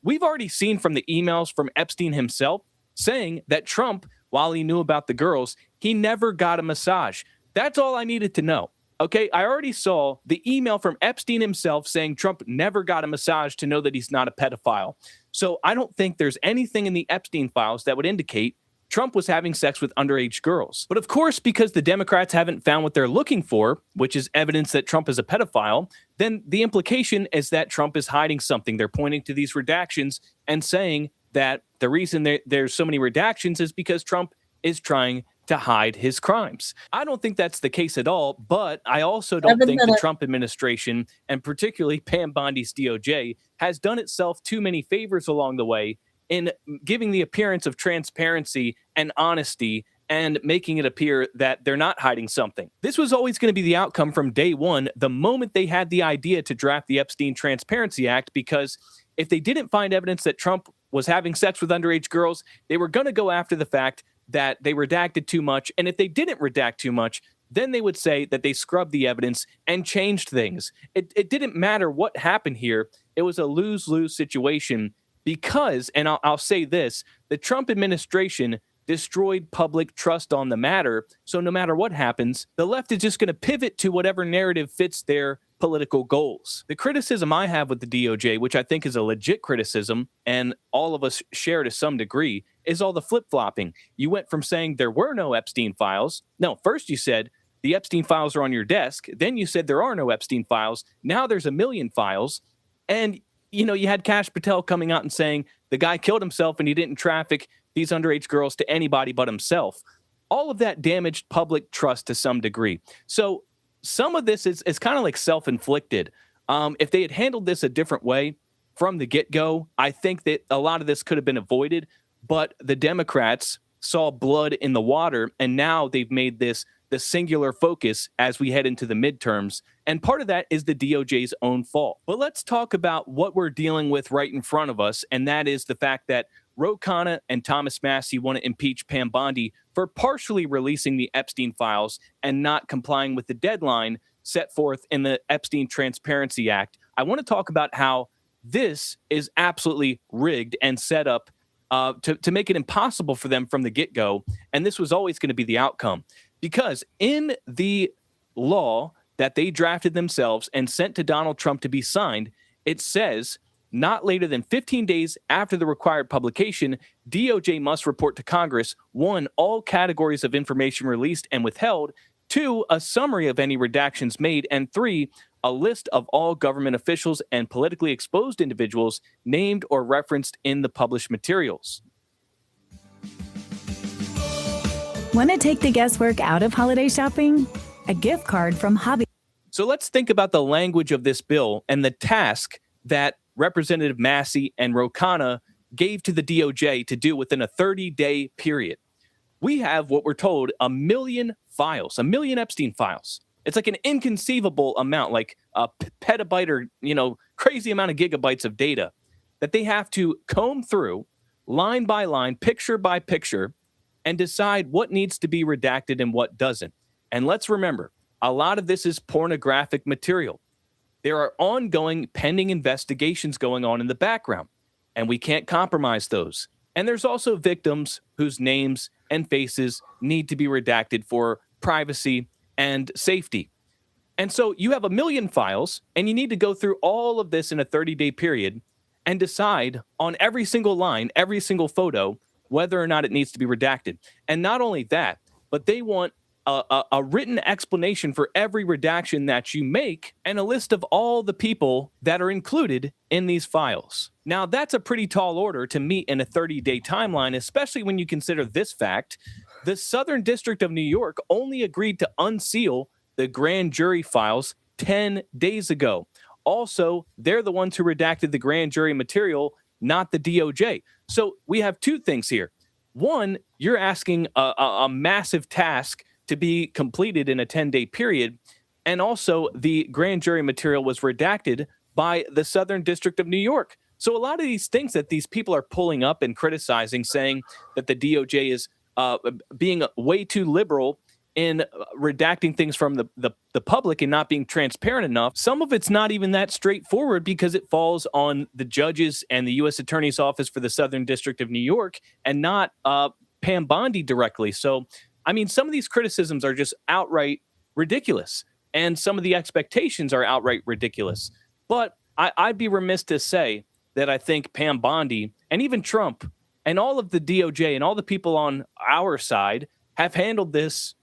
we've already seen from the emails from Epstein himself saying that Trump, while he knew about the girls, he never got a massage. That's all I needed to know. Okay, I already saw the email from Epstein himself saying Trump never got a massage to know that he's not a pedophile. So I don't think there's anything in the Epstein files that would indicate Trump was having sex with underage girls. But of course, because the Democrats haven't found what they're looking for, which is evidence that Trump is a pedophile, then the implication is that Trump is hiding something. They're pointing to these redactions and saying that the reason there's so many redactions is because Trump is trying to hide his crimes. I don't think that's the case at all, but I also don't think the Trump administration, and particularly Pam Bondi's DOJ, has done itself too many favors along the way in giving the appearance of transparency and honesty and making it appear that they're not hiding something. This was always going to be the outcome from day one, the moment they had the idea to draft the Epstein Transparency Act, because if they didn't find evidence that Trump was having sex with underage girls, they were going to go after the fact that they redacted too much. And if they didn't redact too much, then they would say that they scrubbed the evidence and changed things. It didn't matter what happened here. It was a lose-lose situation because, and I'll say this, the Trump administration destroyed public trust on the matter. So no matter what happens, the left is just going to pivot to whatever narrative fits their political goals. The criticism I have with the DOJ, which I think is a legit criticism, and all of us share to some degree, is all the flip-flopping. You went from saying there were no Epstein files. No, first you said the Epstein files are on your desk. Then you said there are no Epstein files. Now there's 1 million files. And, you know, you had Kash Patel coming out and saying the guy killed himself and he didn't traffic these underage girls to anybody but himself. All of that damaged public trust to some degree. So some of this is kind of like self-inflicted. If they had handled this a different way from the get-go, I think that a lot of this could have been avoided. But the Democrats saw blood in the water, and now they've made this the singular focus as we head into the midterms. And part of that is the DOJ's own fault. But let's talk about what we're dealing with right in front of us, and that is the fact that Ro Khanna and Thomas Massie want to impeach Pam Bondi for partially releasing the Epstein files and not complying with the deadline set forth in the Epstein Transparency Act. I want to talk about how this is absolutely rigged and set up to make it impossible for them from the get-go. And this was always going to be the outcome. Because in the law that they drafted themselves and sent to Donald Trump to be signed, it says not later than 15 days after the required publication, DOJ must report to Congress, 1, all categories of information released and withheld, 2, a summary of any redactions made, and 3, a list of all government officials and politically exposed individuals named or referenced in the published materials. Want to take the guesswork out of holiday shopping? A gift card from Hobby. So let's think about the language of this bill and the task that Representative Massie and Ro Khanna gave to the DOJ to do within a 30-day period. We have what we're told 1 million files, 1 million Epstein files. It's like an inconceivable amount, like a petabyte or, crazy amount of gigabytes of data that they have to comb through line by line, picture by picture, and decide what needs to be redacted and what doesn't. And let's remember, a lot of this is pornographic material. There are ongoing pending investigations going on in the background, and we can't compromise those. And there's also victims whose names and faces need to be redacted for privacy and safety. And so you have 1 million files, and you need to go through all of this in a 30-day period and decide on every single line, every single photo, whether or not it needs to be redacted. And not only that, but they want a written explanation for every redaction that you make and a list of all the people that are included in these files. Now, that's a pretty tall order to meet in a 30-day timeline, especially when you consider this fact. The Southern District of New York only agreed to unseal the grand jury files 10 days ago. Also, they're the ones who redacted the grand jury material, not the DOJ. So we have two things here. One, you're asking a massive task to be completed in a 10-day period. And also, the grand jury material was redacted by the Southern District of New York. So a lot of these things that these people are pulling up and criticizing, saying that the DOJ is being way too liberal in redacting things from the public and not being transparent enough. Some of it's not even that straightforward because it falls on the judges and the U.S. Attorney's Office for the Southern District of New York and not Pam Bondi directly. So, I mean, some of these criticisms are just outright ridiculous, and some of the expectations are outright ridiculous. But I'd be remiss to say that I think Pam Bondi and even Trump And all of the DOJ and all the people on our side have handled this,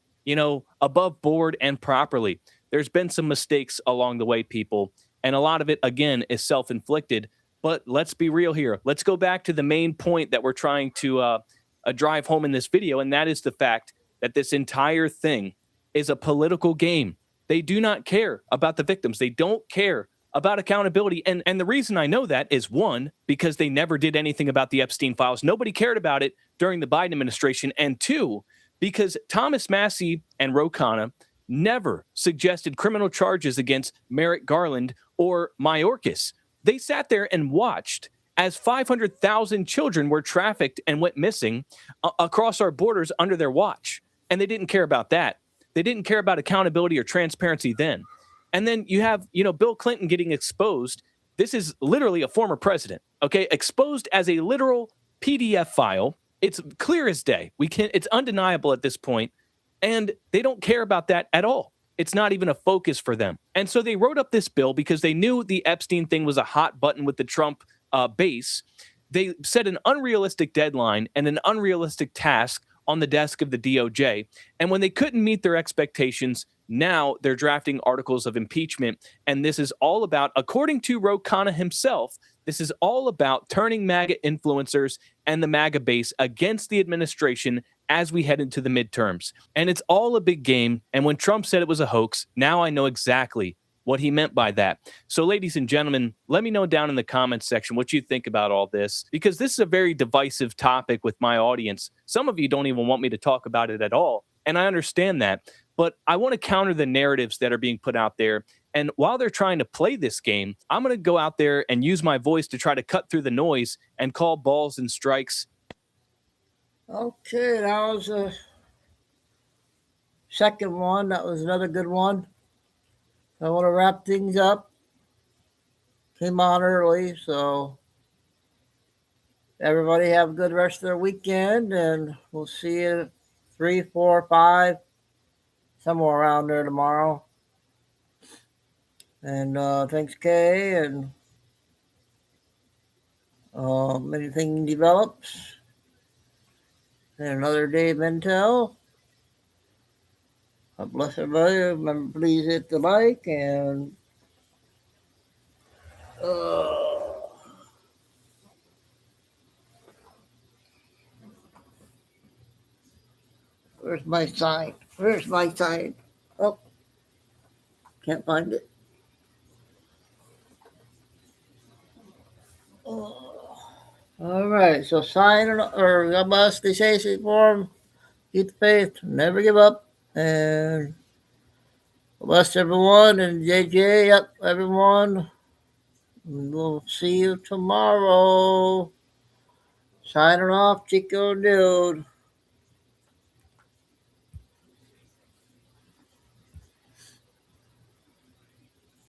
above board and properly. There's been some mistakes along the way, people, and a lot of it, again, is self-inflicted. But let's be real here. Let's go back to the main point that we're trying to drive home in this video, and that is the fact that this entire thing is a political game. They do not care about the victims. They don't care about accountability. And the reason I know that is, one, because they never did anything about the Epstein files. Nobody cared about it during the Biden administration. And two, because Thomas Massie and Ro Khanna never suggested criminal charges against Merrick Garland or Mayorkas. They sat there and watched as 500,000 children were trafficked and went missing across our borders under their watch. And they didn't care about that. They didn't care about accountability or transparency then. And then you have, Bill Clinton getting exposed. This is literally a former president, okay? Exposed as a literal PDF file. It's clear as day. It's undeniable at this point. And they don't care about that at all. It's not even a focus for them. And so they wrote up this bill because they knew the Epstein thing was a hot button with the Trump base. They set an unrealistic deadline and an unrealistic task on the desk of the DOJ. And when they couldn't meet their expectations, now they're drafting articles of impeachment. And this is all about, according to Ro Khanna himself, this is all about turning MAGA influencers and the MAGA base against the administration as we head into the midterms. And it's all a big game. And when Trump said it was a hoax, now I know exactly what he meant by that. So, ladies and gentlemen, let me know down in the comments section what you think about all this, because this is a very divisive topic with my audience. Some of you don't even want me to talk about it at all, and I understand that. But I want to counter the narratives that are being put out there. And while they're trying to play this game, I'm going to go out there and use my voice to try to cut through the noise and call balls and strikes. Okay, that was the second one. That was another good one. I want to wrap things up. Came on early, so everybody have a good rest of their weekend, and we'll see you 3, 4, 5, somewhere around there tomorrow. And thanks, Kay, and anything develops. And another day of intel. God bless everybody. Remember, please hit the like and where's my sign? Where's my sign? Oh, can't find it. All right, so sign or God bless, stay safe, stay warm, keep the faith, never give up, and bless everyone, and JJ, yep, everyone. We'll see you tomorrow. Signing off, Chico Dude.